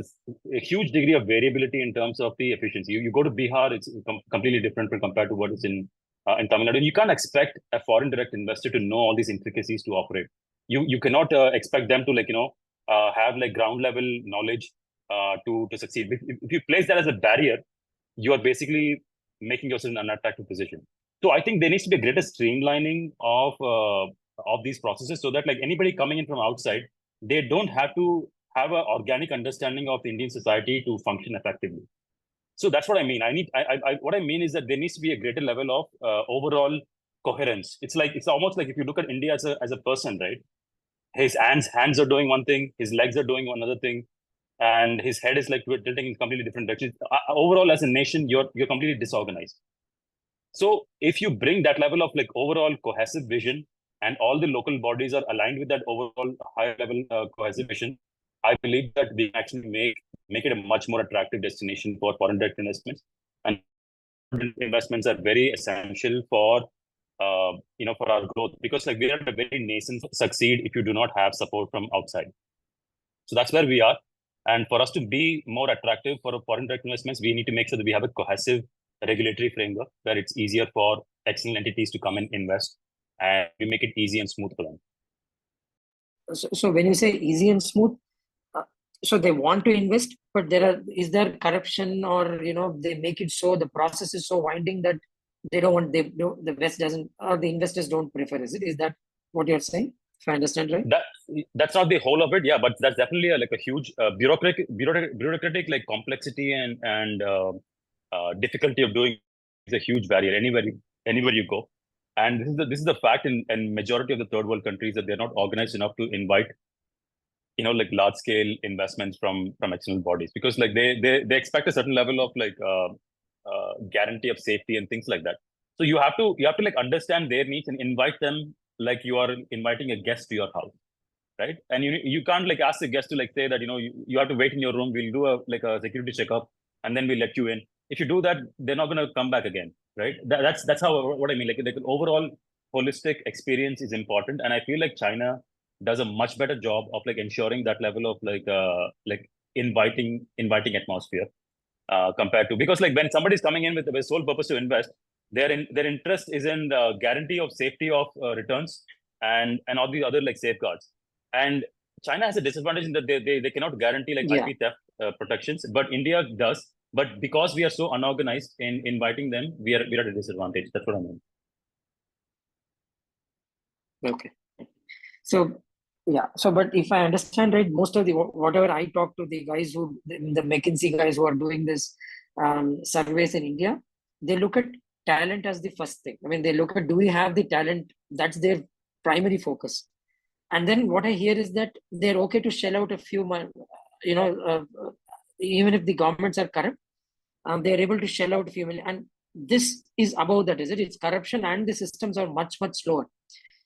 Speaker 12: a huge degree of variability in terms of the efficiency. You go to Bihar, it's completely different compared to what is in Tamil Nadu. You can't expect a foreign direct investor to know all these intricacies to operate. You cannot expect them to have like ground level knowledge to succeed. If you place that as a barrier, you are basically making yourself in an unattractive position. So I think there needs to be a greater streamlining of these processes so that like anybody coming in from outside, they don't have to have an organic understanding of Indian society to function effectively. So that's what I mean. What I mean is that there needs to be a greater level of overall coherence. It's almost like if you look at India as a person, right? His hands are doing one thing, his legs are doing another thing, and his head is like tilting in completely different directions. Overall, as a nation, you're completely disorganized. So if you bring that level of like overall cohesive vision, and all the local bodies are aligned with that overall high level cohesive vision, I believe that we actually make it a much more attractive destination for foreign direct investments. And investments are very essential for for our growth, because like we are at a very nascent succeed if you do not have support from outside. So that's where we are. And for us to be more attractive for foreign direct investments, we need to make sure that we have a cohesive regulatory framework where it's easier for external entities to come and invest, and we make it easy and smooth for them.
Speaker 5: So when you say easy and smooth, so they want to invest, but is there corruption, or they make it so the process is so winding that they don't want, the West doesn't, or the investors don't prefer? Is that what you're saying, if I understand right?
Speaker 12: That's not the whole of it, yeah, but that's definitely like a huge bureaucratic like complexity and difficulty of doing is a huge barrier anywhere you go. And this is the fact in majority of the third world countries, that they're not organized enough to invite like large scale investments from external bodies, because like they expect a certain level of like guarantee of safety and things like that. So you have to like understand their needs and invite them like you are inviting a guest to your house, right? And you can't like ask the guest to like say that you have to wait in your room, we'll do a security checkup and then we'll let you in. If you do that, they're not going to come back again, right? That's how what I mean. Like an overall holistic experience is important, and I feel like China does a much better job of like ensuring that level of like inviting atmosphere compared to, because like when somebody's coming in with the sole purpose to invest, their interest is in the guarantee of safety of returns and all these other like safeguards. And China has a disadvantage in that they cannot guarantee like IP theft protections, but India does. But because we are so unorganized in inviting them, we're at a disadvantage. That's what I mean.
Speaker 5: Okay. So but if I understand right, most of whatever I talk to the guys the McKinsey guys who are doing this surveys in India, they look at talent as the first thing. I mean, they look at, do we have the talent? That's their primary focus. And then what I hear is that they're okay to shell out a few money, even if the governments are corrupt, they're able to shell out a few million. And this is above that, is it? It's corruption, and the systems are much, much slower.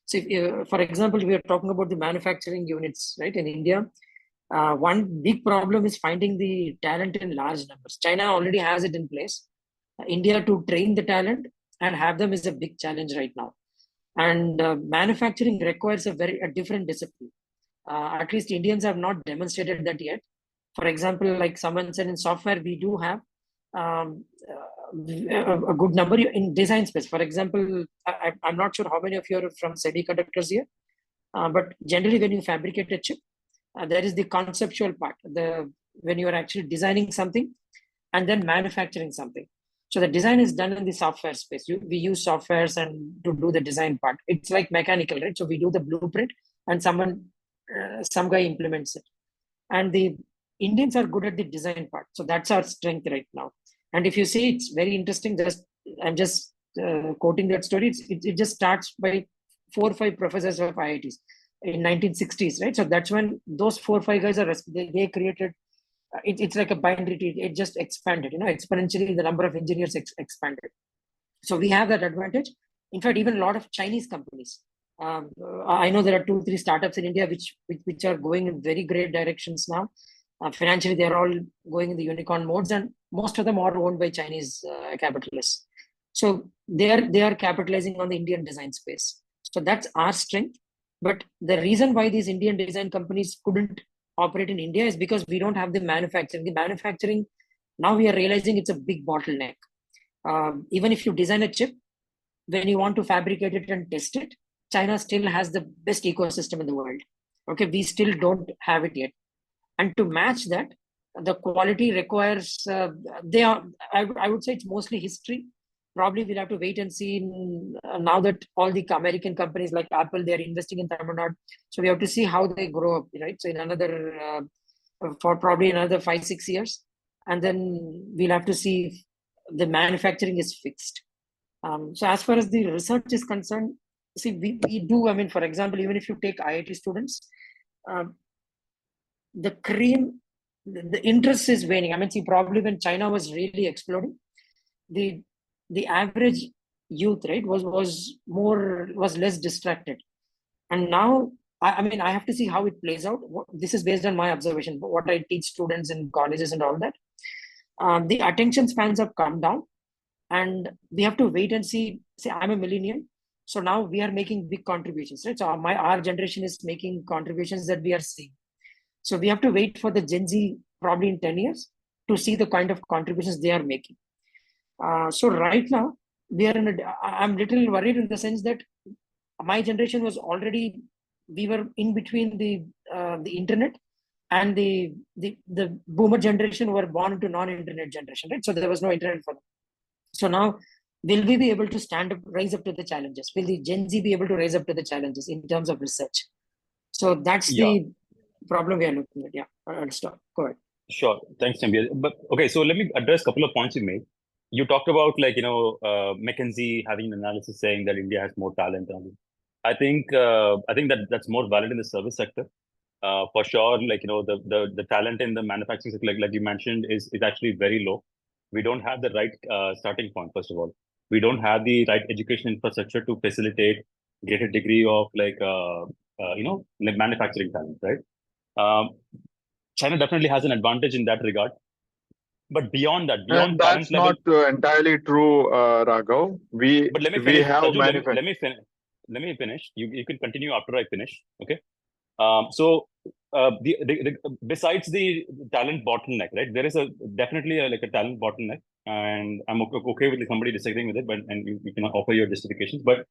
Speaker 5: So if, for example, we are talking about the manufacturing units, right, in India. One big problem is finding the talent in large numbers. China already has it in place. India, to train the talent and have them, is a big challenge right now. And manufacturing requires a different discipline. At least Indians have not demonstrated that yet. For example, like someone said, in software, we do have a good number in design space. For example, I'm not sure how many of you are from semiconductors here, but generally when you fabricate a chip, there is the conceptual part, when you are actually designing something and then manufacturing something. So the design is done in the software space. We use softwares and to do the design part. It's like mechanical, right? So we do the blueprint and some guy implements it. And the Indians are good at the design part. So that's our strength right now. And if you see, it's very interesting. I'm just quoting that story. It just starts by 4 or 5 professors of IITs in 1960s, right? So that's when those 4 or 5 guys they created. It's like a binary tree. It just expanded, exponentially. The number of engineers expanded. So we have that advantage. In fact, even a lot of Chinese companies. I know there are 2-3 startups in India which are going in very great directions now. Financially, they're all going in the unicorn modes, and most of them are owned by Chinese capitalists. So they are capitalizing on the Indian design space. So that's our strength. But the reason why these Indian design companies couldn't operate in India is because we don't have the manufacturing. The manufacturing, now we are realizing it's a big bottleneck. Even if you design a chip, when you want to fabricate it and test it, China still has the best ecosystem in the world. Okay, we still don't have it yet. And to match that, the quality requires, I would say it's mostly history. Probably we'll have to wait and see now that all the American companies like Apple, they're investing in Tamil Nadu. So we have to see how they grow up, right? So in for probably another 5-6 years. And then we'll have to see if the manufacturing is fixed. So as far as the research is concerned, see, we do, I mean, for example, even if you take IIT students, the interest is waning. I mean, see, probably when China was really exploding, the average youth, right, was less distracted. And now, I mean, I have to see how it plays out. This is based on my observation, but what I teach students in colleges and all that. The attention spans have come down, and we have to wait and see. Say, I'm a millennial, so now we are making big contributions, right? So our generation is making contributions that we are seeing. So we have to wait for the Gen Z probably in 10 years to see the kind of contributions they are making. So right now, I'm little worried in the sense that my generation was already, we were in between the internet and the boomer generation were born into non-internet generation, right? So there was no internet for them. So now, will we be able to rise up to the challenges? Will the Gen Z be able to rise up to the challenges in terms of research? So that's the problem we are looking at. Yeah, I'll stop. Go ahead.
Speaker 12: Sure. Thanks, Chambier. But okay, so let me address a couple of points you made. You talked about McKinsey having an analysis saying that India has more talent. I think that's more valid in the service sector. For sure, the talent in the manufacturing sector, like you mentioned, is actually very low. We don't have the right starting point. First of all, we don't have the right education infrastructure to facilitate greater degree of manufacturing talent, right? China definitely has an advantage in that regard. But beyond that,
Speaker 9: and that's not entirely true, Raghav.
Speaker 12: But let me finish. Raju, let me finish. You can continue after I finish. Okay. Besides the talent bottleneck, right? There is definitely a talent bottleneck, and I'm okay with somebody disagreeing with it, and you can offer your justifications. But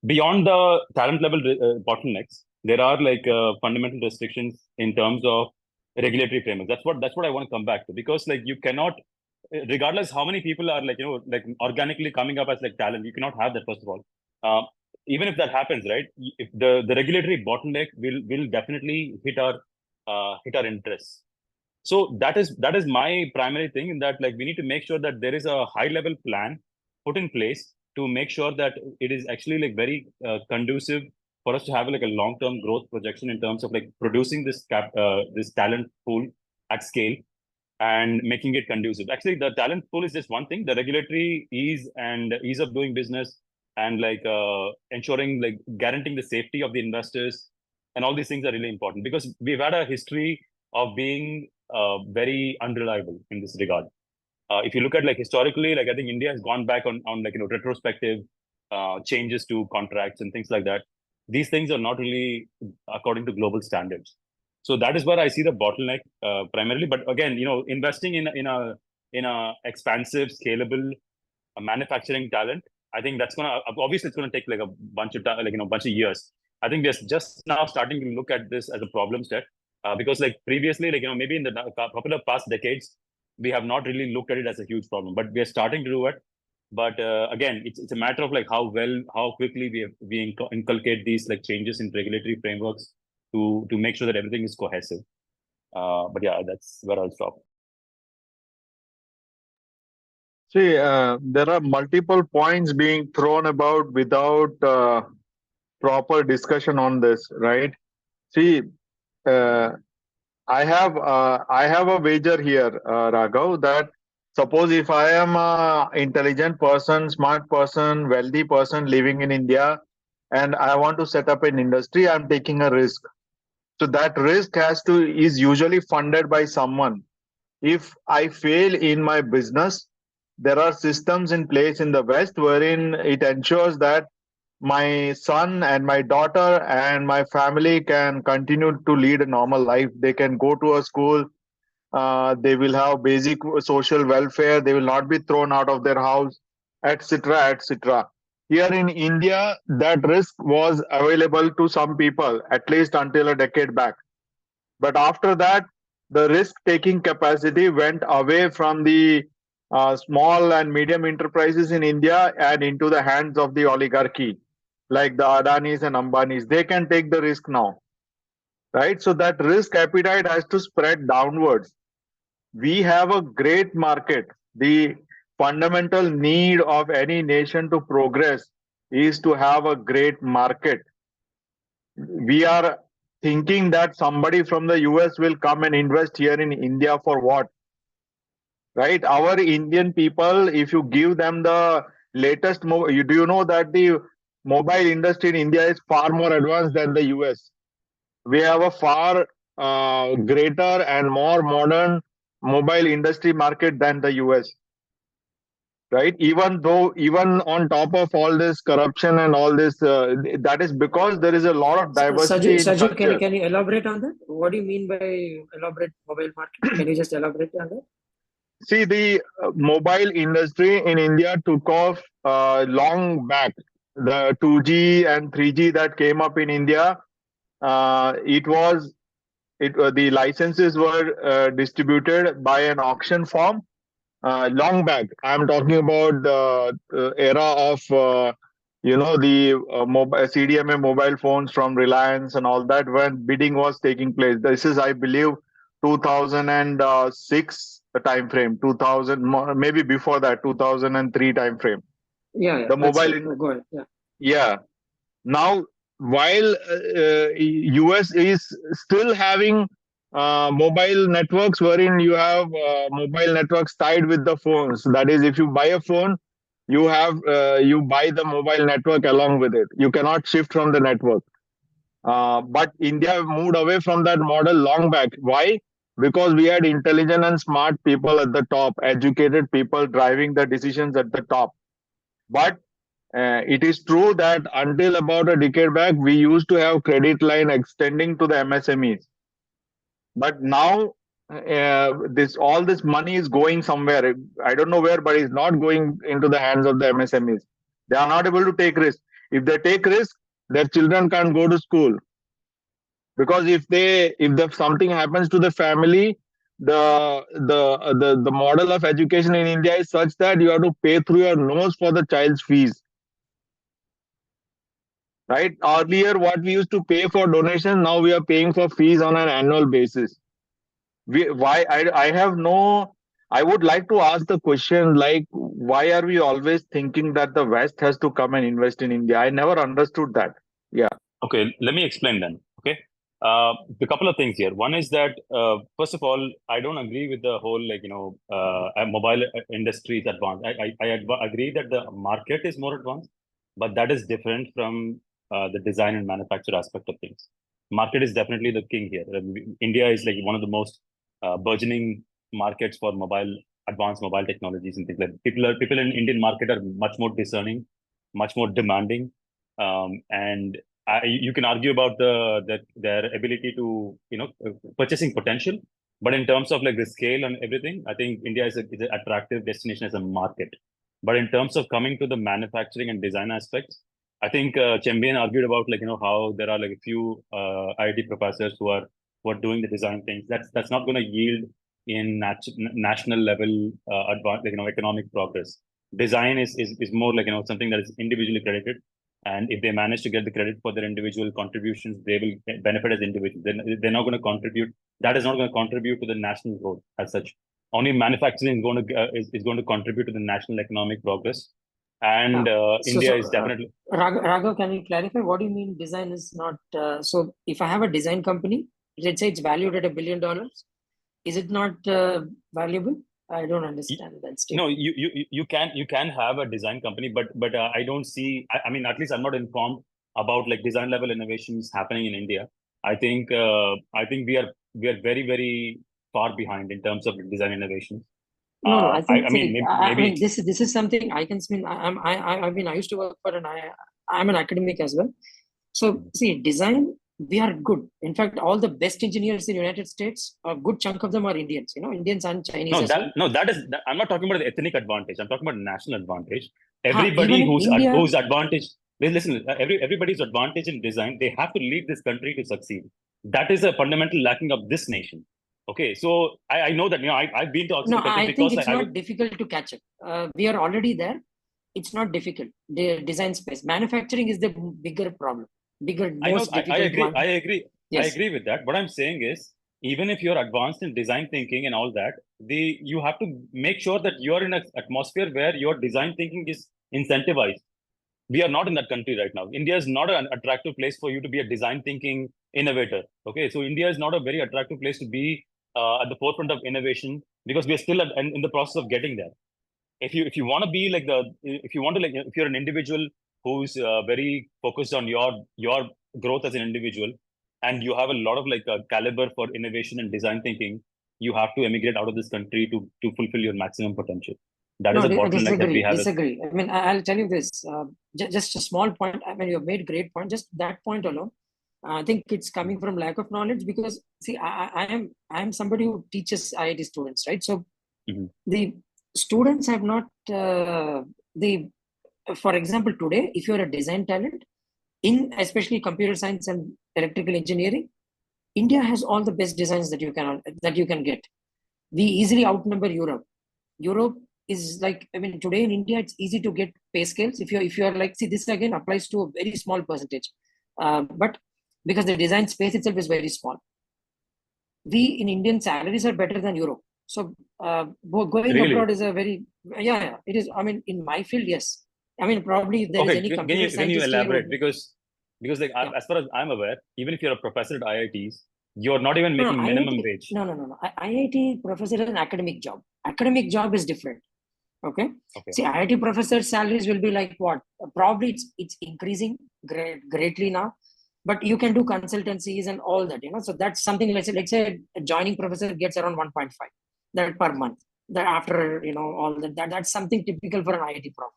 Speaker 12: beyond the talent level bottlenecks, there are fundamental restrictions in terms of regulatory framework. That's what I want to come back to, because you cannot, regardless how many people are organically coming up as talent, you cannot have that, first of all. Even if that happens, right, if the regulatory bottleneck will definitely hit our interests. So that is my primary thing, in that we need to make sure that there is a high level plan put in place to make sure that it is actually very conducive for us to have a long-term growth projection in terms of producing this talent pool at scale and making it conducive. Actually, the talent pool is just one thing. The regulatory ease of doing business and ensuring guaranteeing the safety of the investors and all these things are really important, because we've had a history of being very unreliable in this regard. If you look at historically, I think India has gone back on retrospective changes to contracts and things like that. These things are not really according to global standards. So that is where I see the bottleneck primarily. But again, investing in a expansive, scalable manufacturing talent, I think that's obviously it's gonna take a bunch of years. I think we're just now starting to look at this as a problem set, because previously, maybe in the couple of past decades, we have not really looked at it as a huge problem, but we are starting to do it. But again, it's a matter of how quickly we inculcate these changes in regulatory frameworks to make sure that everything is cohesive. But yeah, that's where I'll stop.
Speaker 9: See, there are multiple points being thrown about without proper discussion on this, right? See, I have a wager here, Raghav, that suppose if I am a intelligent person, smart person, wealthy person living in India, and I want to set up an industry, I'm taking a risk. So that risk is usually funded by someone. If I fail in my business, there are systems in place in the West wherein it ensures that my son and my daughter and my family can continue to lead a normal life. They can go to a school. They will have basic social welfare. They will not be thrown out of their house, etc., etc. Here in India, that risk was available to some people, at least until a decade back. But after that, the risk-taking capacity went away from the small and medium enterprises in India and into the hands of the oligarchy, like the Adanis and Ambanis. They can take the risk now, right? So that risk appetite has to spread downwards. We have a great market. The fundamental need of any nation to progress is to have a great market. We are thinking that somebody from the US will come and invest here in India for what? Right? Our Indian people, if you give them the latest, do you know that the mobile industry in India is far more advanced than the US? We have a far greater and more modern mobile industry market than the US. Right? Even on top of all this corruption and all this, that is because there is a lot of diversity in
Speaker 5: Sajid,
Speaker 9: culture.
Speaker 5: can you elaborate on that? What do you mean by elaborate mobile market? Can you just elaborate on that?
Speaker 9: See, the mobile industry in India took off long back. The 2G and 3G that came up in India, the licenses were distributed by an auction form. Long back, I'm talking about the era of the CDMA mobile phones from Reliance and all that, when bidding was taking place. This is, I believe, 2006 time frame, 2000, maybe before that, 2003 time frame.
Speaker 5: Yeah,
Speaker 9: The mobile.
Speaker 5: go ahead. Yeah.
Speaker 9: Yeah. Now, while US is still having mobile networks wherein you have mobile networks tied with the phones. That is, if you buy a phone, you buy the mobile network along with it. You cannot shift from the network. But India moved away from that model long back. Why? Because we had intelligent and smart people at the top, educated people driving the decisions at the top. But it is true that until about a decade back, we used to have credit line extending to the MSMEs. But now all this money is going somewhere. I don't know where, but it's not going into the hands of the MSMEs. They are not able to take risk. If they take risk, their children can't go to school. Because if something happens to the family, the model of education in India is such that you have to pay through your nose for the child's fees. Right? Earlier, what we used to pay for donations, now we are paying for fees on an annual basis. I would like to ask the question, like, why are we always thinking that the West has to come and invest in India? I never understood that. Yeah.
Speaker 12: Okay, let me explain then. Okay. A couple of things here. One is that, first of all, I don't agree with the whole, mobile industry is advanced. I agree that the market is more advanced, but that is different from the design and manufacture aspect of things. Market is definitely the king here. India is like one of the most burgeoning markets for advanced mobile technologies and things like that. People in Indian market are much more discerning, much more demanding, and you can argue about their ability to purchasing potential, but in terms of like the scale and everything, I think India is an attractive destination as a market. But in terms of coming to the manufacturing and design aspects, I think Chembian argued about how there are like a few IIT professors who are doing the design things. That's not going to yield in national level economic progress. Design is more like something that is individually credited. And if they manage to get the credit for their individual contributions, they will benefit as individuals. They're not going to contribute that is not going to contribute to the national growth as such. Only manufacturing is going to contribute to the national economic progress, and India is definitely.
Speaker 5: Raghav, can you clarify what do you mean design is not? So if I have a design company, let's say it's valued at $1 billion, is it not valuable? I don't understand that statement.
Speaker 12: No, you can have a design company, but I don't see. I mean, at least I'm not informed about like design level innovations happening in India. I think we are very, very far behind in terms of design innovation.
Speaker 5: No, I think
Speaker 12: maybe
Speaker 5: I mean this is something I can mean. I used to work for I'm an academic as well. So see, design, we are good. In fact, all the best engineers in the United States, a good chunk of them are Indians. Indians and Chinese.
Speaker 12: I'm not talking about the ethnic advantage. I'm talking about national advantage. Everybody who's advantage. Listen, everybody's advantage in design, they have to leave this country to succeed. That is a fundamental lacking of this nation. Okay, so I know that I've been to outside the country
Speaker 5: because it's not difficult to catch up. We are already there. It's not difficult. The design space, manufacturing is the bigger problem.
Speaker 12: I agree. Yes. I agree with that. What I'm saying is, even if you're advanced in design thinking and all that, you have to make sure that you're in an atmosphere where your design thinking is incentivized. We are not in that country right now. India is not an attractive place for you to be a design thinking innovator. Okay, so India is not a very attractive place to be at the forefront of innovation because we are still in the process of getting there. If you want to be like if you're an individual who's very focused on your growth as an individual, and you have a lot of caliber for innovation and design thinking, you have to emigrate out of this country to fulfill your maximum potential. That is a bottleneck that we have.
Speaker 5: Disagree. I mean, I'll tell you this. Just a small point. I mean, you've made great point. Just that point alone, I think it's coming from lack of knowledge because see, I am somebody who teaches IIT students, right? So the students have not for example, today, if you're a design talent in especially computer science and electrical engineering, India has all the best designs that you can get. We easily outnumber Europe. Europe is like, I mean, today in India, it's easy to get pay scales. If you're like, see, this again applies to a very small percentage, but because the design space itself is very small, we in Indian salaries are better than Europe. So going abroad is a very, it is. I mean, in my field, yes. I mean, probably if there is any computer scientist.
Speaker 12: Can you elaborate? Because like as far as I'm aware, even if you're a professor at IITs, you're not even making minimum wage.
Speaker 5: No. IIT professor is an academic job. Academic job is different. Okay. See, IIT professor salaries will be like what? Probably it's increasing greatly now, but you can do consultancies and all that. So that's something. Let's say a joining professor gets around 1.5 that per month. That after all that's something typical for an IIT prof.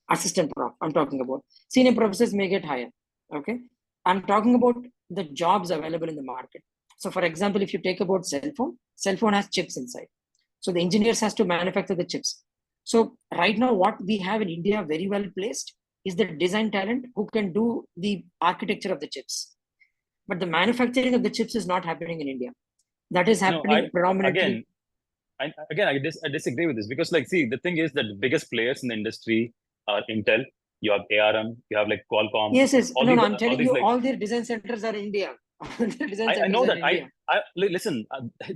Speaker 5: Assistant prof, I'm talking about. Senior professors may get higher. Okay. I'm talking about the jobs available in the market. So for example, if you take about cell phone has chips inside. So the engineers has to manufacture the chips. So right now, what we have in India very well placed is the design talent who can do the architecture of the chips. But the manufacturing of the chips is not happening in India. That is happening predominantly.
Speaker 12: I disagree with this because see, the thing is that the biggest players in the industry are Intel, you have ARM, you have Qualcomm.
Speaker 5: Yes. I'm telling you, all their design centers are in India.
Speaker 12: I know that. Listen.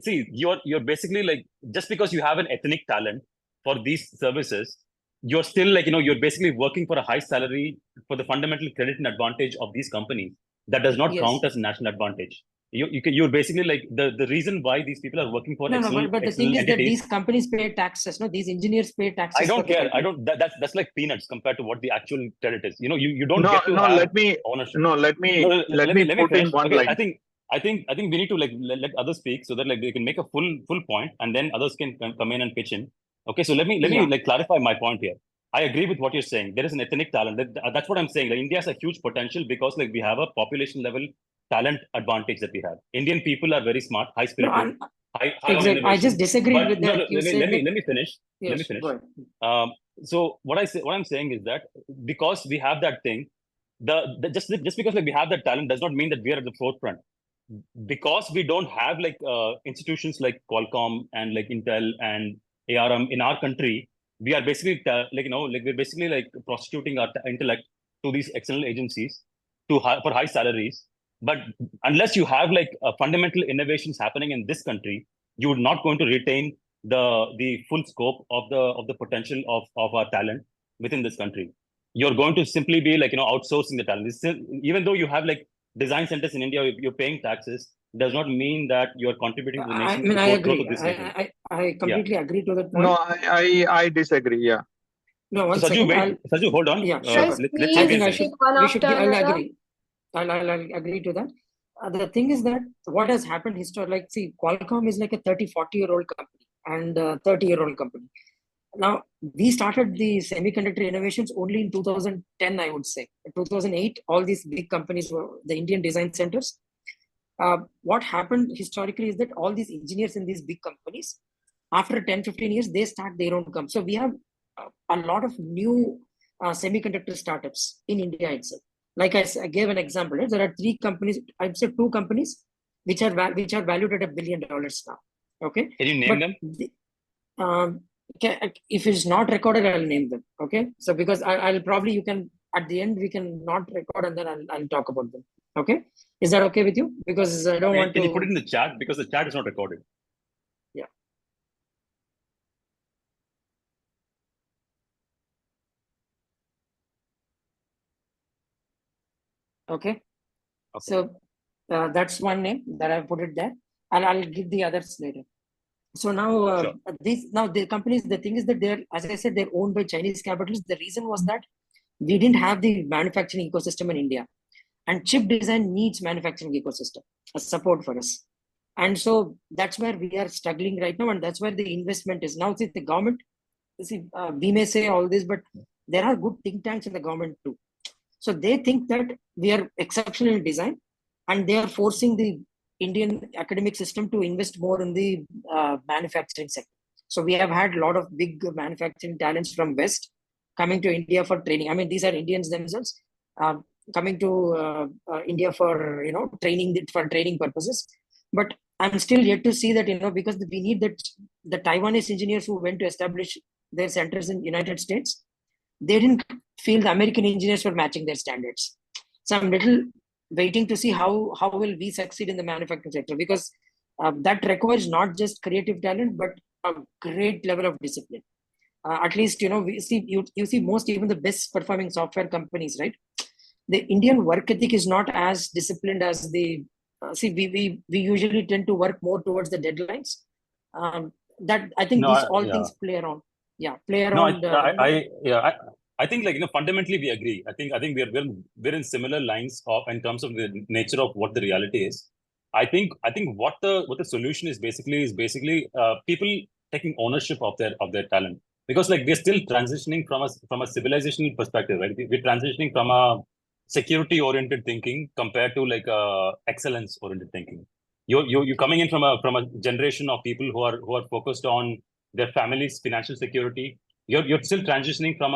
Speaker 12: See, you're basically just because you have an ethnic talent for these services, you're still you're basically working for a high salary for the fundamental credit and advantage of these companies. That does not count as a national advantage. You're basically the reason why these people are working for
Speaker 5: but the thing is that these companies pay taxes. No, these engineers pay taxes.
Speaker 12: I don't care. That's like peanuts compared to what the actual credit is. You don't get to have ownership.
Speaker 9: Let me put in one line.
Speaker 12: I think we need to let others speak so that they can make a full point and then others can come in and pitch in. Okay, so let me clarify my point here. I agree with what you're saying. There is an ethnic talent. That's what I'm saying. India has a huge potential because we have a population level talent advantage that we have. Indian people are very smart, high spirited, high
Speaker 5: exactly. I just disagree with that.
Speaker 12: Let me finish.
Speaker 5: Yes,
Speaker 12: let me finish. So what I'm saying is that because we have that thing, just because we have that talent does not mean that we are at the forefront. Because we don't have institutions like Qualcomm and Intel and ARM in our country, we are basically we're basically prostituting our intellect to these external agencies for high salaries. But unless you have like fundamental innovations happening in this country, you're not going to retain the full scope of the potential of our talent within this country. You're going to simply be like, outsourcing the talent. Even though you have like design centers in India, you're paying taxes, does not mean that you're contributing to the nation.
Speaker 5: I mean, I agree.
Speaker 12: Of this nation.
Speaker 5: I completely agree to that point.
Speaker 9: No, I disagree. Yeah.
Speaker 5: No, one
Speaker 12: So Saju,
Speaker 5: second.
Speaker 12: wait. Saju, hold on.
Speaker 5: Yeah, sure.
Speaker 1: Guys,
Speaker 12: Let's
Speaker 1: please
Speaker 5: I
Speaker 12: take
Speaker 5: think
Speaker 12: it
Speaker 5: I
Speaker 12: in
Speaker 5: should.
Speaker 1: one
Speaker 5: We
Speaker 1: after
Speaker 5: should. I'll
Speaker 1: another.
Speaker 5: agree. I'll agree to that. The thing is that what has happened historically, like, see, Qualcomm is like a 40-year-old company and a 30-year-old company. Now, we started the semiconductor innovations only in 2010, I would say. In 2008, all these big companies were the Indian design centers. What happened historically is that all these engineers in these big companies, after 10, 15 years, they start their own company. So we have a lot of new semiconductor startups in India itself. Like I gave an example, right? There are 3 companies, I'd say 2 companies, which are valued at $1 billion now. Okay.
Speaker 12: Can you name them?
Speaker 5: If it's not recorded, I'll name them. Okay. So because I'll probably, you can, at the end, we can not record and then I'll talk about them. Okay. Is that okay with you? Because I don't want to.
Speaker 12: Can you put it in the chat? Because the chat is not recorded.
Speaker 5: Yeah. Okay. So that's one name that I put it there, and I'll give the others later. So now
Speaker 12: Sure.
Speaker 5: the companies, the thing is that they're, as I said, they're owned by Chinese capitalists. The reason was that we didn't have the manufacturing ecosystem in India, and chip design needs manufacturing ecosystem as support for us. And so that's where we are struggling right now, and that's where the investment is now. See, the government, we may say all this, but there are good think tanks in the government too. So they think that we are exceptional in design, and they are forcing the Indian academic system to invest more in the manufacturing sector. So we have had a lot of big manufacturing talents from West coming to India for training. I mean, these are Indians themselves coming to India for training for training purposes. But I'm still yet to see that because we need that the Taiwanese engineers who went to establish their centers in United States, they didn't feel the American engineers were matching their standards. So I'm little waiting to see how will we succeed in the manufacturing sector, because that requires not just creative talent but a great level of discipline. At least we see you see most even the best performing software companies, right? The Indian work ethic is not as disciplined as the we usually tend to work more towards the deadlines. That I think these things play around. Yeah, play around.
Speaker 12: I think fundamentally we agree. I think we're in similar lines in terms of the nature of what the reality is. I think what the solution is basically people taking ownership of their talent, because we're still transitioning from a civilizational perspective, right? We're transitioning from a security oriented thinking compared to excellence oriented thinking. You're coming in from a generation of people who are focused on their family's financial security. You're still transitioning from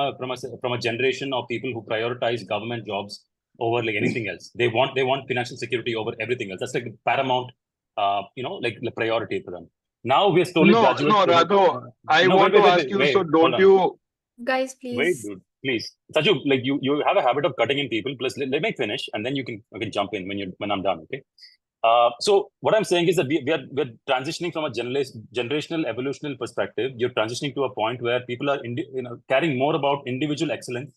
Speaker 12: a generation of people who prioritize government jobs over anything else. They want financial security over everything else. That's the paramount, the priority for them. Now we're slowly graduating.
Speaker 9: No, Raghav, I want to ask you. So don't you,
Speaker 1: guys, please
Speaker 12: wait, dude, please, Saju, you have a habit of cutting in people. Plus, let me finish, and then you can jump in when I'm done. Okay. So what I'm saying is that we're transitioning from a generational evolutional perspective. You're transitioning to a point where people are caring more about individual excellence,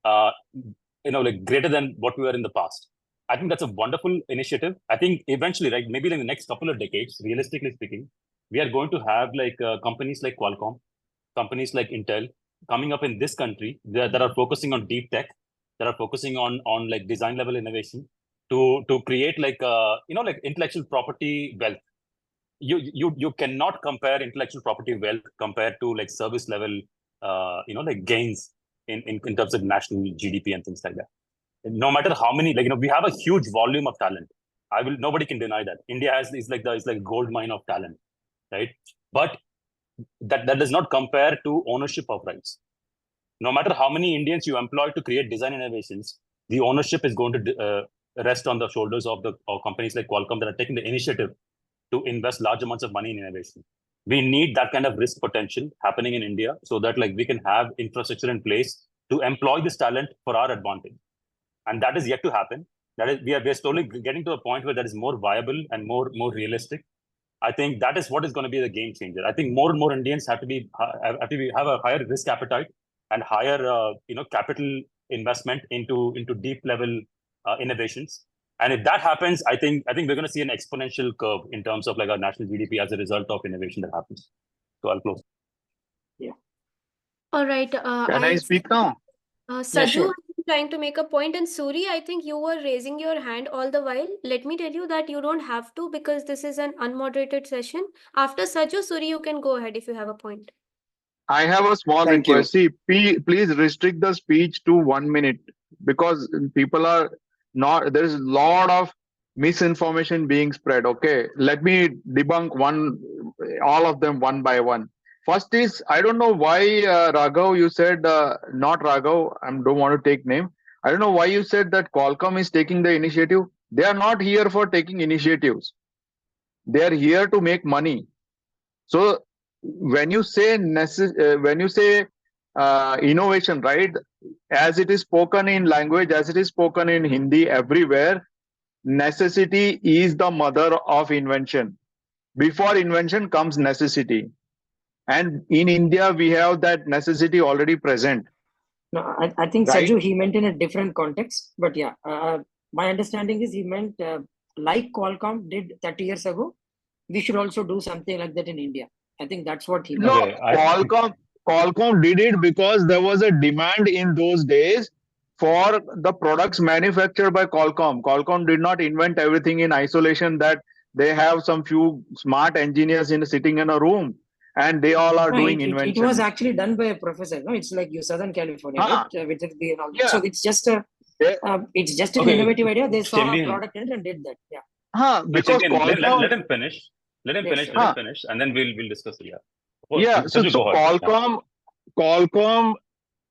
Speaker 12: greater than what we were in the past. I think that's a wonderful initiative. I think eventually, right, maybe in the next couple of decades, realistically speaking, we are going to have companies like Qualcomm, companies like Intel coming up in this country that are focusing on deep tech, that are focusing on design level innovation, to create intellectual property wealth. You cannot compare intellectual property wealth compared to service level gains in terms of national GDP and things like that. No matter how many we have a huge volume of talent. Nobody can deny that. India is like gold mine of talent, right? But that does not compare to ownership of rights. No matter how many Indians you employ to create design innovations, the ownership is going to rest on the shoulders of companies like Qualcomm that are taking the initiative to invest large amounts of money in innovation. We need that kind of risk potential happening in India so that we can have infrastructure in place to employ this talent for our advantage. And that is yet to happen. That is, we are slowly getting to a point where that is more viable and more realistic. I think that is what is going to be the game changer. I think more and more Indians have to have a higher risk appetite and higher capital investment into deep level innovations. And if that happens, I think we're going to see an exponential curve in terms of like our national GDP as a result of innovation that happens. So I'll close.
Speaker 1: All right.
Speaker 9: Can I speak now?
Speaker 1: Saju,
Speaker 5: sure.
Speaker 1: I'm trying to make a point, and Suri, I think you were raising your hand all the while. Let me tell you that you don't have to, because this is an unmoderated session. After Saju, Suri, you can go ahead if you have a point.
Speaker 9: I have a small
Speaker 8: Thank you.
Speaker 9: request. See, please restrict the speech to 1 minute, because people are not, there is a lot of misinformation being spread. Okay, let me debunk all of them one by one. First is, I don't know why Raghav, you said, not Raghav, I don't want to take name. I don't know why you said that Qualcomm is taking the initiative. They are not here for taking initiatives. They are here to make money. So when you say innovation, right, as it is spoken in language, as it is spoken in Hindi everywhere, necessity is the mother of invention. Before invention comes necessity. And in India, we have that necessity already present.
Speaker 5: No, I think
Speaker 9: Right.
Speaker 5: Saju, he meant in a different context. But yeah, my understanding is he meant like Qualcomm did 30 years ago, we should also do something like that in India. I think that's what he meant.
Speaker 9: No,
Speaker 12: Okay,
Speaker 9: Qualcomm did it because there was a demand in those days for the products manufactured by Qualcomm. Qualcomm did not invent everything in isolation, that they have some few smart engineers sitting in a room and they all are
Speaker 5: No,
Speaker 9: doing
Speaker 5: it
Speaker 9: invention.
Speaker 5: was actually done by a professor. No, it's like you Southern California,
Speaker 9: Ah,
Speaker 5: right? With it and all that.
Speaker 9: yeah.
Speaker 5: So it's just an
Speaker 12: Okay,
Speaker 5: innovative idea. They saw a
Speaker 12: Champion.
Speaker 5: product in it and did that. Yeah.
Speaker 12: No,
Speaker 9: Because
Speaker 12: Champion, let
Speaker 9: Qualcomm,
Speaker 12: him finish. Let him
Speaker 5: Yeah,
Speaker 12: finish.
Speaker 5: sure.
Speaker 12: Let him finish, and then we'll discuss it. Yeah.
Speaker 9: yeah. So
Speaker 12: Saju, go ahead. Yeah.
Speaker 9: Qualcomm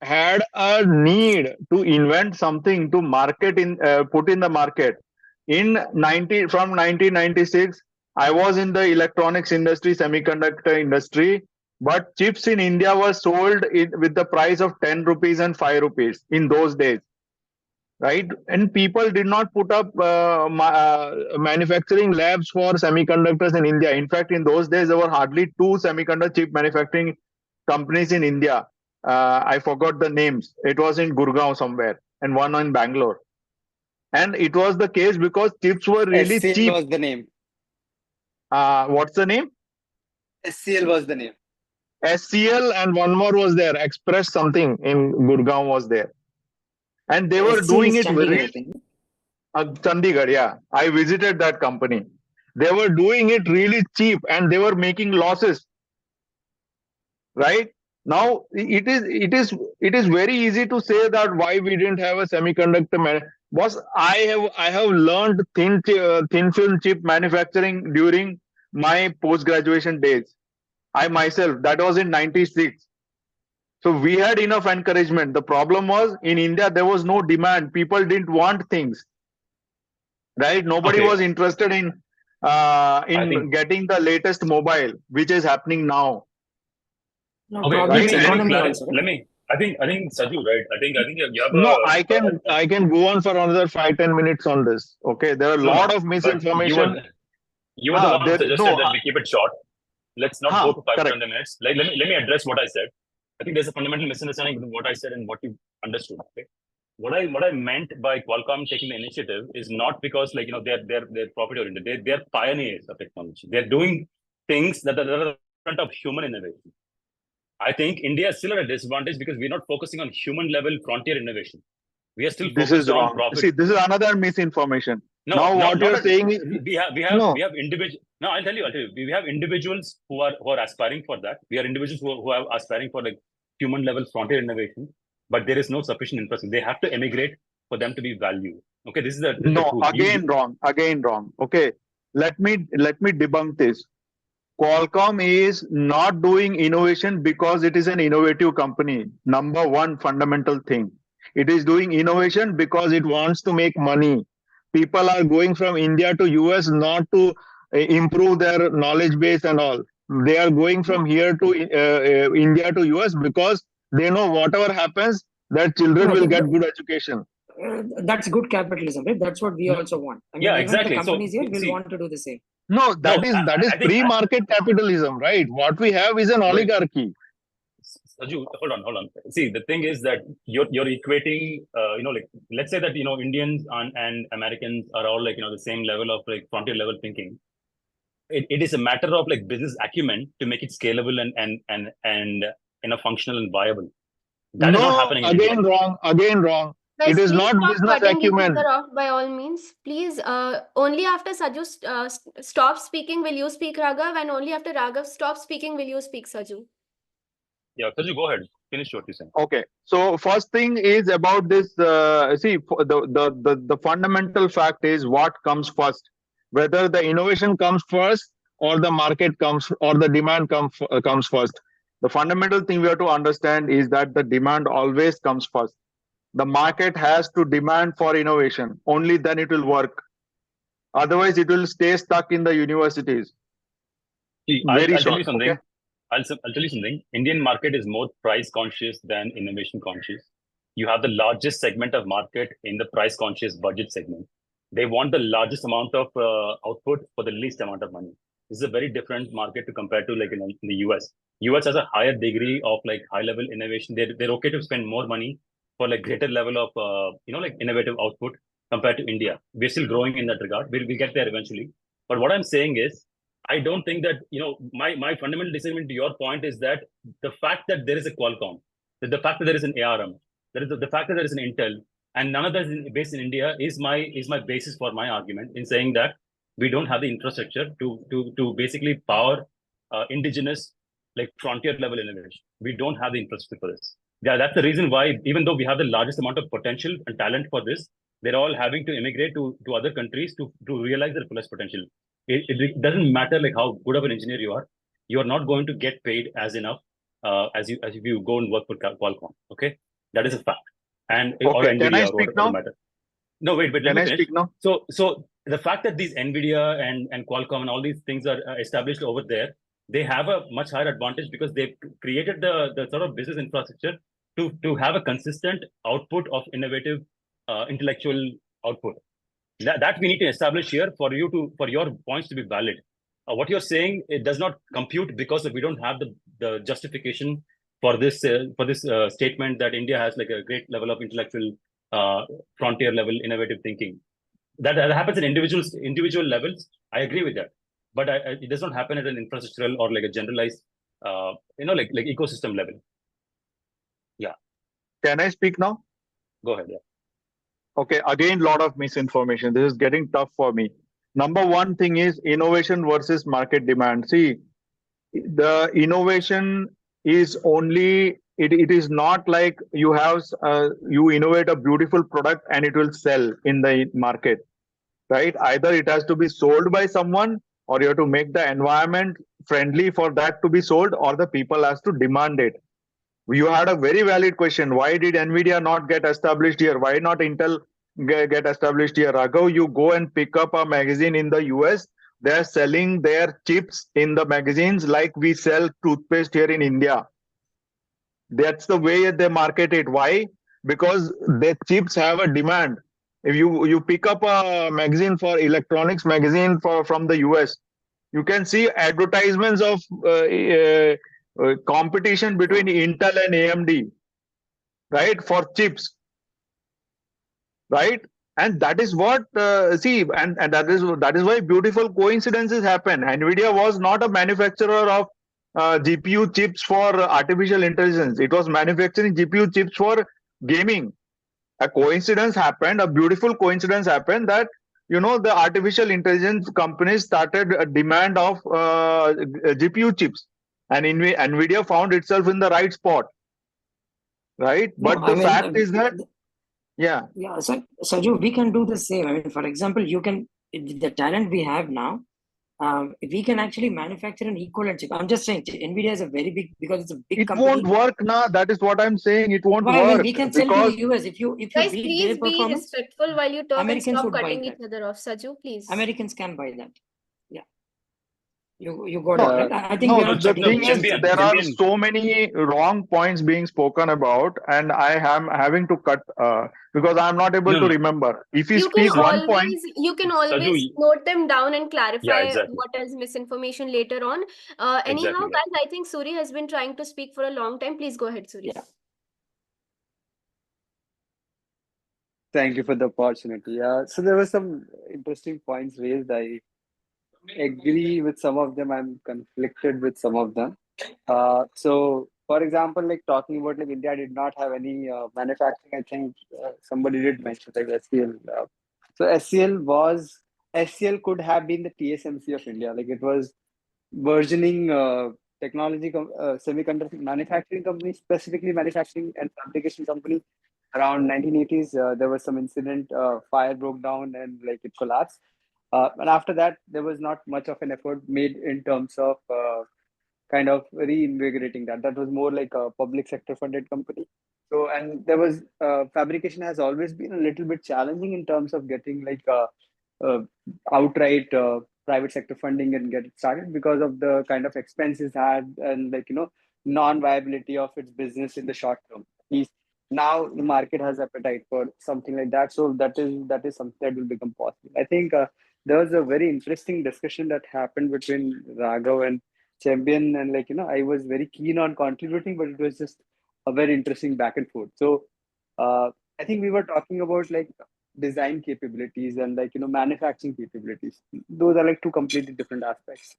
Speaker 9: had a need to invent something to market put in the market. From 1996, I was in the electronics industry, semiconductor industry, but chips in India were sold with the price of 10 rupees and 5 rupees in those days, right? And people did not put up manufacturing labs for semiconductors in India. In fact, in those days, there were hardly 2 semiconductor chip manufacturing companies in India. I forgot the names. It was in Gurgaon somewhere and one in Bangalore. And it was the case because chips were really
Speaker 8: SCL
Speaker 9: cheap.
Speaker 8: was the name.
Speaker 9: What's the name?
Speaker 8: SCL was the name.
Speaker 9: SCL, and one more was there. Express something in Gurgaon was there. And they were
Speaker 5: SCL
Speaker 9: doing
Speaker 5: is
Speaker 9: it
Speaker 5: Chandigarh, I
Speaker 9: very...
Speaker 5: think.
Speaker 9: Chandigarh, yeah. I visited that company. They were doing it really cheap and they were making losses. Right? Now it is very easy to say that why we didn't have a semiconductor boss. I have learned thin film chip manufacturing during my post graduation days. I myself, that was in 96. So we had enough encouragement. The problem was in India there was no demand. People didn't want things. Right? Nobody
Speaker 12: Okay.
Speaker 9: was interested in getting the latest mobile, which is happening now.
Speaker 5: No,
Speaker 12: Okay,
Speaker 5: probably it's
Speaker 9: Right?
Speaker 5: economy
Speaker 12: let
Speaker 5: also.
Speaker 12: me. I think Saju, right? I think you have
Speaker 9: No,
Speaker 12: a
Speaker 9: I can go on for another 5-10 minutes on this. Okay, there are a
Speaker 12: no,
Speaker 9: lot of
Speaker 12: but
Speaker 9: misinformation.
Speaker 12: you were the one who suggested
Speaker 9: No,
Speaker 12: that we keep it short. Let's not go to 5
Speaker 9: correct.
Speaker 12: to 10 minutes. Let me address what I said. I think there's a fundamental misunderstanding between what I said and what you understood. Okay, what I meant by Qualcomm taking the initiative is not because they're profit oriented. They're pioneers of technology. They're doing things that are in front of human innovation. I think India is still at a disadvantage because we're not focusing on human level frontier innovation. We are still
Speaker 9: This
Speaker 12: focused
Speaker 9: is
Speaker 12: on
Speaker 9: wrong.
Speaker 12: profit.
Speaker 9: See, this is another misinformation.
Speaker 12: No,
Speaker 9: Now what
Speaker 12: not
Speaker 9: you're
Speaker 12: a-
Speaker 9: saying is
Speaker 12: we have individual. No, I'll tell you. We have individuals who are aspiring for that. We are individuals who are aspiring for like human level frontier innovation, but there is no sufficient infrastructure. They have to emigrate for them to be valued. Okay, this is the
Speaker 9: no,
Speaker 12: truth.
Speaker 9: again wrong. Okay, let me debunk this. Qualcomm is not doing innovation because it is an innovative company. Number one fundamental thing. It is doing innovation because it wants to make money. People are going from India to US not to improve their knowledge base and all. They are going from here to India to US because they know whatever happens, their children
Speaker 5: No,
Speaker 9: will get good education.
Speaker 5: That's good capitalism, right? That's what we also want. I mean,
Speaker 12: Yeah,
Speaker 5: even
Speaker 12: exactly.
Speaker 5: the
Speaker 12: So,
Speaker 5: companies here will
Speaker 12: see,
Speaker 5: want to do the same.
Speaker 9: No, that
Speaker 12: no,
Speaker 9: is
Speaker 12: I think
Speaker 9: pre-market capitalism, right? What we have is an
Speaker 12: Wait.
Speaker 9: oligarchy.
Speaker 12: Saju, hold on. See, the thing is that you're equating, like let's say that Indians and Americans are all like the same level of like frontier level thinking. It is a matter of like business acumen to make it scalable and functional and viable. That is not
Speaker 9: No,
Speaker 12: happening in India.
Speaker 9: again wrong.
Speaker 1: Guys,
Speaker 9: It is
Speaker 1: please
Speaker 9: not
Speaker 1: stop
Speaker 9: business
Speaker 1: cutting each
Speaker 9: acumen.
Speaker 1: other off by all means. Please, only after Saju stops speaking will you speak, Raghav, and only after Raghav stops speaking will you speak, Saju.
Speaker 12: Yeah, Saju, go ahead. Finish what you're saying.
Speaker 9: Okay, so first thing is about this. The fundamental fact is what comes first, whether the innovation comes first or the market comes or the demand comes first. The fundamental thing we have to understand is that the demand always comes first. The market has to demand for innovation. Only then it will work. Otherwise, it will stay stuck in the universities.
Speaker 12: See, I'll
Speaker 9: Very
Speaker 12: tell you
Speaker 9: short.
Speaker 12: something.
Speaker 9: Okay.
Speaker 12: I'll tell you something. Indian market is more price conscious than innovation conscious. You have the largest segment of market in the price conscious budget segment. They want the largest amount of output for the least amount of money. This is a very different market to compare to like in the US. US has a higher degree of like high level innovation. They're okay to spend more money for like greater level of like innovative output compared to India. We're still growing in that regard. We'll get there eventually. But what I'm saying is, I don't think that, my fundamental disagreement to your point is that the fact that there is a Qualcomm, the fact that there is an ARM, the fact that there is an Intel, and none of that is based in India is my basis for my argument in saying that we don't have the infrastructure to basically power indigenous, like frontier level innovation. We don't have the infrastructure for this. Yeah, that's the reason why, even though we have the largest amount of potential and talent for this, they're all having to immigrate to other countries to realize their fullest potential. It doesn't matter like how good of an engineer you are not going to get paid as enough as if you go and work for Qualcomm. Okay, that is a fact. And or
Speaker 9: Okay,
Speaker 12: NVIDIA
Speaker 9: can I
Speaker 12: or
Speaker 9: speak
Speaker 12: whatever
Speaker 9: now?
Speaker 12: matter. No, wait, let
Speaker 9: Can
Speaker 12: me
Speaker 9: I
Speaker 12: finish.
Speaker 9: speak now?
Speaker 12: So the fact that these NVIDIA and Qualcomm and all these things are established over there, they have a much higher advantage because they've created the sort of business infrastructure to have a consistent output of innovative intellectual output. That we need to establish here for your points to be valid. What you're saying, it does not compute because we don't have the justification for this statement that India has like a great level of intellectual frontier level innovative thinking. That happens in individual levels. I agree with that, but it does not happen at an infrastructural or like a generalized like ecosystem level. Yeah.
Speaker 9: Can I speak now?
Speaker 12: Go ahead. Yeah.
Speaker 9: Okay, again, lot of misinformation. This is getting tough for me. Number one thing is innovation versus market demand. See, the innovation is only, it is not like you have, you innovate a beautiful product and it will sell in the market, right? Either it has to be sold by someone or you have to make the environment friendly for that to be sold, or the people has to demand it. You had a very valid question. Why did NVIDIA not get established here? Why not Intel get established here? Raghav, you go and pick up a magazine in the US. They're selling their chips in the magazines like we sell toothpaste here in India. That's the way they market it. Why? Because their chips have a demand. If you pick up a magazine for electronics magazine from the US, you can see advertisements of competition between Intel and AMD, right, for chips, right? And that is what and that is why beautiful coincidences happen. NVIDIA was not a manufacturer of GPU chips for artificial intelligence. It was manufacturing GPU chips for gaming. A coincidence happened, a beautiful coincidence happened that the artificial intelligence companies started a demand of GPU chips, and NVIDIA found itself in the right spot, right?
Speaker 5: No,
Speaker 9: But the fact is that, yeah.
Speaker 5: So Saju, we can do the same. I mean, for example, the talent we have now, we can actually manufacture an equivalent chip. I'm just saying, NVIDIA is a very big, because it's a big company.
Speaker 9: It won't work now. That is what I'm saying. It won't
Speaker 5: Why?
Speaker 9: work.
Speaker 5: We can sell to the US. If you
Speaker 1: Guys,
Speaker 5: beat
Speaker 1: please
Speaker 5: their
Speaker 1: be
Speaker 5: performance,
Speaker 1: respectful while you talk
Speaker 5: Americans
Speaker 1: and stop
Speaker 5: would buy
Speaker 1: cutting
Speaker 5: that.
Speaker 1: each other off. Saju, please.
Speaker 5: Americans can buy that. Yeah. You got
Speaker 9: No,
Speaker 5: it, right? I think
Speaker 9: no,
Speaker 5: we are
Speaker 9: the
Speaker 5: chatting
Speaker 9: thing
Speaker 5: each
Speaker 9: is,
Speaker 5: other.
Speaker 9: there are
Speaker 12: Champion.
Speaker 9: so many wrong points being spoken about, and I am having to cut because I'm not able
Speaker 12: No,
Speaker 9: to
Speaker 12: no.
Speaker 9: remember. If you
Speaker 1: You can
Speaker 9: speak one point,
Speaker 12: Saju,
Speaker 1: always note them down and
Speaker 12: yeah,
Speaker 1: clarify
Speaker 12: exactly.
Speaker 1: what is misinformation later on. Anyhow,
Speaker 12: Exactly. Yeah.
Speaker 1: guys, I think Suri has been trying to speak for a long time. Please go ahead, Suri.
Speaker 5: Yeah.
Speaker 8: Thank you for the opportunity. So there were some interesting points raised. I agree with some of them. I'm conflicted with some of them. So, for example, like talking about like India did not have any manufacturing. I think somebody did mention like SCL. So SCL could have been the TSMC of India. Like it was burgeoning semiconductor manufacturing company, specifically manufacturing and fabrication company. Around 1980s, there was some incident, fire broke down and like it collapsed. And after that, there was not much of an effort made in terms of kind of reinvigorating that. That was more like a public sector funded company. So, and there was fabrication has always been a little bit challenging in terms of getting like uh, outright private sector funding and get it started because of the kind of expenses had and like non-viability of its business in the short term. At least now the market has appetite for something like that, so that is something that will become possible. I think there was a very interesting discussion that happened between Raghav and Champion, and I was very keen on contributing, but it was just a very interesting back and forth. So I think we were talking about like design capabilities and manufacturing capabilities. Those are like two completely different aspects.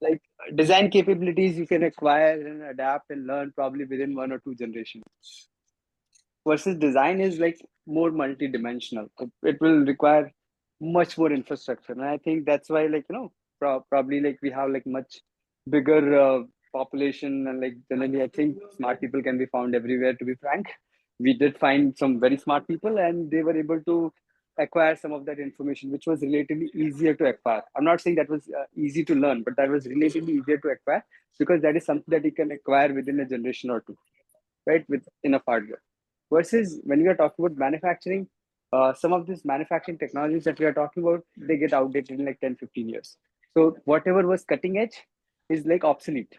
Speaker 8: Like design capabilities you can acquire and adapt and learn probably within 1 or 2 generations, versus design is like more multi-dimensional. It will require much more infrastructure, and I think that's why probably like we have like much bigger population, and like generally I think smart people can be found everywhere, to be frank. We did find some very smart people and they were able to acquire some of that information, which was relatively easier to acquire. I'm not saying that was easy to learn, but that was relatively easier to acquire because that is something that you can acquire within a generation or two, right, with enough hardware. Versus when we are talking about manufacturing, some of these manufacturing technologies that we are talking about, they get outdated in like 10, 15 years. So whatever was cutting edge is like obsolete.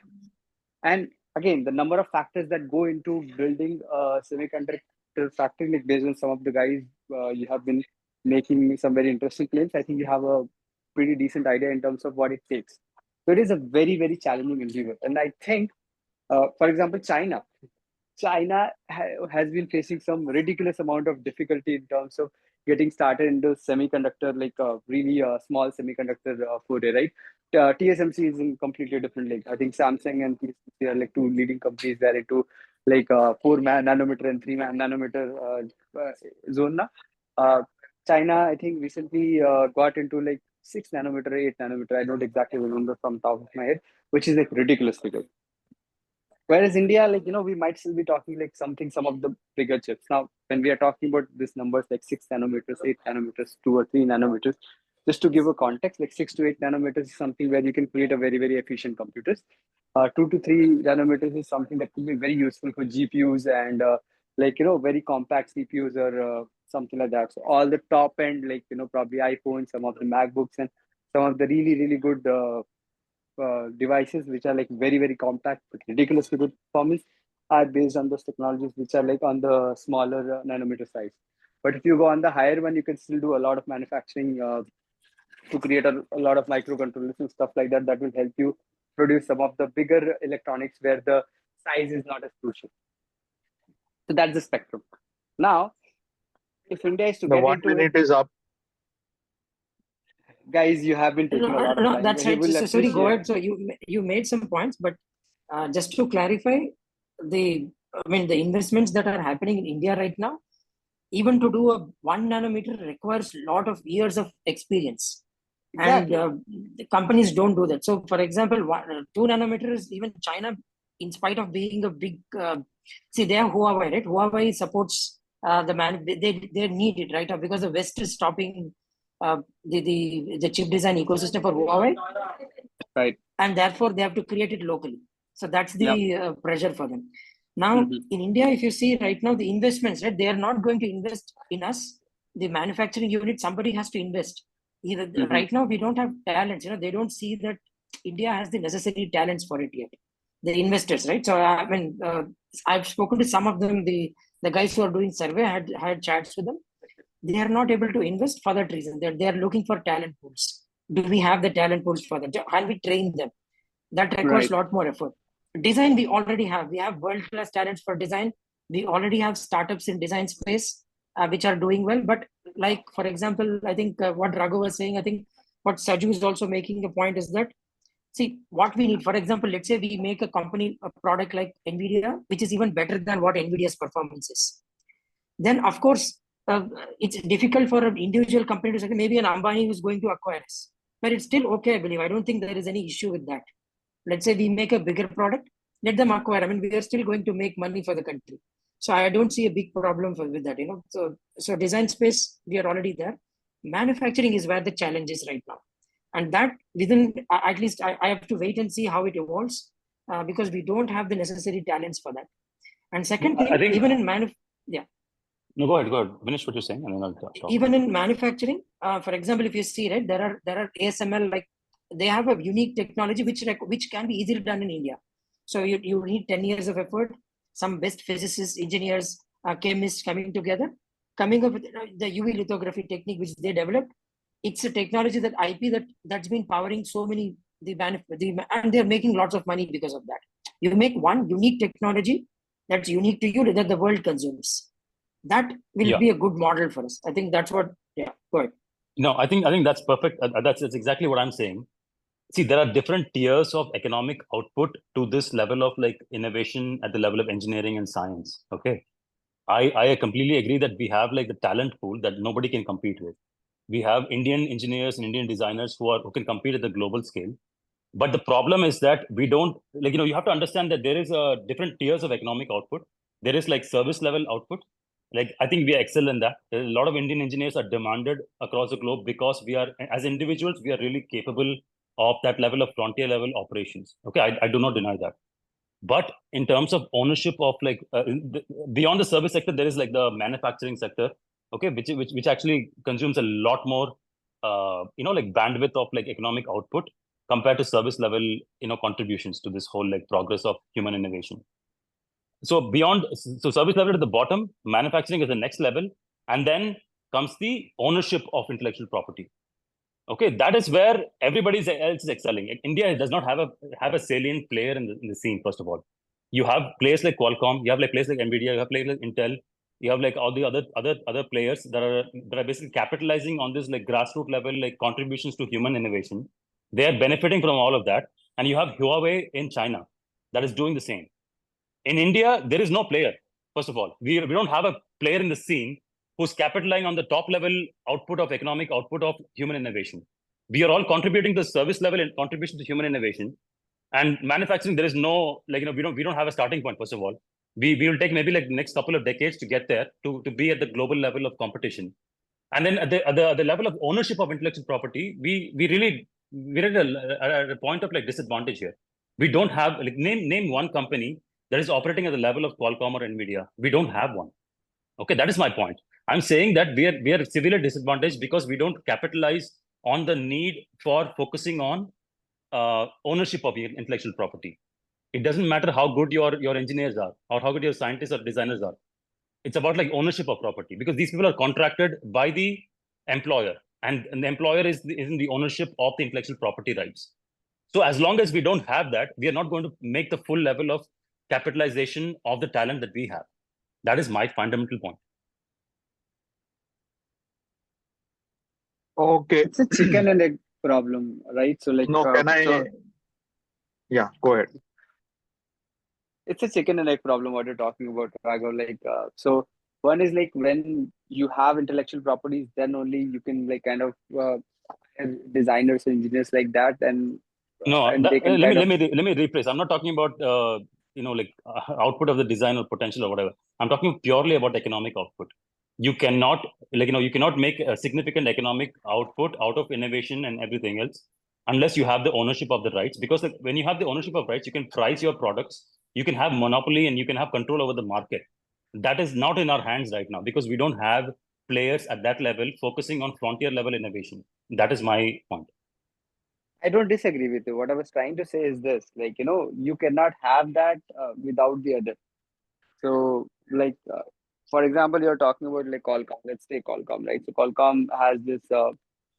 Speaker 8: And again, the number of factors that go into building a semiconductor factory, like based on some of the guys, you have been making some very interesting claims. I think you have a pretty decent idea in terms of what it takes. So it is a very, very challenging endeavor. And I think, for example, China has been facing some ridiculous amount of difficulty in terms of getting started into semiconductor, like really small semiconductor foray, right? TSMC is in completely different league. I think Samsung and TSMC are like two leading companies that are into like 4 nanometer and 3 nanometer zone now. China, I think recently got into like 6 nanometer, 8 nanometer. I don't exactly remember from top of my head, which is like ridiculous figure. Whereas India, we might still be talking like some of the bigger chips. Now, when we are talking about these numbers like 6 nanometers, 8 nanometers, 2 or 3 nanometers, just to give a context, like 6 to 8 nanometers is something where you can create a very, very efficient computers. 2 to 3 nanometers is something that could be very useful for GPUs and very compact CPUs or something like that. So all the top end, probably iPhones, some of the MacBooks, and some of the really, really good devices which are like very, very compact but ridiculously good performance are based on those technologies which are like on the smaller nanometer size. But if you go on the higher one, you can still do a lot of manufacturing to create a lot of microcontrollers and stuff like that will help you produce some of the bigger electronics where the size is not as crucial. So that's the spectrum. Now, if India is to
Speaker 9: the
Speaker 8: get
Speaker 9: 1
Speaker 8: into
Speaker 9: minute
Speaker 8: it,
Speaker 9: is up.
Speaker 8: guys, you have been taking a lot of
Speaker 5: No,
Speaker 8: time.
Speaker 5: that's
Speaker 8: You
Speaker 5: right.
Speaker 8: will
Speaker 5: So, sorry, go
Speaker 8: appreciate.
Speaker 5: ahead. So you made some points, but just to clarify, the investments that are happening in India right now, even to do a 1 nanometer requires a lot of years of experience.
Speaker 8: Exactly.
Speaker 5: And the companies don't do that. So, for example, 2 nanometers, even China, in spite of being a big, see, they have Huawei, right? Huawei supports they need it right now because the West is stopping the chip design ecosystem for Huawei,
Speaker 8: Right.
Speaker 5: and therefore they have to create it locally. So that's the pressure for them. Now,
Speaker 8: Mhm.
Speaker 5: in India, if you see right now the investments, right, they are not going to invest in us. The manufacturing unit, somebody has to invest. Either
Speaker 8: Mhm.
Speaker 5: right now we don't have talents. They don't see that India has the necessary talents for it yet. The investors, right? So I mean, I've spoken to some of them. The guys who are doing survey had chats with them. They are not able to invest for that reason. They are looking for talent pools. Do we have the talent pools for them? Can we train them? That requires a lot more effort. Design we already have. We have world-class talents for design. We already have startups in design space which are doing well. But like, for example, I think what Raghu was saying, I think what Saju is also making a point is that, see, what we need, for example, let's say we make a product like NVIDIA, which is even better than what NVIDIA's performance is. Then, of course, it's difficult for an individual company to say, maybe an Ambani who's going to acquire us. But it's still okay, I believe. I don't think there is any issue with that. Let's say we make a bigger product, let them acquire. I mean, we are still going to make money for the country. So I don't see a big problem with that, So design space, we are already there. Manufacturing is where the challenge is right now. And that within, at least I have to wait and see how it evolves because we don't have the necessary talents for that. And second thing, even in
Speaker 12: No, go ahead. Finish what you're saying, and then I'll talk.
Speaker 5: Even in manufacturing, for example, if you see, right, there are ASML, like they have a unique technology which can be easily done in India. So you need 10 years of effort, some best physicists, engineers, chemists coming together, coming up with the UV lithography technique which they developed. It's a technology that IP that's been powering so many and they're making lots of money because of that. You make one unique technology that's unique to you that the world consumes. That will be a good model for us. I think that's what. Yeah, go ahead.
Speaker 12: No, I think that's perfect. That's exactly what I'm saying. See, there are different tiers of economic output to this level of like innovation at the level of engineering and science. Okay, I completely agree that we have like the talent pool that nobody can compete with. We have Indian engineers and Indian designers who can compete at the global scale. But the problem is that we don't you have to understand that there is different tiers of economic output. There is like service level output. Like, I think we excel in that. A lot of Indian engineers are demanded across the globe because we are, as individuals, we are really capable of that level of frontier level operations. Okay, I do not deny that. But in terms of ownership of beyond the service sector, there is like the manufacturing sector, okay, which actually consumes a lot more, like bandwidth of like economic output compared to service level, contributions to this whole like progress of human innovation. So service level at the bottom, manufacturing is the next level, and then comes the ownership of intellectual property. Okay, that is where everybody else is excelling. India does not have a salient player in the scene. First of all, you have players like Qualcomm, you have like players like Nvidia, you have players like Intel, you have like all the other players that are basically capitalizing on this like grassroots level like contributions to human innovation. They are benefiting from all of that, and you have Huawei in China that is doing the same. In India, there is no player. First of all, we don't have a player in the scene who's capitalizing on the top level output of economic output of human innovation. We are all contributing to the service level and contribution to human innovation. And manufacturing, there is no we don't have a starting point. First of all, we will take maybe like the next couple of decades to get there to be at the global level of competition. And then at the level of ownership of intellectual property, we're at a point of like disadvantage here. We don't have like name one company that is operating at the level of Qualcomm or Nvidia. We don't have one. Okay, that is my point. I'm saying that we are severely disadvantaged because we don't capitalize on the need for focusing on ownership of intellectual property. It doesn't matter how good your engineers are or how good your scientists or designers are. It's about like ownership of property because these people are contracted by the employer, and the employer is in the ownership of the intellectual property rights. So as long as we don't have that, we are not going to make the full level of capitalization of the talent that we have. That is my fundamental point.
Speaker 9: Okay.
Speaker 8: It's a chicken and egg problem, right? So like
Speaker 9: yeah, go ahead.
Speaker 8: It's a chicken and egg problem what you're talking about, Raghav. So one is like when you have intellectual properties, then only you can like kind of hire designers and engineers like that, and
Speaker 12: let me rephrase. I'm not talking about output of the design or potential or whatever. I'm talking purely about economic output. You cannot make a significant economic output out of innovation and everything else unless you have the ownership of the rights. Because when you have the ownership of rights, you can price your products, you can have monopoly, and you can have control over the market. That is not in our hands right now because we don't have players at that level focusing on frontier level innovation. That is my point.
Speaker 8: I don't disagree with you. What I was trying to say is this, like, you cannot have that without the other. So, like, for example, you're talking about like Qualcomm. Let's take Qualcomm, right? So Qualcomm has this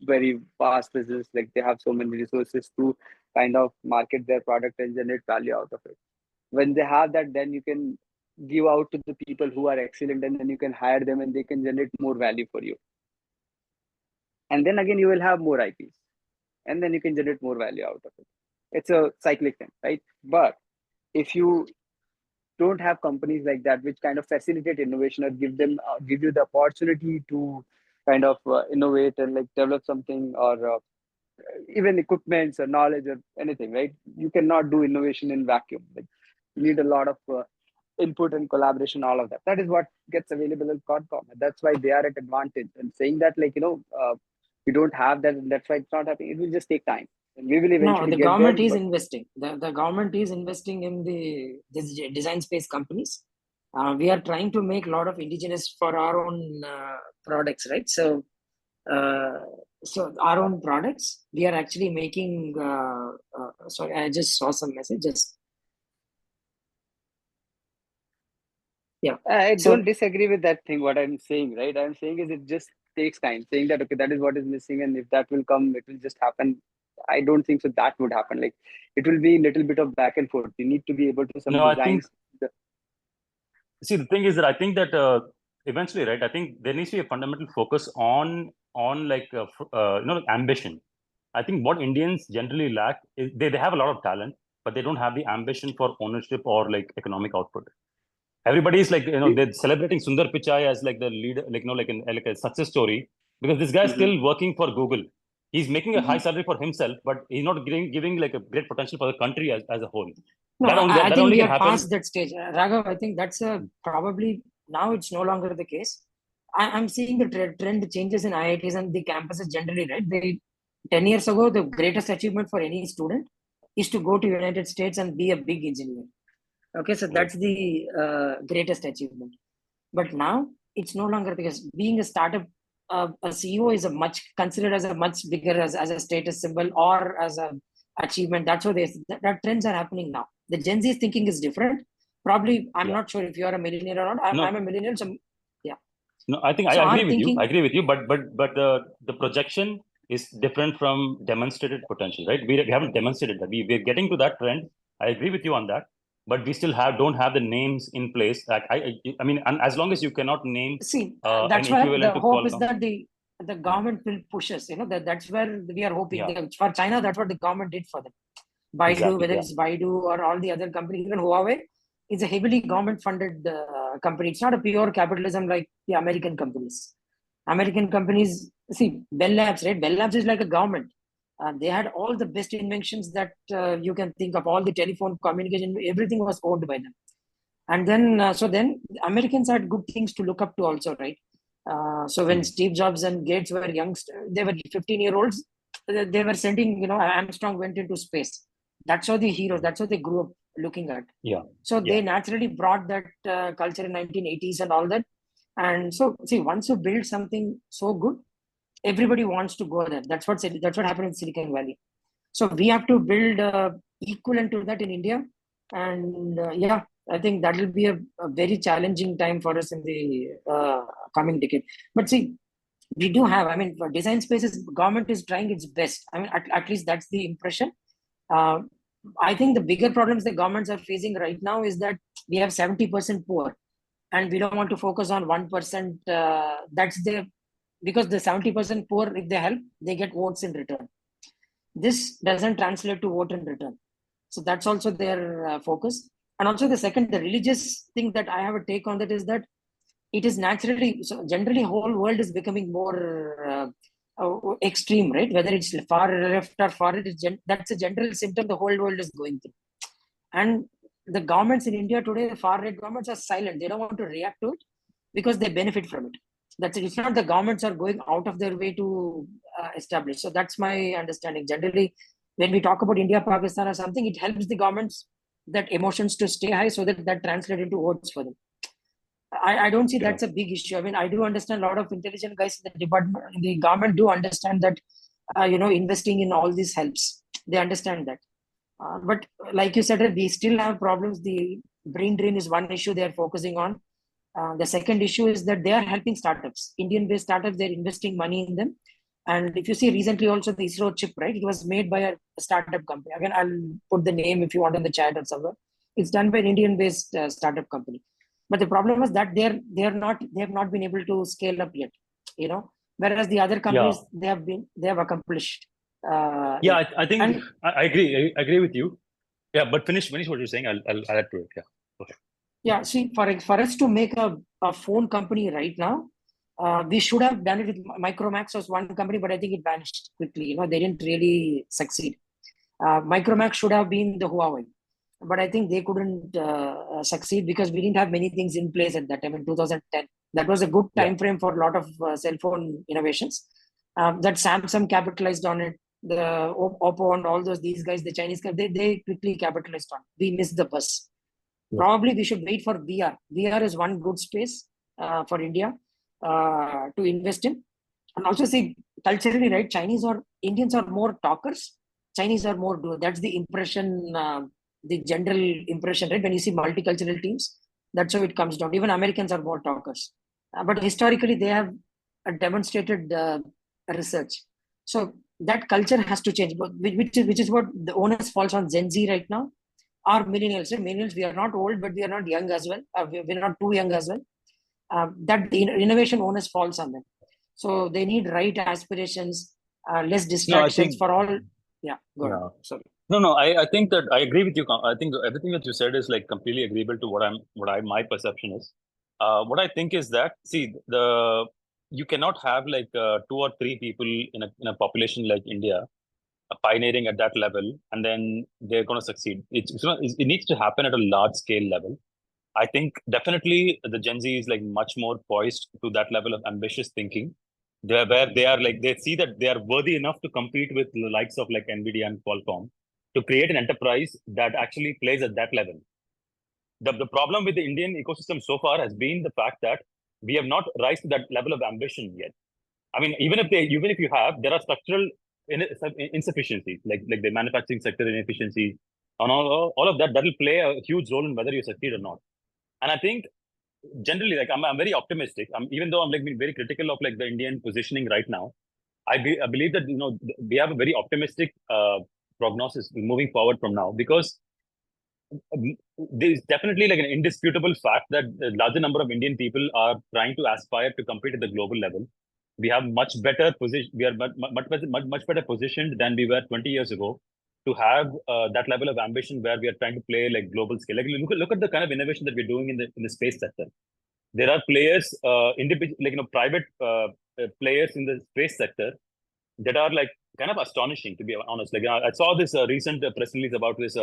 Speaker 8: very vast business. Like they have so many resources to kind of market their product and generate value out of it. When they have that, then you can give out to the people who are excellent, and then you can hire them, and they can generate more value for you. And then again, you will have more IPs, and then you can generate more value out of it. It's a cyclic thing, right? But if you don't have companies like that which kind of facilitate innovation or give you the opportunity to kind of innovate and like develop something, or even equipments or knowledge or anything, right? You cannot do innovation in vacuum. Like you need a lot of input and collaboration, all of that. That is what gets available in Qualcomm, and that's why they are at advantage. And saying that like we don't have that, and that's why it's not happening, it will just take time, and we will
Speaker 5: No,
Speaker 8: eventually
Speaker 5: the
Speaker 8: get
Speaker 5: government
Speaker 8: there.
Speaker 5: is
Speaker 8: But
Speaker 5: investing. The government is investing in this design space companies. We are trying to make a lot of indigenous for our own products, right? So our own products, we are actually making. Sorry, I just saw some messages. Yeah.
Speaker 8: I
Speaker 5: So
Speaker 8: don't disagree with that thing. What I'm saying, right? I'm saying is it just takes time. Saying that okay, that is what is missing, and if that will come, it will just happen. I don't think so. That would happen. Like it will be a little bit of back and forth. You need to be able to some
Speaker 12: No, I think,
Speaker 8: designs.
Speaker 12: see, the thing is that I think that eventually, right, I think there needs to be a fundamental focus on like ambition. I think what Indians generally lack is they have a lot of talent, but they don't have the ambition for ownership or like economic output. Everybody is like, they're celebrating Sundar Pichai as like the leader, like like a success story, because this guy is still working for Google. He's making a high salary for himself, but he's not giving like a great potential for the country as a whole.
Speaker 5: no,
Speaker 12: That only
Speaker 5: I
Speaker 12: that
Speaker 5: think
Speaker 12: only
Speaker 5: we
Speaker 12: can
Speaker 5: are
Speaker 12: happen.
Speaker 5: past that stage. Raghav, I think that's probably now it's no longer the case. I'm seeing the trend changes in IITs and the campuses generally, right? 10 years ago, the greatest achievement for any student is to go to United States and be a big engineer. Okay, so that's the greatest achievement. But now it's no longer, because being a startup, a CEO is considered as a much bigger as a status symbol or as a achievement. That's what that trends are happening now. The Gen Z thinking is different. Probably, I'm not sure if you are a millennial or not. I'm a millennial, so yeah.
Speaker 12: No, I think
Speaker 5: So
Speaker 12: I
Speaker 5: our
Speaker 12: agree with you.
Speaker 5: thinking-
Speaker 12: I agree with you, but the projection is different from demonstrated potential, right? We haven't demonstrated that. We're getting to that trend. I agree with you on that, but we still don't have the names in place. Like I mean, and as long as you cannot name
Speaker 5: See,
Speaker 12: an
Speaker 5: that's why the
Speaker 12: equivalent to
Speaker 5: hope is
Speaker 12: Qualcomm.
Speaker 5: that the government will push us. That's where we are hoping.
Speaker 12: Yeah.
Speaker 5: For China, that's what the government did for them. Baidu,
Speaker 12: Exactly,
Speaker 5: whether
Speaker 12: yeah.
Speaker 5: it's Baidu or all the other companies, even Huawei, is a heavily government-funded company. It's not a pure capitalism like the American companies. American companies, see, Bell Labs, right? Bell Labs is like a government. They had all the best inventions that you can think of. All the telephone communication, everything was owned by them. And then, so then Americans had good things to look up to also, right? So when Steve Jobs and Gates were youngsters, they were 15-year-olds. They were sending, Armstrong went into space. That's how the heroes. That's how they grew up looking at.
Speaker 12: Yeah.
Speaker 5: So they naturally brought that culture in 1980s and all that. And so, see, once you build something so good, everybody wants to go there. That's what happened in Silicon Valley. So we have to build equivalent to that in India. And yeah, I think that will be a very challenging time for us in the coming decade. But see, we do have, I mean, for design spaces, government is trying its best. I mean, at least that's the impression. I think the bigger problems the governments are facing right now is that we have 70% poor, and we don't want to focus on 1%. Because the 70% poor, if they help, they get votes in return. This doesn't translate to vote in return. So that's also their focus. And also the religious thing that I have a take on that is that it is naturally, so generally whole world is becoming more extreme, right? Whether it's far left or far right, that's a general symptom the whole world is going through. And the governments in India today, the far right governments are silent. They don't want to react to it because they benefit from it. That's it. It's not the governments are going out of their way to establish. So that's my understanding. Generally, when we talk about India, Pakistan or something, it helps the governments that emotions to stay high so that translates into votes for them. I don't see that's a big issue. I mean, I do understand a lot of intelligent guys in the department, in the government do understand that, investing in all this helps. They understand that. But like you said, we still have problems. The brain drain is one issue they are focusing on. The second issue is that they are helping startups, Indian-based startups. They're investing money in them. And if you see recently also the ISRO chip, right? It was made by a startup company. Again, I'll put the name if you want in the chat or somewhere. It's done by an Indian-based startup company. But the problem is that they have not been able to scale up yet. Whereas the other companies they have accomplished.
Speaker 12: I think I agree. I agree with you. Yeah, but finish what you're saying. I'll add to it. Yeah. Okay.
Speaker 5: Yeah. See, for us to make a phone company right now, we should have done it with Micromax was one company, but I think it vanished quickly. They didn't really succeed. Micromax should have been the Huawei, but I think they couldn't succeed because we didn't have many things in place at that time in 2010. That was a good time frame for a lot of cell phone innovations. That Samsung capitalized on it. The Oppo and these guys, the Chinese guys, they quickly capitalized on it. We missed the bus. Yeah. Probably we should wait for VR. VR is one good space for India to invest in. And also see, culturally, right, Indians are more talkers. Chinese are more doers. That's the impression, the general impression, right? When you see multicultural teams, that's how it comes down. Even Americans are more talkers. But historically, they have demonstrated research. So that culture has to change, which is what the onus falls on Gen Z right now, or millennials. Right? Millennials, we are not old, but we are not young as well. We're not too young as well. That the innovation onus falls on them. So they need right aspirations, less distractions for all. Yeah, go ahead. Sorry.
Speaker 12: No, I think that I agree with you. I think everything that you said is like completely agreeable to my perception is. What I think is that, see, you cannot have like 2 or 3 people in a population like India pioneering at that level, and then they're going to succeed. It needs to happen at a large scale level. I think definitely the Gen Z is like much more poised to that level of ambitious thinking. Where they are like, they see that they are worthy enough to compete with the likes of like NVIDIA and Qualcomm to create an enterprise that actually plays at that level. The problem with the Indian ecosystem so far has been the fact that we have not risen to that level of ambition yet. I mean, even if you have, there are structural insufficiencies, like the manufacturing sector inefficiency, and all of that will play a huge role in whether you succeed or not. And I think generally, like I'm very optimistic. Even though I'm like being very critical of like the Indian positioning right now, I believe that we have a very optimistic prognosis moving forward from now, because there is definitely like an indisputable fact that a larger number of Indian people are trying to aspire to compete at the global level. We have much better position. We are much better positioned than we were 20 years ago to have that level of ambition where we are trying to play like global scale. Like look at the kind of innovation that we're doing in the space sector. There are players, private players in the space sector that are like kind of astonishing, to be honest. Like I saw this recent press release about this.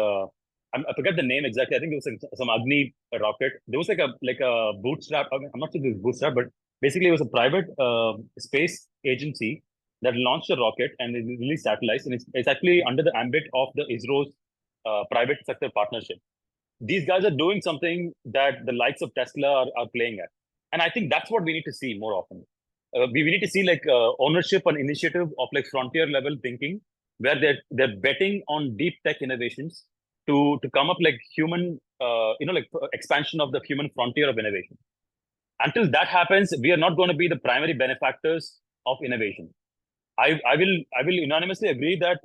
Speaker 12: I forget the name exactly. I think it was like some Agni rocket. There was like a bootstrap. I'm not sure if it was bootstrap, but basically it was a private space agency that launched a rocket and it released satellites, and it's actually under the ambit of the ISRO's private sector partnership. These guys are doing something that the likes of Tesla are playing at, and I think that's what we need to see more often. We need to see like ownership and initiative of like frontier level thinking, where they're betting on deep tech innovations to come up like human, expansion of the human frontier of innovation. Until that happens, we are not going to be the primary benefactors of innovation. I will unanimously agree that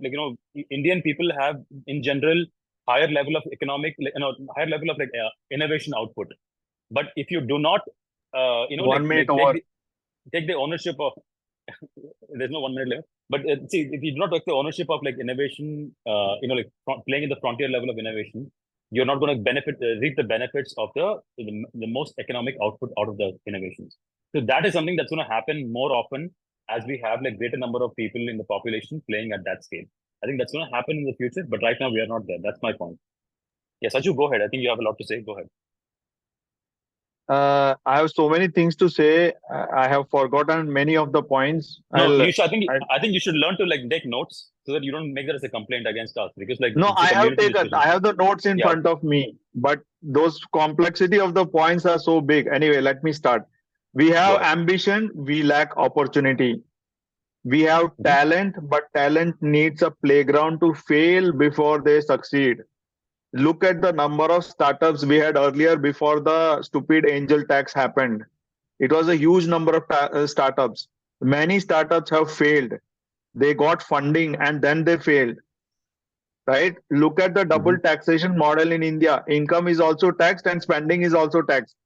Speaker 12: Indian people have in general higher level of economic, higher level of innovation output. But if you do not, take the ownership of, there's no 1 minute left. But see, if you do not take the ownership of innovation, playing in the frontier level of innovation, you're not going to reap the benefits of the most economic output out of the innovations. So that is something that's going to happen more often as we have greater number of people in the population playing at that scale. I think that's going to happen in the future, but right now we are not there. That's my point. Yes, Aju, go ahead. I think you have a lot to say. Go ahead.
Speaker 9: I have so many things to say. I have forgotten many of the points.
Speaker 12: No, I think you should learn to take notes so that you don't make that as a complaint against us, because
Speaker 9: I have the notes in front of me, but those complexity of the points are so big. Anyway, let me start. We have ambition, we lack opportunity. We have talent, but talent needs a playground to fail before they succeed. Look at the number of startups we had earlier before the stupid angel tax happened. It was a huge number of startups. Many startups have failed. They got funding and then they failed. Right? Look at the double taxation model in India. Income is also taxed and spending is also taxed.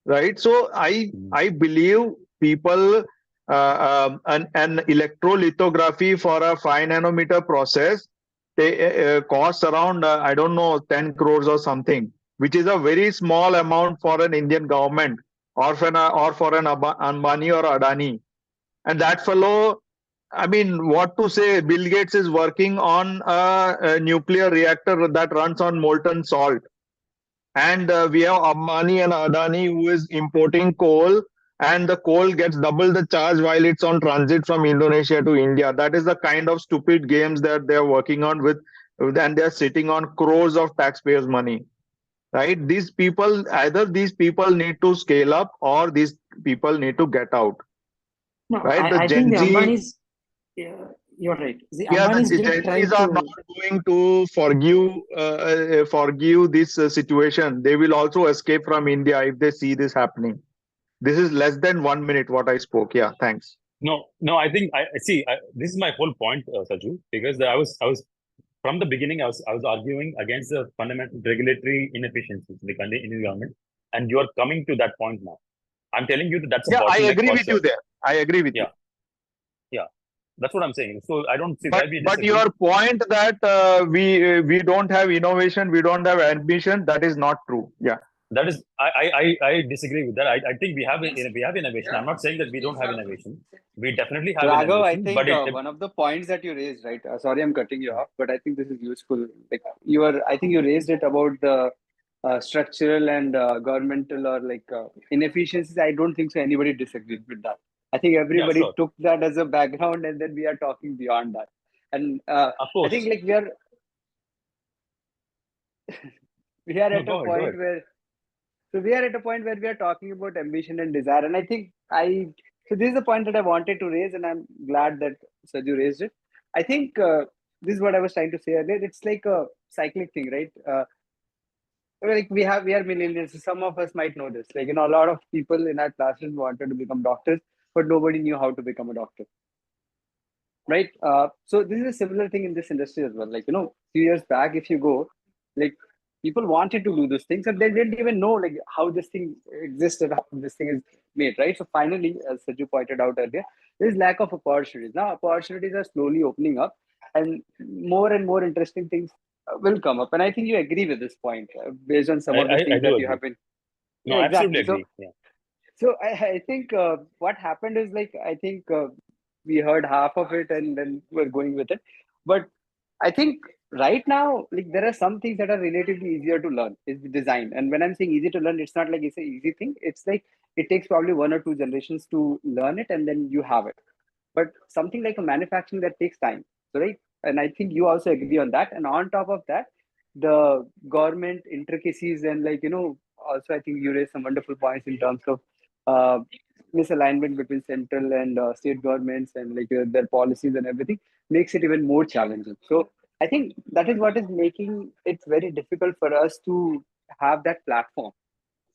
Speaker 9: Right? So I believe people an electrolithography for a 5 nanometer process costs around I don't know 10 crores or something, which is a very small amount for an Indian government or for an Ambani or Adani. And that fellow, I mean, what to say? Bill Gates is working on a nuclear reactor that runs on molten salt. And we have Ambani and Adani who is importing coal, and the coal gets double the charge while it's on transit from Indonesia to India. That is the kind of stupid games that they're working on with, and they're sitting on crores of taxpayers' money. Right? These people, either these people need to scale up or these people need to get out.
Speaker 5: No,
Speaker 9: right?
Speaker 5: I
Speaker 9: Gen
Speaker 5: think the
Speaker 9: Z,
Speaker 5: Ambanis, yeah, you're right. The
Speaker 9: yeah,
Speaker 5: Ambanis
Speaker 9: the
Speaker 5: didn't
Speaker 9: Gen
Speaker 5: try
Speaker 9: Zs are
Speaker 5: to.
Speaker 9: not going to forgive this situation. They will also escape from India if they see this happening. This is less than 1 minute what I spoke. Yeah, thanks.
Speaker 12: No, I think I see. This is my whole point, Saju, because I was from the beginning, I was arguing against the fundamental regulatory inefficiencies in the Indian government, and you are coming to that point now. I'm telling you that that's a
Speaker 9: Yeah, I
Speaker 12: bottleneck
Speaker 9: agree
Speaker 12: for
Speaker 9: with you there. I agree with you.
Speaker 12: Yeah, that's what I'm saying. So I don't see
Speaker 9: But
Speaker 12: why we
Speaker 9: but
Speaker 12: disagree.
Speaker 9: your point that we don't have innovation, we don't have ambition, that is not true. Yeah.
Speaker 12: That is, I disagree with that. I think we have innovation. I'm not saying that we don't have innovation. We definitely have
Speaker 8: Raghav, I
Speaker 12: innovation,
Speaker 8: think
Speaker 12: but
Speaker 8: one of the points that you raised, right? Sorry, I'm cutting you off, but I think this is useful. Like I think you raised it about the structural and governmental or inefficiencies. I don't think so. Anybody disagreed with that. I think everybody
Speaker 12: sure.
Speaker 8: took that as a background, and then we are talking beyond that. And
Speaker 12: Of
Speaker 8: I
Speaker 12: course,
Speaker 8: think we are at a
Speaker 12: go
Speaker 8: point
Speaker 12: ahead.
Speaker 8: where we are at a point where we are talking about ambition and desire. And I think so this is the point that I wanted to raise, and I'm glad that Saju raised it. I think this is what I was trying to say earlier. It's like a cyclic thing, right? Like we are millennials. Some of us might know this. Like, a lot of people in our classes wanted to become doctors, but nobody knew how to become a doctor. Right? So this is a similar thing in this industry as well. Like, few years back, if you go, like, people wanted to do these things and they didn't even know like how this thing existed, how this thing is made, right? So finally, as Saju pointed out earlier, there is lack of opportunities. Now opportunities are slowly opening up and more interesting things will come up. And I think you agree with this point based on some of the things that you have been.
Speaker 12: No,
Speaker 8: Yeah,
Speaker 12: absolutely
Speaker 8: exactly.
Speaker 12: agree.
Speaker 8: So I think what happened is like, I think we heard half of it and then we're going with it. But I think right now, like there are some things that are relatively easier to learn is design. And when I'm saying easy to learn, it's not like it's an easy thing. It's like it takes probably 1 or 2 generations to learn it and then you have it. But something like a manufacturing that takes time. So right. And I think you also agree on that. And on top of that, the government intricacies and also I think you raised some wonderful points in terms of misalignment between central and state governments and their policies and everything makes it even more challenging. So I think that is what is making it very difficult for us to have that platform,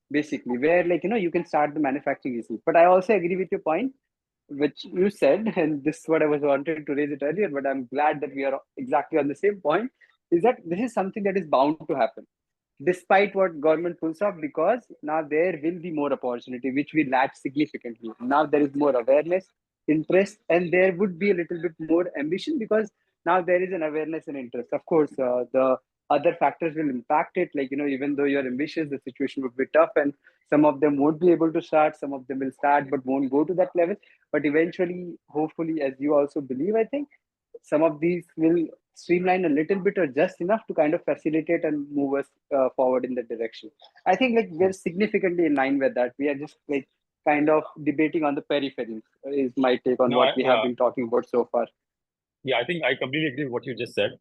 Speaker 8: basically, where you can start the manufacturing easily. But I also agree with your point, which you said, and this is what I was wanted to raise it earlier, but I'm glad that we are exactly on the same point, is that this is something that is bound to happen despite what government pulls off, because now there will be more opportunity, which we lack significantly. Now there is more awareness, interest, and there would be a little bit more ambition because now there is an awareness and interest. Of course, the other factors will impact it. Like, even though you're ambitious, the situation would be tough and some of them won't be able to start, some of them will start but won't go to that level. But eventually, hopefully, as you also believe, I think some of these will streamline a little bit or just enough to kind of facilitate and move us forward in that direction. I think like we're significantly in line with that. We are just like kind of debating on the periphery is my take on what we have been talking about so far.
Speaker 12: Yeah, I think I completely agree with what you just said.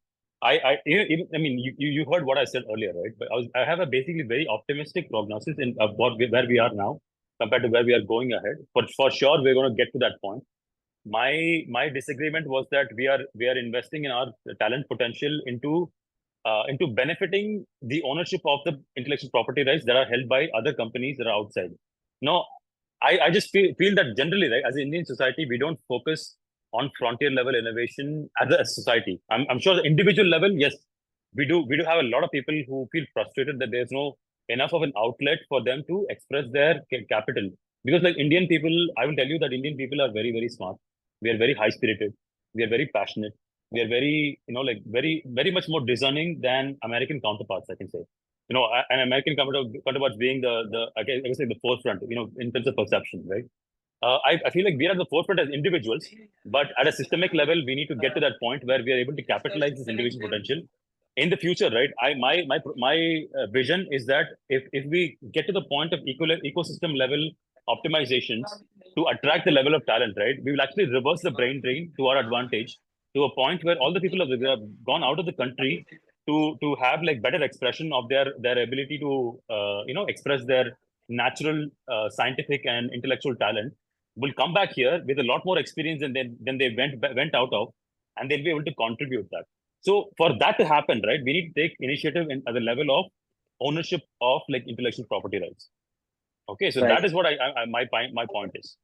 Speaker 12: I mean, you heard what I said earlier, right? But I have a basically very optimistic prognosis in where we are now compared to where we are going ahead. But for sure, we're going to get to that point. My disagreement was that we are investing in our talent potential into benefiting the ownership of the intellectual property rights that are held by other companies that are outside. No, I just feel that generally, right, as an Indian society, we don't focus on frontier level innovation as a society. I'm sure the individual level, yes, we do have a lot of people who feel frustrated that there's no enough of an outlet for them to express their capital. Because like Indian people, I will tell you that Indian people are very, very smart. We are very high spirited. We are very passionate. We are very, like very much more discerning than American counterparts, I can say. An American counterparts being I guess like the forefront, in terms of perception, right? I feel like we are at the forefront as individuals, but at a systemic level, we need to get to that point where we are able to capitalize this individual potential. In the future, right? My vision is that if we get to the point of ecosystem level optimizations to attract the level of talent, right? We will actually reverse the brain drain to our advantage to a point where all the people have gone out of the country to have like better expression of their ability to express their natural scientific and intellectual talent will come back here with a lot more experience than they went out of, and they'll be able to contribute that. So for that to happen, right, we need to take initiative at the level of ownership of like intellectual property rights. Okay, so
Speaker 8: Right.
Speaker 12: that is what my point is.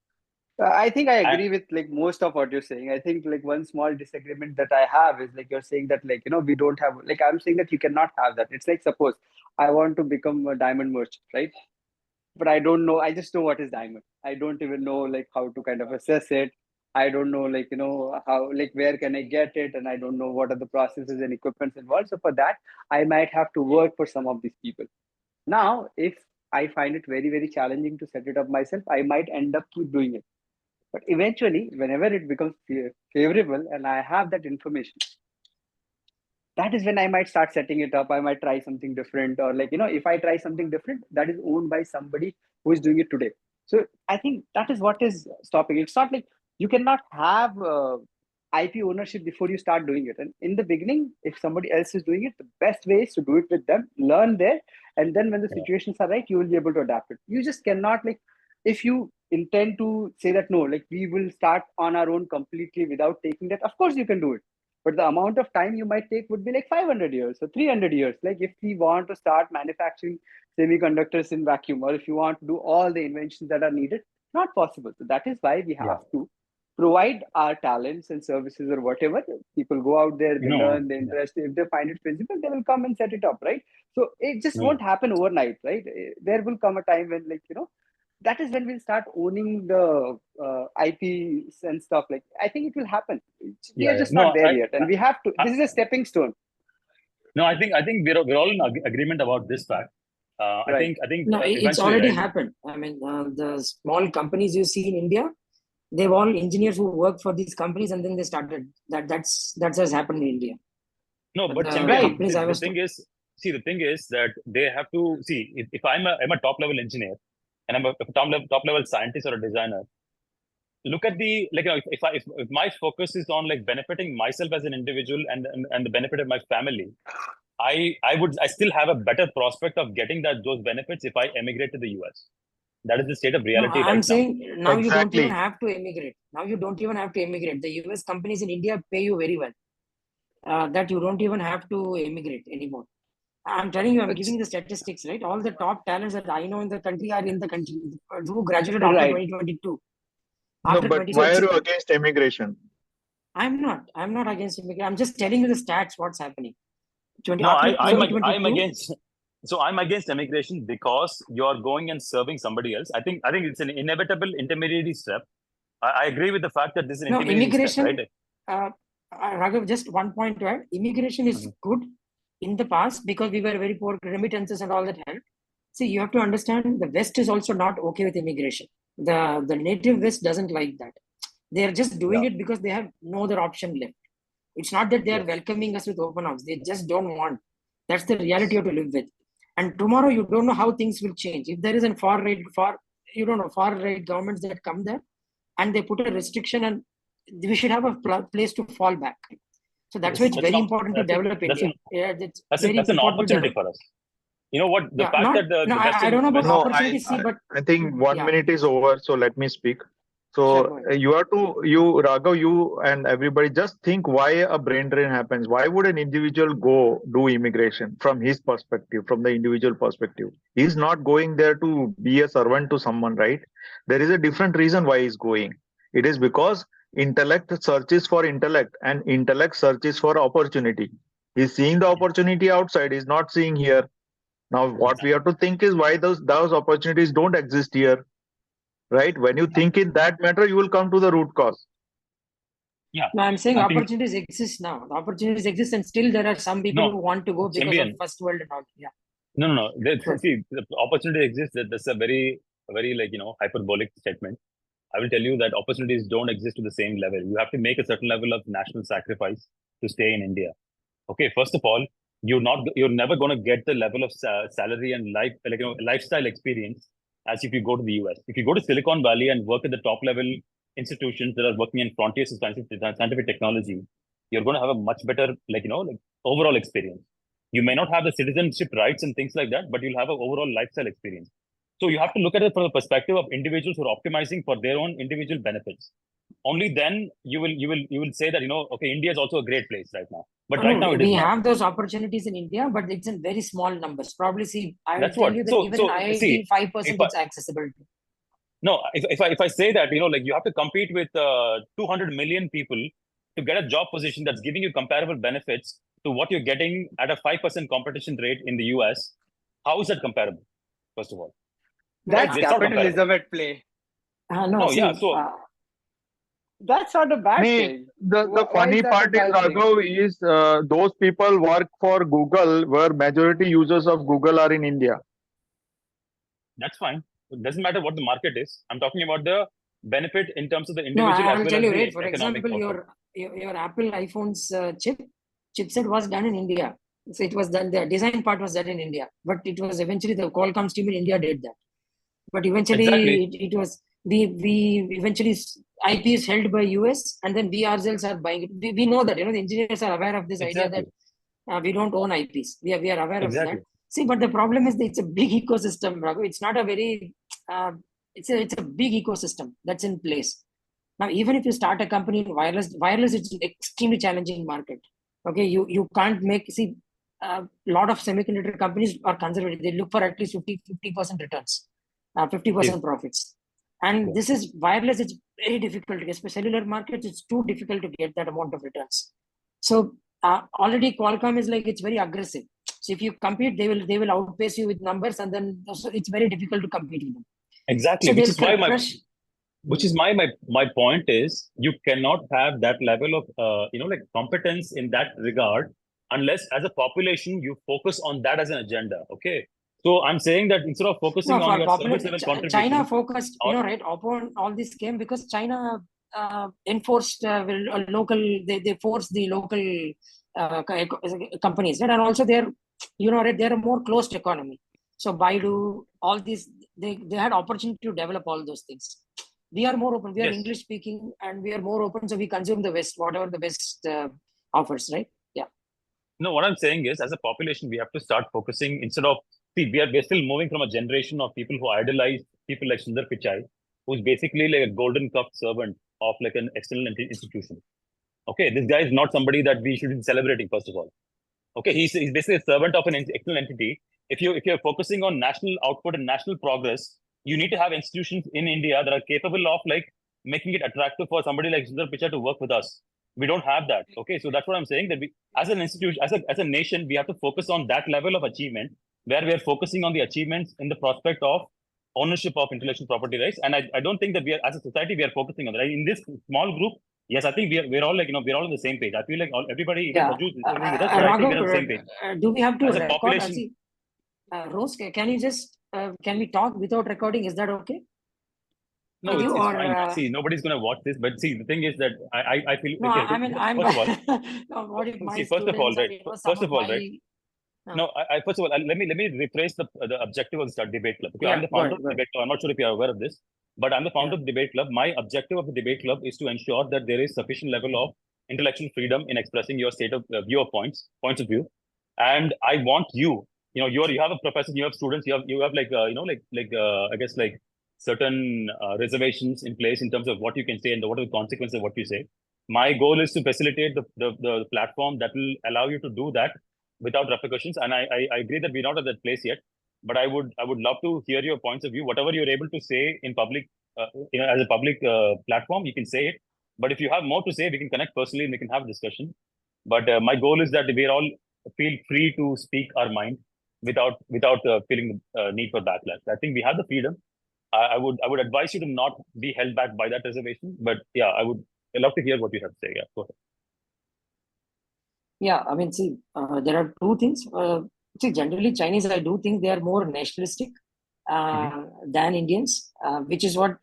Speaker 8: I think I agree with like most of what you're saying. I think like one small disagreement that I have is like you're saying that like we don't have, like I'm saying that you cannot have that. It's like suppose I want to become a diamond merchant, right? But I don't know. I just know what is diamond. I don't even know like how to kind of assess it. I don't know like how, like where can I get it, and I don't know what are the processes and equipments involved. So for that, I might have to work for some of these people. Now, if I find it very, very challenging to set it up myself, I might end up keep doing it. But eventually, whenever it becomes favorable and I have that information, that is when I might start setting it up. I might try something different, or like, if I try something different, that is owned by somebody who is doing it today. So I think that is what is stopping. It's not like you cannot have IP ownership before you start doing it. And in the beginning, if somebody else is doing it, the best way is to do it with them, learn there. And then when the situations are right, you will be able to adapt it. You just cannot like, if you intend to say that, no, like we will start on our own completely without taking that, of course you can do it. But the amount of time you might take would be like 500 years or 300 years. Like if we want to start manufacturing semiconductors in vacuum, or if you want to do all the inventions that are needed, not possible. So that is why we have to provide our talents and services or whatever. People go out there, they learn, they interest. If they find it feasible, they will come and set it up, right? So it just won't happen overnight, right? There will come a time when like, that is when we'll start owning the IPs and stuff. Like, I think it will happen. We are just not there yet, and we have to. This is a stepping stone.
Speaker 12: No, I think we're all in agreement about this fact.
Speaker 5: Right.
Speaker 12: I think
Speaker 5: No, it's
Speaker 12: eventually,
Speaker 5: already
Speaker 12: right?
Speaker 5: happened. I mean, the small companies you see in India, they've all engineers who work for these companies, and then they started. That's has happened in India.
Speaker 12: No, but
Speaker 5: the
Speaker 12: Champion,
Speaker 5: companies I
Speaker 12: the
Speaker 5: was
Speaker 12: thing is, see, the thing is that they have to see if I'm a top level engineer and I'm a top level scientist or a designer. Look at the like, if my focus is on like benefiting myself as an individual and the benefit of my family, I still have a better prospect of getting those benefits if I emigrate to the US. That is the state of
Speaker 5: No,
Speaker 12: reality
Speaker 5: I'm
Speaker 12: right
Speaker 5: saying now you don't even
Speaker 9: Exactly.
Speaker 5: have to emigrate. Now you don't even have to emigrate. The US companies in India pay you very well. That you don't even have to emigrate anymore. I'm telling you, I'm giving you the statistics, right? All the top talents that I know in the country are in the country who graduated after
Speaker 8: Right.
Speaker 5: 2022.
Speaker 9: No,
Speaker 5: After
Speaker 9: but why are you
Speaker 5: 2022.
Speaker 9: against immigration?
Speaker 5: I'm not against immigration. I'm just telling you the stats, what's happening.
Speaker 12: No,
Speaker 5: After
Speaker 12: I'm
Speaker 5: 2022,
Speaker 12: against. So I'm against immigration because you're going and serving somebody else. I think it's an inevitable intermediary step. I agree with the fact that this is an
Speaker 5: no,
Speaker 12: intermediary step,
Speaker 5: immigration,
Speaker 12: right?
Speaker 5: Raghav, just one point to add. Immigration is good in the past because we were very poor, remittances and all that helped. See, you have to understand the West is also not okay with immigration. The native West doesn't like that. They are just doing it because they have no other option left. It's not that they are welcoming us with open arms. They just don't want. That's the reality you have to live with. And tomorrow you don't know how things will change. If there is a far right governments that come there and they put a restriction, and we should have a place to fall back. So that's why it's very important to develop India.
Speaker 12: That's an opportunity for us. You know what? The fact that the Western,
Speaker 5: I don't know about
Speaker 9: No,
Speaker 5: opportunity, but
Speaker 9: I think 1 minute is over, so let me speak. So Raghav, you and everybody just think why a brain drain happens. Why would an individual go do immigration from his perspective, from the individual perspective? He's not going there to be a servant to someone, right? There is a different reason why he's going. It is because intellect searches for intellect and intellect searches for opportunity. He's seeing the opportunity outside, he's not seeing here. Now, what we have to think is why those opportunities don't exist here. Right? When you think in that matter, you will come to the root cause.
Speaker 12: Yeah.
Speaker 5: No, I'm saying
Speaker 12: I think-
Speaker 5: opportunities exist now. The opportunities exist, and still there are some people who want to go because
Speaker 12: Champion.
Speaker 5: of first world and all. Yeah.
Speaker 12: No.
Speaker 5: Sure.
Speaker 12: See, the opportunity exists. That's a very hyperbolic statement. I will tell you that opportunities don't exist to the same level. You have to make a certain level of national sacrifice to stay in India. Okay, first of all, you're never going to get the level of salary and lifestyle experience as if you go to the US. If you go to Silicon Valley and work at the top level institutions that are working in frontiers of scientific technology, you're going to have a much better overall experience. You may not have the citizenship rights and things like that, but you'll have an overall lifestyle experience. So you have to look at it from the perspective of individuals who are optimizing for their own individual benefits. Only then you will say that okay, India is also a great place right now. But right now
Speaker 5: we have those opportunities in India, but it's in very small numbers. Probably, see, I will tell you that even in IIT, 5% it's accessible.
Speaker 12: No, if I say that you have to compete with 200 million people to get a job position that's giving you comparable benefits to what you're getting at a 5% competition rate in the US, how is that comparable? First of all,
Speaker 8: that's capitalism at play. That's not a bad thing.
Speaker 9: The funny part is, Raghav, is those people work for Google, where majority users of Google are in India.
Speaker 12: That's fine. It doesn't matter what the market is. I'm talking about the benefit in terms of the individual.
Speaker 5: No, I will
Speaker 12: as
Speaker 5: tell
Speaker 12: well
Speaker 5: you,
Speaker 12: as
Speaker 5: right? For example, your Apple iPhone's chipset was done in India. So it was done. The design part was done in India, but it was eventually the Qualcomm's team in India did that. But eventually, it was we eventually IP is held by US, and then we ourselves are buying it. We know that the engineers are aware of this idea that we don't own IPs. We are aware of that. See, but the problem is that it's a big ecosystem, Raghu. It's not a very it's a big ecosystem that's in place. Now, even if you start a company in wireless is an extremely challenging market. Okay, you can't make a lot of semiconductor companies are conservative. They look for at least 50% returns, 50% profits. And this is wireless, it's very difficult. Especially cellular markets, it's too difficult to get that amount of returns. So already Qualcomm is it's very aggressive. So if you compete, they will outpace you with numbers, and then it's very difficult to compete with them.
Speaker 12: Exactly, so which is why my point is you cannot have that level of competence in that regard unless as a population you focus on that as an agenda. Okay. So I'm saying that instead of focusing on your service level contribution,
Speaker 5: China focused, upon all this came because China enforced they forced the local companies, right? And also they're a more closed economy. So Baidu, all these, they had opportunity to develop all those things. We are more open. We are English speaking, and we are more open. So we consume the West, whatever the West offers, right? Yeah.
Speaker 12: No, what I'm saying is, as a population, we have to start focusing instead of we're still moving from a generation of people who idolize people like Sundar Pichai, who's basically like a golden cup servant of an external institution. Okay, this guy is not somebody that we should be celebrating. First of all, okay, he's basically a servant of an external entity. If you're focusing on national output and national progress, you need to have institutions in India that are capable of making it attractive for somebody like Sundar Pichai to work with us. We don't have that. Okay, so that's what I'm saying, that we, as an institution, as a nation, we have to focus on that level of achievement, where we are focusing on the achievements in the prospect of ownership of intellectual property rights. And I don't think that we are, as a society, we are focusing on that. In this small group, yes, I think we're all we're all on the same page. I feel like everybody,
Speaker 5: Yeah.
Speaker 12: with us, but I think we're on the same page.
Speaker 5: Do we have to
Speaker 12: as a
Speaker 5: record?
Speaker 12: population?
Speaker 5: Rose, can you just can we talk without recording? Is that okay?
Speaker 12: No, it's fine. See, nobody's going to watch this, but see, the thing is that I feel.
Speaker 5: No,
Speaker 12: okay,
Speaker 5: I mean, I'm.
Speaker 12: First of all,
Speaker 5: no, what if my
Speaker 12: see, first of all, right? First of all, right?
Speaker 5: No,
Speaker 12: first of all, let me rephrase the objective of the debate club. Okay,
Speaker 5: Yeah,
Speaker 12: I'm the founder
Speaker 5: go
Speaker 12: of the debate club. I'm not sure if you are aware of this, but I'm the founder of the debate club. My objective of the debate club is to ensure that there is sufficient level of intellectual freedom in expressing your state of view of points of view, and I want you. You have a professor, you have students, you have I guess certain reservations in place in terms of what you can say and what are the consequences of what you say. My goal is to facilitate the platform that will allow you to do that without repercussions. And I agree that we're not at that place yet, but I would love to hear your points of view. Whatever you're able to say in public, as a public platform, you can say it. But if you have more to say, we can connect personally and we can have a discussion. But my goal is that we all feel free to speak our mind without feeling the need for backlash. I think we have the freedom. I would advise you to not be held back by that reservation. But yeah, I would love to hear what you have to say. Yeah, go ahead.
Speaker 5: Yeah, I mean, see, there are two things. See, generally, Chinese, I do think they are more nationalistic than Indians, which is what,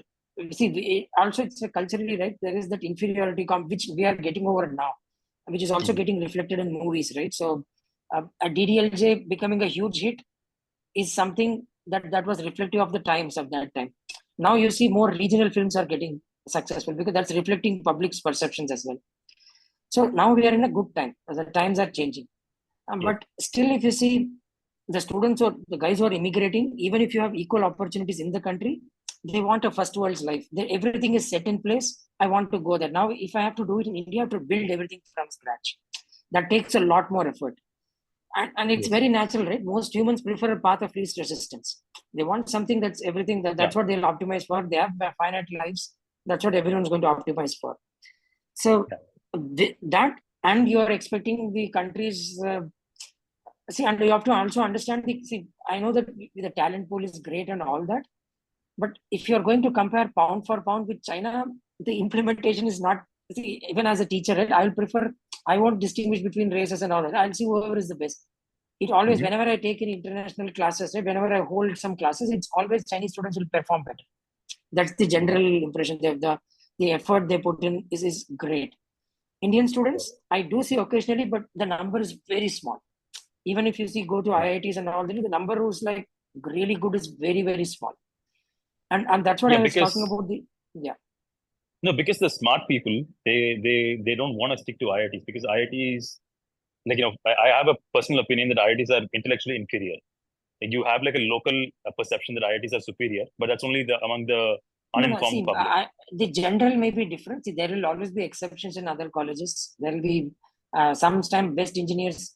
Speaker 5: see, also it's culturally, right? There is that inferiority which we are getting over now, which is also getting reflected in movies, right? So, a DDLJ becoming a huge hit is something that was reflective of the times of that time. Now you see more regional films are getting successful because that's reflecting public's perceptions as well. So now we are in a good time. The times are changing. But still, if you see the students or the guys who are immigrating, even if you have equal opportunities in the country, they want a first world's life. Everything is set in place. I want to go there. Now, if I have to do it in India, I have to build everything from scratch. That takes a lot more effort. And it's very natural, right? Most humans prefer a path of least resistance. They want something that's everything. That's what they'll optimize for. They have finite lives. That's what everyone's going to optimize for. So that, and you are expecting the countries, see, and you have to also understand I know that the talent pool is great and all that, but if you're going to compare pound for pound with China, the implementation is not, see, even as a teacher, right, I won't distinguish between races and all that. I'll see whoever is the best. It always, whenever I take in international classes, right, whenever I hold some classes, it's always Chinese students will perform better. That's the general impression. The effort they put in is great. Indian students, I do see occasionally, but the number is very small. Even if you see, go to IITs and all, the number who's like really good is very, very small. And that's what I was talking about. No,
Speaker 12: because the smart people, they don't want to stick to IITs because IITs, like, I have a personal opinion that IITs are intellectually inferior. You have like a local perception that IITs are superior, but that's only among the uninformed public.
Speaker 5: The general may be different. See, there will always be exceptions in other colleges. There will be sometimes best engineers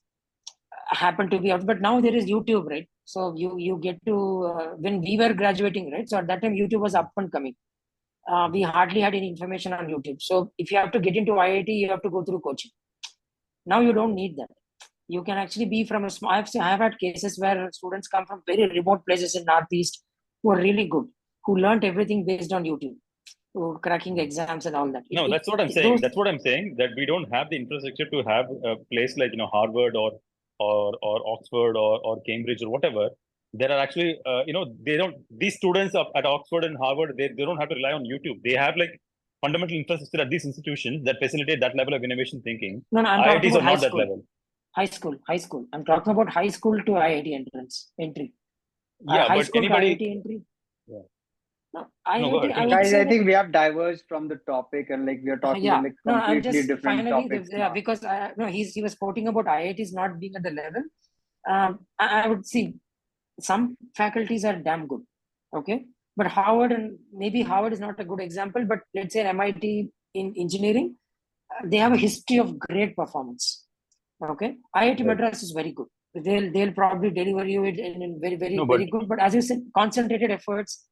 Speaker 5: happen to be out, but now there is YouTube, right? So you get to, when we were graduating, right? So at that time, YouTube was up and coming. We hardly had any information on YouTube. So if you have to get into IIT, you have to go through coaching. Now you don't need that. You can actually be from a small, I've had cases where students come from very remote places in Northeast who are really good, who learned everything based on YouTube, who cracking exams and all that.
Speaker 12: No, that's what I'm saying. That's what I'm saying, that we don't have the infrastructure to have a place like, Harvard or Oxford or Cambridge or whatever. There are actually, these students at Oxford and Harvard, they don't have to rely on YouTube. They have like fundamental infrastructure at these institutions that facilitate that level of innovation thinking.
Speaker 5: No, I'm talking
Speaker 12: IITs
Speaker 5: about
Speaker 12: are not that level.
Speaker 5: High school. I'm talking about high school to IIT entry.
Speaker 12: Yeah,
Speaker 5: high
Speaker 12: but
Speaker 5: school
Speaker 12: anybody.
Speaker 5: To IIT entry.
Speaker 12: Yeah.
Speaker 5: No,
Speaker 8: Guys, I think we have diverged from the topic and like we are talking about like completely different topics.
Speaker 5: Because he was quoting about IITs not being at the level. I would see some faculties are damn good, okay, but Harvard, and maybe Harvard is not a good example, but let's say MIT in engineering, they have a history of great performance. Okay, IIT Madras is very good. They'll probably deliver you it in very very good. But as you said, concentrated efforts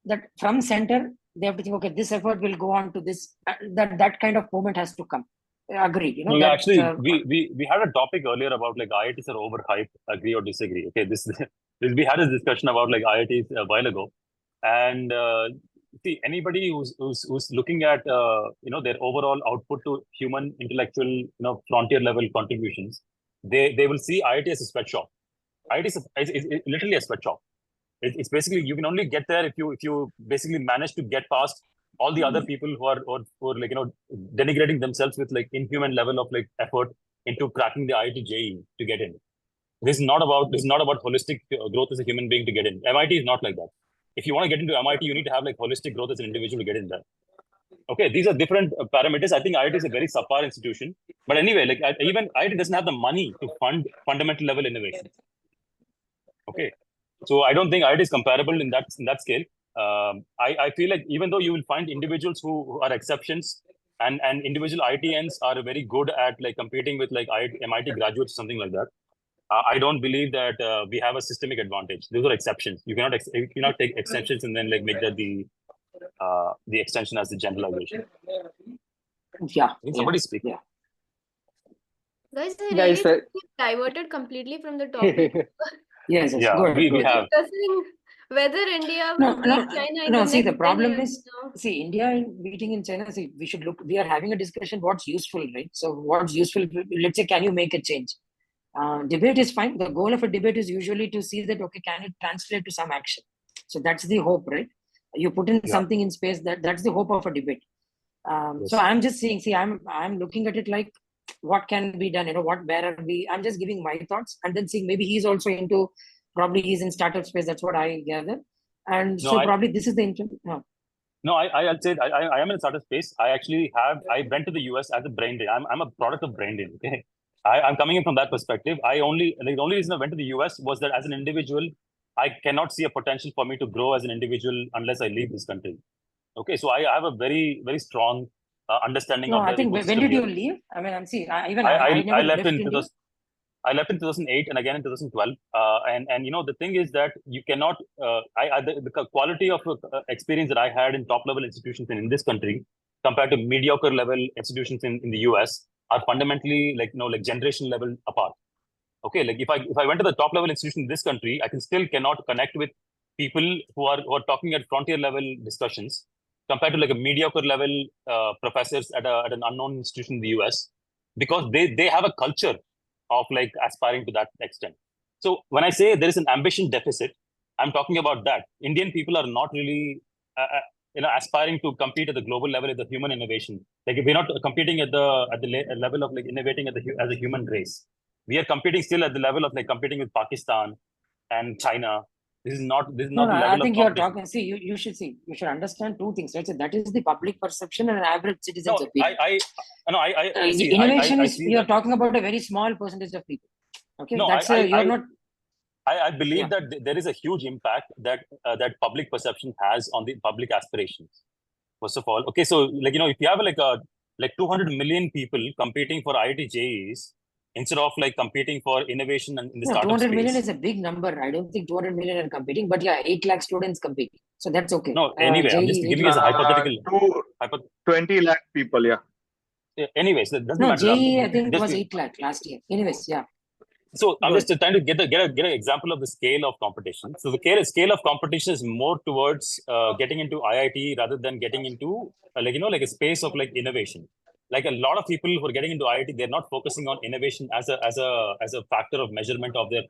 Speaker 5: that from center they have to think. Okay, this effort will go on to this. That kind of moment has to come. Agreed.
Speaker 12: No, actually, we had a topic earlier about like IITs are overhyped. Agree or disagree? Okay, we had a discussion about like IITs a while ago, and see, anybody who's looking at their overall output to human intellectual frontier level contributions, they will see IIT as a sweatshop. IIT is literally a sweatshop. It's basically, you can only get there if you basically manage to get past all the other people who are like denigrating themselves with like inhuman level of like effort into cracking the IIT JEE to get in. This is not about holistic growth as a human being to get in. MIT is not like that. If you want to get into MIT, you need to have like holistic growth as an individual to get in there. Okay, these are different parameters. I think IIT is a very subpar institution. But anyway, like even IIT doesn't have the money to fund fundamental level innovation. Okay, so I don't think IIT is comparable in that scale. I feel like even though you will find individuals who are exceptions, and individual IITians are very good at like competing with like MIT graduates, something like that. I don't believe that we have a systemic advantage. Those are exceptions. You cannot take exceptions and then like make that the extension as the generalization.
Speaker 5: Yeah.
Speaker 12: Somebody speak.
Speaker 5: Yeah.
Speaker 1: Guys, I really
Speaker 8: Guys,
Speaker 1: think we've diverted completely from the topic.
Speaker 5: Yes, yes.
Speaker 12: Yeah,
Speaker 5: Go ahead.
Speaker 12: we
Speaker 5: go ahead.
Speaker 12: have.
Speaker 1: Discussing whether India
Speaker 5: No,
Speaker 1: will
Speaker 5: no,
Speaker 1: beat China in
Speaker 5: no.
Speaker 1: the
Speaker 5: See, the
Speaker 1: next 10
Speaker 5: problem
Speaker 1: years
Speaker 5: is,
Speaker 1: now.
Speaker 5: see, India beating in China. See, we are having a discussion. What's useful, right? So, what's useful? Let's say, can you make a change? Debate is fine. The goal of a debate is usually to see that, okay, can it translate to some action? So that's the hope, right? You put in something in space. That's the hope of a debate.
Speaker 12: Yes.
Speaker 5: So I'm just saying, see, I'm looking at it like, what can be done? Where are we? I'm just giving my thoughts, and then seeing maybe he's also into. Probably he's in startup space. That's what I gather. And
Speaker 12: No,
Speaker 5: so probably this is the intent. No.
Speaker 12: No, I'll say I am in a startup space. I went to the US as a brain drain. I'm a product of brain drain. Okay, I'm coming in from that perspective. The only reason I went to the US was that as an individual, I cannot see a potential for me to grow as an individual unless I leave this country. Okay, so I have a very very strong understanding
Speaker 5: No,
Speaker 12: of
Speaker 5: I
Speaker 12: the
Speaker 5: think when
Speaker 12: ecosystem
Speaker 5: did you
Speaker 12: here.
Speaker 5: leave? I mean, I'm seeing. I
Speaker 12: I
Speaker 5: never
Speaker 12: left
Speaker 5: left
Speaker 12: in
Speaker 5: India.
Speaker 12: I left in 2008 and again in 2012. And the thing is that you cannot. The quality of experience that I had in top level institutions in this country compared to mediocre level institutions in the US are fundamentally like generation level apart. Okay, like if I went to the top level institution in this country, I cannot connect with people who are talking at frontier level discussions compared to like a mediocre level professors at an unknown institution in the US, because they have a culture of like aspiring to that extent. So when I say there is an ambition deficit, I'm talking about that. Indian people are not really aspiring to compete at the global level at the human innovation. Like if we're not competing at the level of like innovating as a human race, we are competing still at the level of like competing with Pakistan and China. This is not the
Speaker 5: No,
Speaker 12: level
Speaker 5: I
Speaker 12: of
Speaker 5: think you're
Speaker 12: competition.
Speaker 5: talking. See, you should understand two things, right? So that is the public perception and average citizen's
Speaker 12: No,
Speaker 5: opinion.
Speaker 12: I see.
Speaker 5: Innovation
Speaker 12: I
Speaker 5: is
Speaker 12: see
Speaker 5: you're
Speaker 12: that.
Speaker 5: talking about a very small percentage of people. Okay,
Speaker 12: No,
Speaker 5: that's you're not.
Speaker 12: I believe
Speaker 5: Yeah.
Speaker 12: that there is a huge impact that public perception has on the public aspirations. First of all, okay, so like if you have like 200 million people competing for IIT JEEs instead of like competing for innovation and in the
Speaker 5: No,
Speaker 12: startup
Speaker 5: 200 million
Speaker 12: space.
Speaker 5: is a big number. I don't think 200 million are competing, but yeah, 8 lakh students competing. So that's okay.
Speaker 12: No, anyway, I'm just
Speaker 5: JEE,
Speaker 12: giving as a hypothetical.
Speaker 9: 20 lakh people, yeah.
Speaker 12: Anyways, that doesn't
Speaker 5: No,
Speaker 12: matter.
Speaker 5: JEE, I think it
Speaker 12: Just
Speaker 5: was 8 lakh last year. Anyways, yeah.
Speaker 12: So I'm
Speaker 5: Go
Speaker 12: just trying to get an example of the scale of competition. So the scale of competition is more towards getting into IIT rather than getting into like a space of like innovation. Like a lot of people who are getting into IIT, they're not focusing on innovation as a factor of measurement of their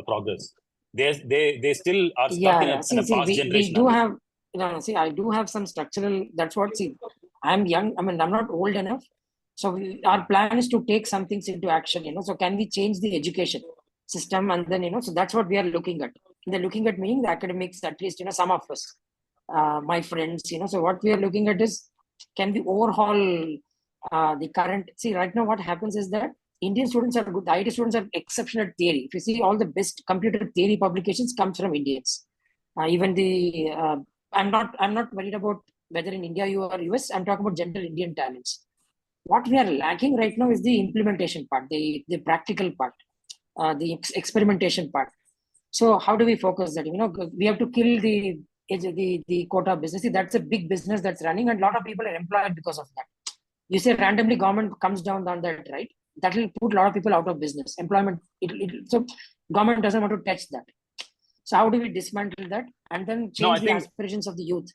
Speaker 12: progress. They still are stuck in a past
Speaker 5: we
Speaker 12: generation.
Speaker 5: do have. See, I do have some structural. That's what. See, I'm young. I mean, I'm not old enough. So our plan is to take some things into action. So can we change the education system, and then so that's what we are looking at. They're looking at meaning the academics, at least some of us, my friends. So what we are looking at is, can we overhaul the current? See, right now what happens is that Indian students are good. The IT students are exceptional at theory. If you see, all the best computer theory publications comes from Indians. Even the I'm not worried about whether in India or US. I'm talking about general Indian talents. What we are lacking right now is the implementation part, the practical part, the experimentation part. So how do we focus that? We have to kill the quota business. See, that's a big business that's running, and a lot of people are employed because of that. You say randomly government comes down on that, right? That will put a lot of people out of business, employment. So government doesn't want to touch that. So how do we dismantle that and then change the aspirations of the youth?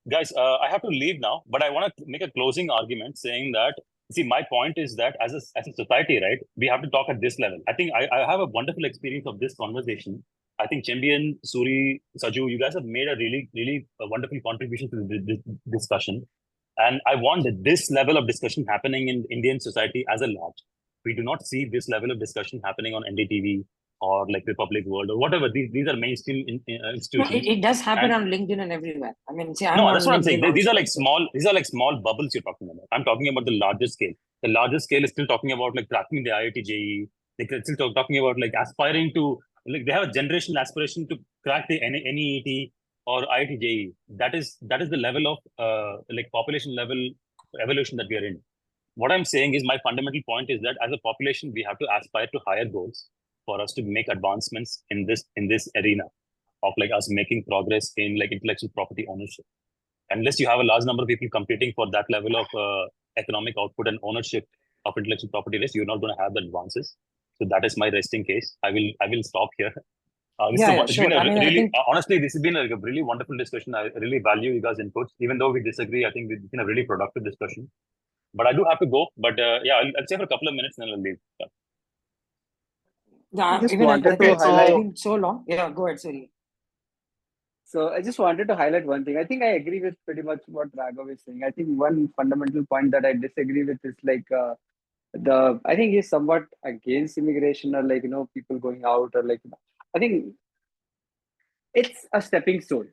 Speaker 12: Guys, I have to leave now, but I want to make a closing argument saying that, see, my point is that as a society, right, we have to talk at this level. I think I have a wonderful experience of this conversation. I think Chambian, Suri, Saju, you guys have made a really, really wonderful contribution to this discussion. And I want this level of discussion happening in Indian society as a large. We do not see this level of discussion happening on NDTV or like Republic World or whatever. These are mainstream institutions.
Speaker 5: No, it does happen on LinkedIn and everywhere. I mean, see,
Speaker 12: no, that's what I'm saying. These are like small bubbles you're talking about. I'm talking about the larger scale. The larger scale is still talking about like cracking the IIT JEE. They're still talking about like aspiring to, like they have a generational aspiration to crack the NEET or IIT JEE. That is the level of like population level evolution that we are in. What I'm saying is, my fundamental point is that as a population, we have to aspire to higher goals for us to make advancements in this arena of like us making progress in like intellectual property ownership. Unless you have a large number of people competing for that level of economic output and ownership of intellectual property rights, you're not going to have the advances. So that is my resting case. I will stop here. It's been a really, honestly, this has been a really wonderful discussion. I really value you guys' inputs. Even though we disagree, I think it's been a really productive discussion. But I do have to go. But yeah, I'll stay for a couple of minutes and then I'll leave.
Speaker 5: Yeah,
Speaker 8: Just
Speaker 5: even
Speaker 8: wanted
Speaker 5: I
Speaker 8: to
Speaker 5: think
Speaker 8: highlight.
Speaker 5: it's been so long. Yeah, go ahead, sorry.
Speaker 8: So I just wanted to highlight one thing. I think I agree with pretty much what Raghav is saying. I think one fundamental point that I disagree with is like I think he's somewhat against immigration, or like people going out, or like I think it's a stepping stone.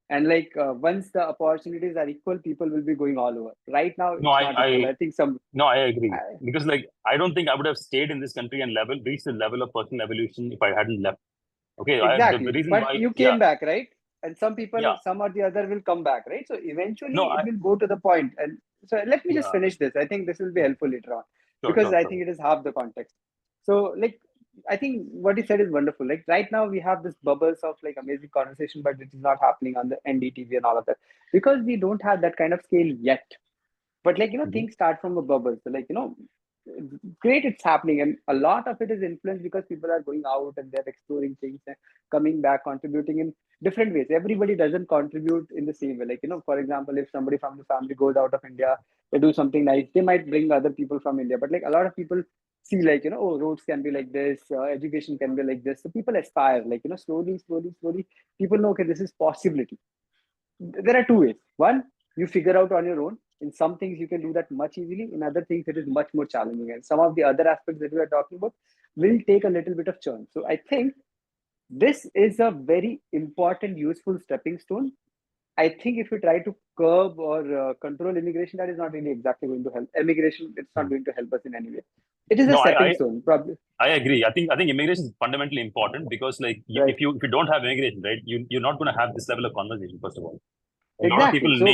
Speaker 8: And like once the opportunities are equal, people will be going all over. Right now, it's
Speaker 12: No,
Speaker 8: not equal. I think
Speaker 12: I agree, because like I don't think I would have stayed in this country and reached the level of personal evolution if I hadn't left. Okay,
Speaker 8: exactly.
Speaker 12: The reason
Speaker 8: But
Speaker 12: why
Speaker 8: you came back, right? And some people,
Speaker 12: Yeah.
Speaker 8: some or the other, will come back, right? So eventually,
Speaker 12: No,
Speaker 8: it will go to the point. And so let me just
Speaker 12: Yeah.
Speaker 8: finish this. I think this will be helpful later on,
Speaker 12: Sure,
Speaker 8: because
Speaker 12: sure,
Speaker 8: I
Speaker 12: sure.
Speaker 8: think it is half the context. So like, I think what you said is wonderful. Like right now, we have this bubbles of like amazing conversation, but it is not happening on the NDTV and all of that, because we don't have that kind of scale yet. But like
Speaker 12: Mhm.
Speaker 8: things start from a bubble. So like great, it's happening, and a lot of it is influenced because people are going out and they're exploring things and coming back, contributing in different ways. Everybody doesn't contribute in the same way. Like for example, if somebody from the family goes out of India, they do something nice, they might bring other people from India. But like a lot of people see like oh, roads can be like this, education can be like this, so people aspire, like slowly people know, okay, this is possibility. There are two ways. One, you figure out on your own. In some things you can do that much easily, in other things it is much more challenging, and some of the other aspects that we are talking about will take a little bit of churn. So I think this is a very important, useful stepping stone. I think if you try to curb or control immigration, that is not really exactly going to help. Immigration, it's not going to help us in any way. It is a
Speaker 12: No,
Speaker 8: stepping stone, probably.
Speaker 12: I agree. I think immigration is fundamentally important, because like
Speaker 8: Right.
Speaker 12: if you don't have immigration, right, you're not going to have this level of conversation. First of all, a lot of
Speaker 8: Exactly.
Speaker 12: people
Speaker 8: So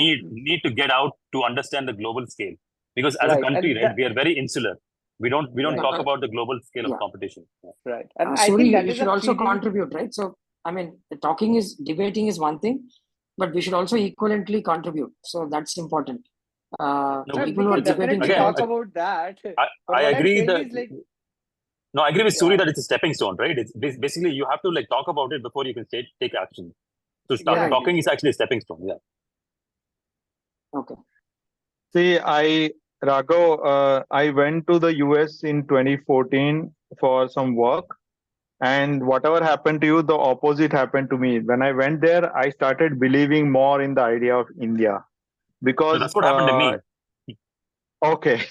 Speaker 12: need to get out to understand the global scale, because as a
Speaker 8: right,
Speaker 12: country,
Speaker 8: and
Speaker 12: right, we are very insular. We don't
Speaker 8: Right.
Speaker 12: talk about the global scale
Speaker 5: Yeah.
Speaker 12: of competition.
Speaker 8: right, and I
Speaker 5: Suri,
Speaker 8: think that
Speaker 5: you
Speaker 8: is
Speaker 5: should
Speaker 8: a
Speaker 5: also
Speaker 8: feeling.
Speaker 5: contribute, right? So, I mean, debating is one thing, but we should also equivalently contribute. So that's important.
Speaker 12: No,
Speaker 5: The
Speaker 8: No,
Speaker 5: people
Speaker 8: we
Speaker 5: who are
Speaker 8: can
Speaker 5: debating
Speaker 8: definitely
Speaker 5: should
Speaker 8: talk
Speaker 5: also.
Speaker 8: about that.
Speaker 12: I
Speaker 8: But what I'm
Speaker 12: agree
Speaker 8: saying
Speaker 12: that
Speaker 8: is like,
Speaker 12: no, I agree with Suri
Speaker 8: yeah,
Speaker 12: that it's a stepping stone, right? It's basically you have to like talk about it before you can take action. So start
Speaker 8: exactly.
Speaker 12: talking is actually a stepping stone. Yeah.
Speaker 5: Okay.
Speaker 9: See, Raghav, I went to the US in 2014 for some work, and whatever happened to you, the opposite happened to me. When I went there, I started believing more in the idea of India,
Speaker 12: So
Speaker 9: because
Speaker 12: that's what happened to me.
Speaker 9: okay,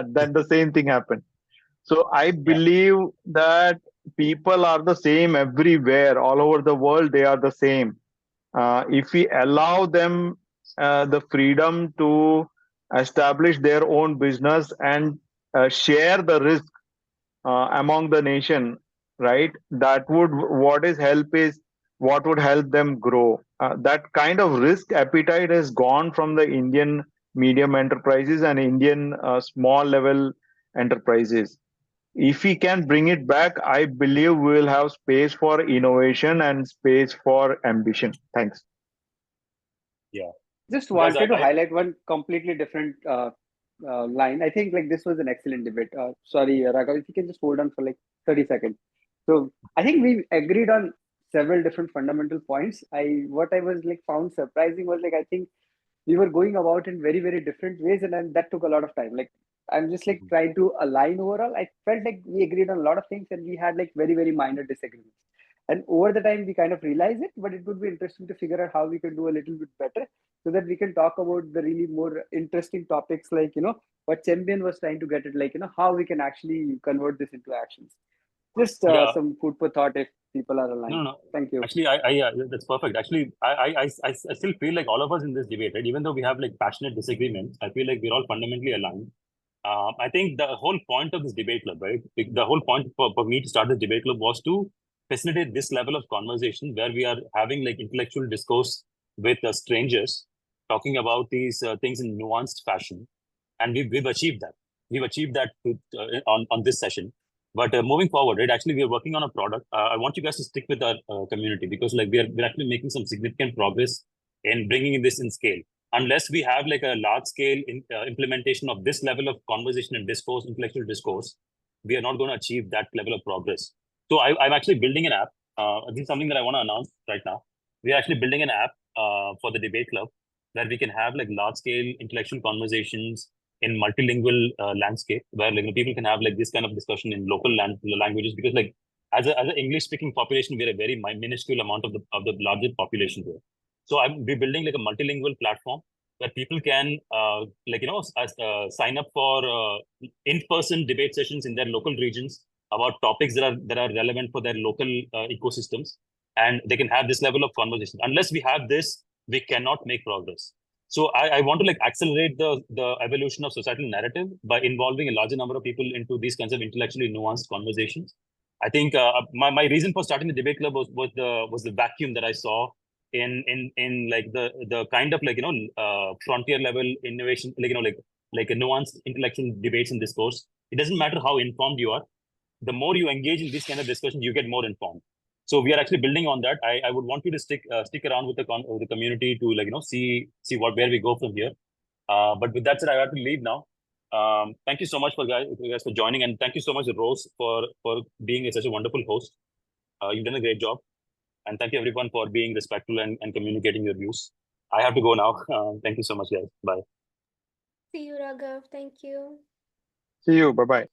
Speaker 9: then the same thing happened. So I believe that people are the same everywhere, all over the world. They are the same. If we allow them the freedom to establish their own business and share the risk among the nation, right? That would what would help them grow. That kind of risk appetite has gone from the Indian medium enterprises and Indian small level enterprises. If we can bring it back, I believe we will have space for innovation and space for ambition. Thanks.
Speaker 12: Yeah.
Speaker 8: Just
Speaker 12: Guys,
Speaker 8: wanted to highlight one completely different line. I think like this was an excellent debate. Sorry, Raghav, if you can just hold on for like 30 seconds. So I think we agreed on several different fundamental points. What I was like found surprising was like I think we were going about in very, very different ways, and then that took a lot of time. Like I'm just like trying to align overall. I felt like we agreed on a lot of things and we had like very, very minor disagreements. And over the time we kind of realized it, but it would be interesting to figure out how we can do a little bit better, so that we can talk about the really more interesting topics, like what Champion was trying to get at, like how we can actually convert this into actions. Just
Speaker 12: Yeah.
Speaker 8: some food for thought if people are aligned.
Speaker 12: No.
Speaker 8: Thank you.
Speaker 12: Actually, that's perfect. Actually, I still feel like all of us in this debate, right? Even though we have like passionate disagreements, I feel like we're all fundamentally aligned. I think the whole point of this debate club, right? The whole point for me to start this debate club was to facilitate this level of conversation where we are having like intellectual discourse with strangers, talking about these things in nuanced fashion. And we've achieved that. We've achieved that on this session. But moving forward, right, actually, we are working on a product. I want you guys to stick with our community because like we're actually making some significant progress in bringing this in scale. Unless we have like a large scale implementation of this level of conversation and discourse, intellectual discourse, we are not going to achieve that level of progress. So I'm actually building an app. This is something that I want to announce right now. We are actually building an app for the debate club where we can have like large scale intellectual conversations in multilingual landscape where like people can have like this kind of discussion in local languages, because like as an English speaking population, we're a very minuscule amount of the larger population here. So we're building like a multilingual platform where people can sign up for in-person debate sessions in their local regions about topics that are relevant for their local ecosystems, and they can have this level of conversation. Unless we have this, we cannot make progress. So I want to like accelerate the evolution of societal narrative by involving a larger number of people into these kinds of intellectually nuanced conversations. I think my reason for starting the debate club was the vacuum that I saw in like the kind of like frontier level innovation, like a nuanced intellectual debates and discourse. It doesn't matter how informed you are. The more you engage in this kind of discussion, you get more informed. So we are actually building on that. I would want you to stick around with the community to like see where we go from here. But with that said, I have to leave now. Thank you so much you guys for joining, and thank you so much, Rose, for being such a wonderful host. You've done a great job, and thank you everyone for being respectful and communicating your views. I have to go now. Thank you so much, guys. Bye.
Speaker 1: See you, Raghav. Thank you.
Speaker 9: See you. Bye-bye.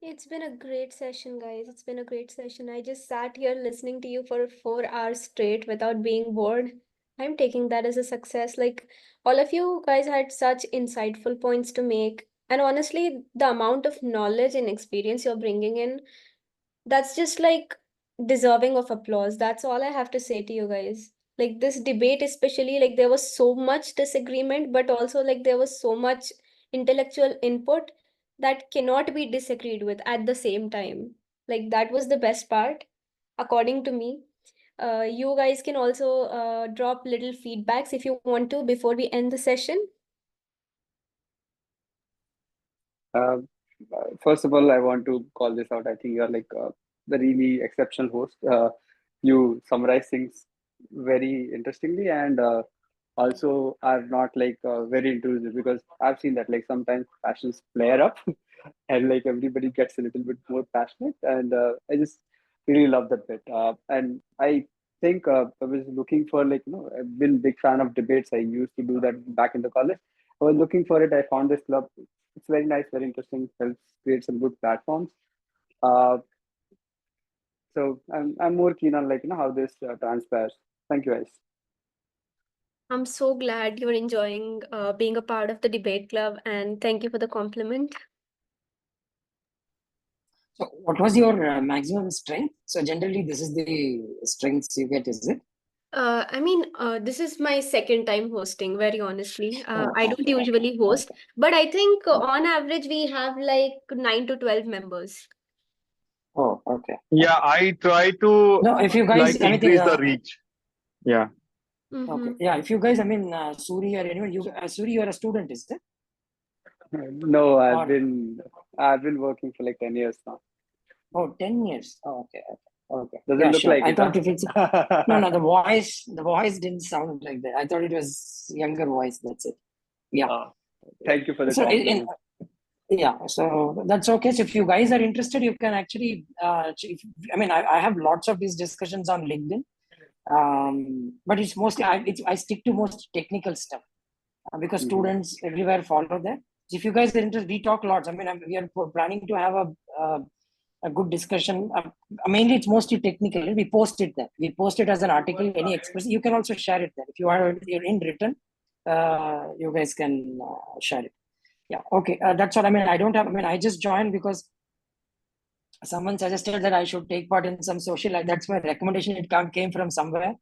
Speaker 1: It's been a great session, guys. It's been a great session. I just sat here listening to you for 4 hours straight without being bored. I'm taking that as a success. Like, all of you guys had such insightful points to make. And honestly, the amount of knowledge and experience you're bringing in, that's just like deserving of applause. That's all I have to say to you guys. Like, this debate, especially, like, there was so much disagreement, but also, like, there was so much intellectual input that cannot be disagreed with at the same time. Like, that was the best part, according to me. You guys can also drop little feedbacks if you want to before we end the session.
Speaker 8: First of all, I want to call this out. I think you're like the really exceptional host. You summarize things very interestingly, and also are not like very intrusive, because I've seen that like sometimes passions flare up and like everybody gets a little bit more passionate, and I just really love that bit. And I think I was looking for like I've been a big fan of debates. I used to do that back in the college. I was looking for it. I found this club. It's very nice, very interesting. Helps create some good platforms. So I'm more keen on like how this transpires. Thank you, guys.
Speaker 1: I'm so glad you're enjoying being a part of the debate club, and thank you for the compliment.
Speaker 5: So what was your maximum strength? So generally this is the strengths you get, is it?
Speaker 1: I mean, this is my second time hosting, very honestly.
Speaker 5: Oh,
Speaker 1: I don't
Speaker 5: okay,
Speaker 1: usually
Speaker 5: okay,
Speaker 1: host,
Speaker 5: okay.
Speaker 1: but I think on average we have like 9 to 12 members.
Speaker 5: Oh, okay.
Speaker 9: Yeah, I try to
Speaker 5: No, if you guys,
Speaker 9: like increase the reach. Yeah.
Speaker 5: Okay. Yeah, if you guys, I mean, Suri or anyone, Suri, you're a student, is it?
Speaker 8: No, I've been working for like 10 years now.
Speaker 5: Oh, 10 years. Oh, okay. Okay.
Speaker 8: Doesn't
Speaker 5: Yeah,
Speaker 8: look
Speaker 5: sure.
Speaker 8: like
Speaker 5: I
Speaker 8: it,
Speaker 5: thought
Speaker 8: huh?
Speaker 5: if it's no, the voice didn't sound like that. I thought it was younger voice. That's it. Yeah.
Speaker 8: Thank you for the
Speaker 5: So
Speaker 8: compliment.
Speaker 5: yeah, so that's okay. So if you guys are interested, you can actually. I mean, I have lots of these discussions on LinkedIn, but it's mostly I stick to most technical stuff because students everywhere follow that. So if you guys are interested, we talk lots. I mean, we are planning to have a good discussion. Mainly, it's mostly technical. We post it there. We post it as an article. Any express, you can also share it there. If you are in written, you guys can share it. Yeah. Okay. That's all. I mean, I just joined because someone suggested that I should take part in some social. That's my recommendation. It came from somewhere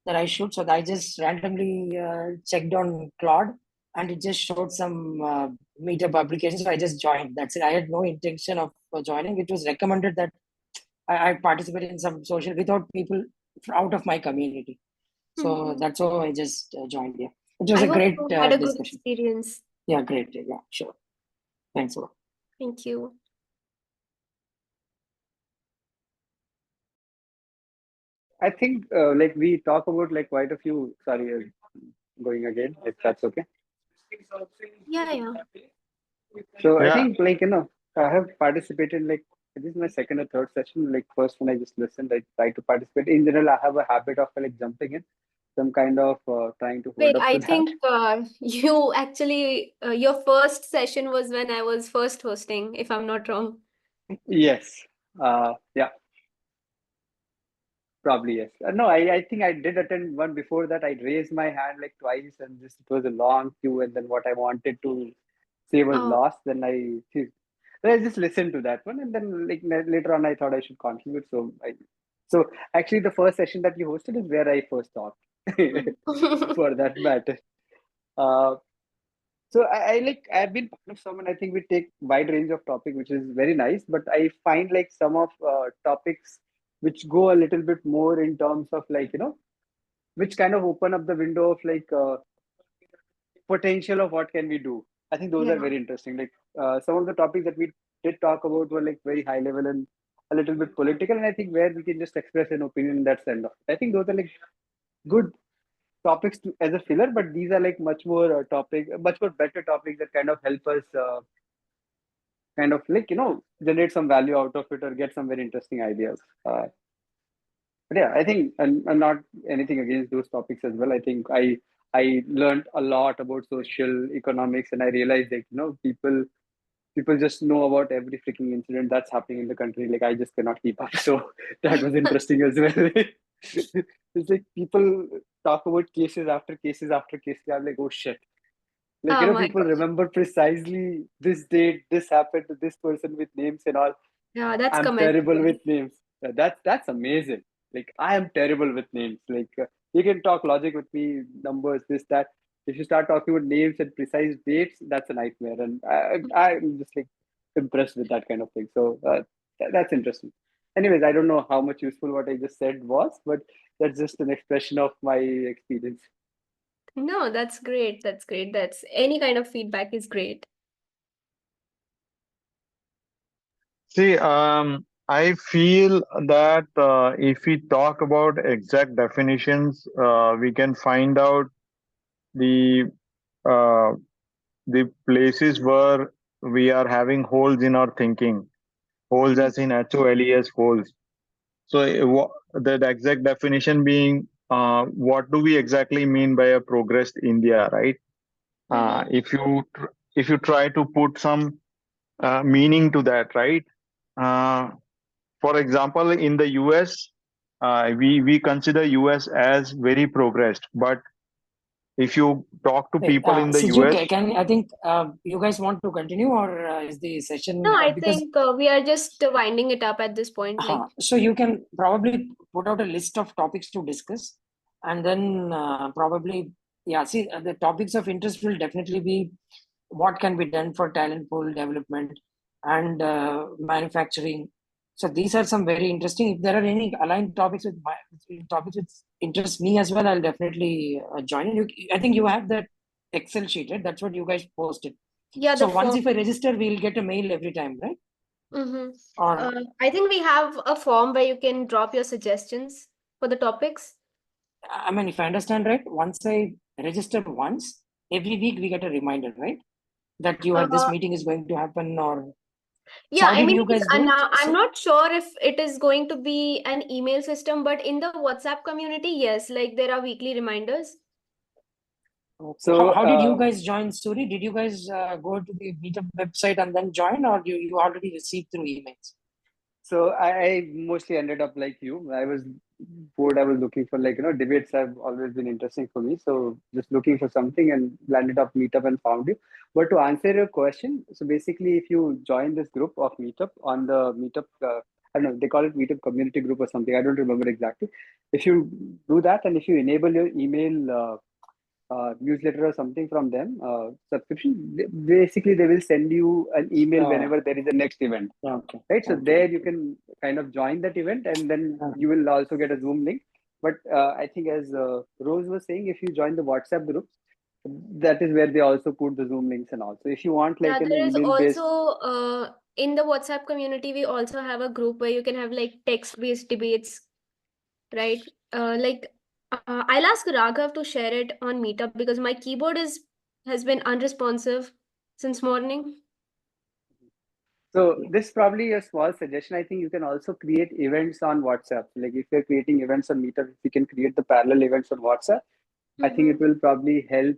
Speaker 5: that I should. So I just randomly checked on Claude, and it just showed some meetup applications. So I just joined. That's it. I had no intention of joining. It was recommended that I participated in some social without people out of my community. So that's how I just joined here. It was
Speaker 1: I
Speaker 5: a
Speaker 1: hope
Speaker 5: great
Speaker 1: you had a good
Speaker 5: discussion.
Speaker 1: experience.
Speaker 5: Yeah, great. Yeah, sure. Thanks a lot.
Speaker 1: Thank you.
Speaker 8: I think like we talk about like quite a few. Sorry, going again, if that's okay.
Speaker 1: Yeah.
Speaker 8: So I
Speaker 9: Yeah.
Speaker 8: think like I have participated like this is my second or third session. Like first one I just listened. I try to participate. In general, I have a habit of like jumping in. So I'm kind of trying to hold
Speaker 1: Wait,
Speaker 8: up
Speaker 1: I
Speaker 8: to that.
Speaker 1: think you actually, your first session was when I was first hosting, if I'm not wrong.
Speaker 8: Yes. Yeah. Probably yes. No, I think I did attend one before that. I raised my hand like twice, and just it was a long queue. And then what I wanted to say was
Speaker 1: Oh.
Speaker 8: lost. Then I just listened to that one, and then like later on, I thought I should contribute. So actually, the first session that you hosted is where I first talked, for that matter. Uh, so I've been part of some, and I think we take wide range of topic, which is very nice. But I find like some of topics which go a little bit more in terms of like which kind of open up the window of like potential of what can we do. I think those are
Speaker 1: Yeah.
Speaker 8: very interesting. Like some of the topics that we did talk about were like very high level and a little bit political, and I think where we can just express an opinion, that's the end of it. I think those are like good topics as a filler, but these are like much more much more better topics that kind of help us kind of like generate some value out of it or get some very interesting ideas. But yeah, I think and not anything against those topics as well. I think I learned a lot about social economics, and I realized that people just know about every freaking incident that's happening in the country. Like I just cannot keep up. So that was interesting as well. It's like people talk about cases after cases after cases. I'm like, oh shit. Like
Speaker 1: Oh my
Speaker 8: people
Speaker 1: gosh.
Speaker 8: remember precisely this date, this happened to this person with names and all.
Speaker 1: Yeah, that's
Speaker 8: I'm terrible
Speaker 1: commendable.
Speaker 8: with names. That's amazing. Like I am terrible with names. Like you can talk logic with me, numbers, this, that. If you start talking about names and precise dates, that's a nightmare. And I'm just like impressed with that kind of thing. So that's interesting. Anyways, I don't know how much useful what I just said was, but that's just an expression of my experience.
Speaker 1: No, that's great. That's great. That's any kind of feedback is great.
Speaker 9: See, I feel that if we talk about exact definitions, we can find out the uh, the places where we are having holes in our thinking, holes as in HOLES holes. So the exact definition being, what do we exactly mean by a progressed India, right? If you try to put some meaning to that, right? For example, in the US, we consider US as very progressed, but if you talk to people in the
Speaker 5: Siju,
Speaker 9: US,
Speaker 5: can I think you guys want to continue, or is the session
Speaker 1: No, I
Speaker 5: because
Speaker 1: think we are just winding it up at this point. Like,
Speaker 5: so you can probably put out a list of topics to discuss, and then probably see the topics of interest will definitely be what can be done for talent pool development and manufacturing. So these are some very interesting. If there are any aligned topics with topics which interest me as well, I'll definitely join. I think you have that Excel sheet, right? That's what you guys posted.
Speaker 1: yeah,
Speaker 5: So
Speaker 1: the
Speaker 5: once
Speaker 1: form.
Speaker 5: if I register, we'll get a mail every time, right? Or
Speaker 1: I think we have a form where you can drop your suggestions for the topics.
Speaker 5: I mean, if I understand right, once I register once, every week we get a reminder, right? That this meeting is going to happen, or
Speaker 1: Yeah,
Speaker 5: how
Speaker 1: I
Speaker 5: did
Speaker 1: mean,
Speaker 5: you guys do it?
Speaker 1: now I'm not sure if it is going to be an email system, but in the WhatsApp community, yes, like there are weekly reminders.
Speaker 8: So
Speaker 5: how did you guys join, Suri? Did you guys go to the Meetup website and then join, or you already received through emails?
Speaker 8: So I mostly ended up like you. I was bored. I was looking for like debates have always been interesting for me. So just looking for something and landed up Meetup and found you. But to answer your question, so basically, if you join this group of Meetup on the Meetup, I don't know, they call it Meetup community group or something. I don't remember exactly. If you do that and if you enable your email newsletter or something from them, subscription, basically they will send you an email whenever there is a next event.
Speaker 5: Okay.
Speaker 8: Right. So
Speaker 5: Okay.
Speaker 8: there you can kind of join that event, and then you will also get a Zoom link. But I think as Rose was saying, if you join the WhatsApp groups, that is where they also put the Zoom links and all. So if you want like
Speaker 1: Yeah,
Speaker 8: an
Speaker 1: there is
Speaker 8: email based,
Speaker 1: also in the WhatsApp community, we also have a group where you can have like text-based debates, right? I'll ask Raghav to share it on Meetup because my keyboard has been unresponsive since morning.
Speaker 8: so this is probably a small suggestion. I think you can also create events on WhatsApp. Like if you're creating events on Meetup, if you can create the parallel events on WhatsApp, I think it will probably help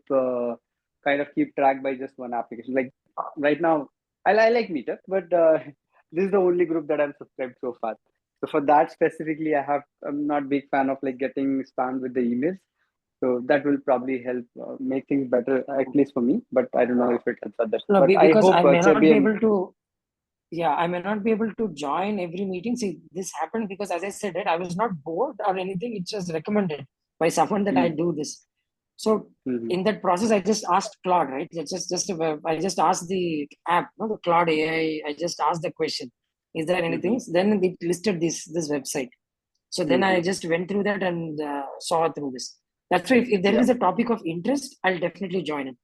Speaker 8: kind of keep track by just one application. Like right now, I like Meetup, but this is the only group that I'm subscribed so far. So for that specifically, I'm not big fan of like getting spammed with the emails. So that will probably help make things better, at least for me. But I don't know if it helps others.
Speaker 5: No,
Speaker 8: But I
Speaker 5: because
Speaker 8: hope
Speaker 5: I may not be
Speaker 8: JBM.
Speaker 5: able to. Yeah, I may not be able to join every meeting. See, this happened because, as I said, right, I was not bored or anything. It's just recommended by someone that I do this. So in that process, I just asked Claude, right? I just asked the app, no, the Claude AI. I just asked the question: is there anything? Then it listed this website. So then I just went through that and saw through this. That's why if there is a topic of interest, I'll definitely join it.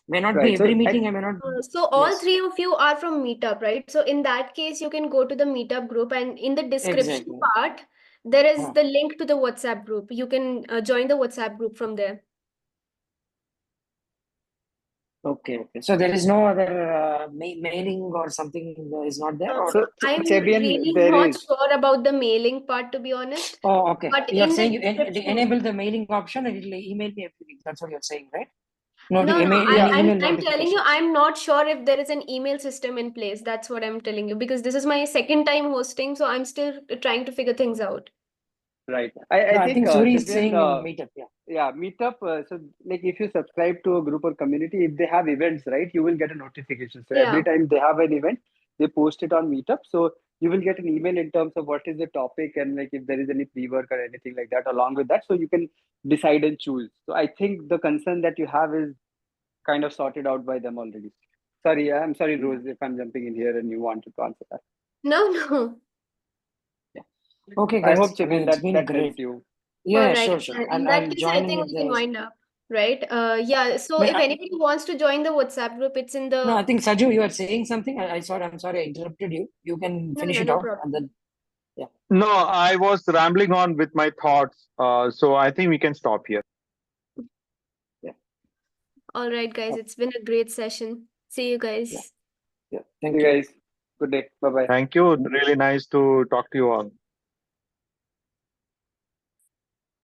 Speaker 5: May not be every meeting. I may not.
Speaker 1: So all three of you are from Meetup, right? So in that case, you can go to the Meetup group, and in the description part, there is the link to the WhatsApp group. You can join the WhatsApp group from there.
Speaker 5: Okay. So there is no other mailing or something is not there? Or?
Speaker 8: So
Speaker 1: I'm
Speaker 8: Fabian,
Speaker 1: really
Speaker 8: there
Speaker 1: not
Speaker 8: is.
Speaker 1: sure about the mailing part, to be honest.
Speaker 5: Oh, okay.
Speaker 1: But
Speaker 5: You're
Speaker 1: in
Speaker 5: saying
Speaker 1: the
Speaker 5: you
Speaker 1: description,
Speaker 5: enable the mailing option and it'll email me everything. That's what you're saying, right? No,
Speaker 1: no,
Speaker 5: email
Speaker 1: I'm telling you,
Speaker 5: notifications.
Speaker 1: I'm not sure if there is an email system in place. That's what I'm telling you, because this is my second time hosting, so I'm still trying to figure things out.
Speaker 8: Right. I think
Speaker 5: Suri is
Speaker 8: Fabian,
Speaker 5: saying Meetup,
Speaker 8: yeah, Meetup. So like if you subscribe to a group or community, if they have events, right, you will get a notification. So every time they have an event, they post it on Meetup. So you will get an email in terms of what is the topic and like if there is any pre-work or anything like that along with that. So you can decide and choose. So I think the concern that you have is kind of sorted out by them already. Sorry, I'm sorry, Rose, if I'm jumping in here and you wanted to answer that.
Speaker 1: No.
Speaker 5: Okay, guys.
Speaker 8: I hope Fabian,
Speaker 5: it's been
Speaker 8: that
Speaker 5: great.
Speaker 8: helps you.
Speaker 5: Yeah,
Speaker 1: All right.
Speaker 5: sure.
Speaker 1: In that case, I think we can wind up, right? Yeah. So if anybody wants to join the WhatsApp group, it's in the.
Speaker 5: No, I think Saju, you are saying something. I'm sorry, I interrupted you. You can finish it
Speaker 1: no
Speaker 5: out
Speaker 1: problem.
Speaker 5: and then. Yeah.
Speaker 9: No, I was rambling on with my thoughts. So I think we can stop here.
Speaker 5: Yeah.
Speaker 1: All right, guys. It's been a great session. See you guys.
Speaker 5: Yeah. Thank
Speaker 8: you guys. Good day. Bye-bye.
Speaker 9: Thank you. Really nice to talk to you all.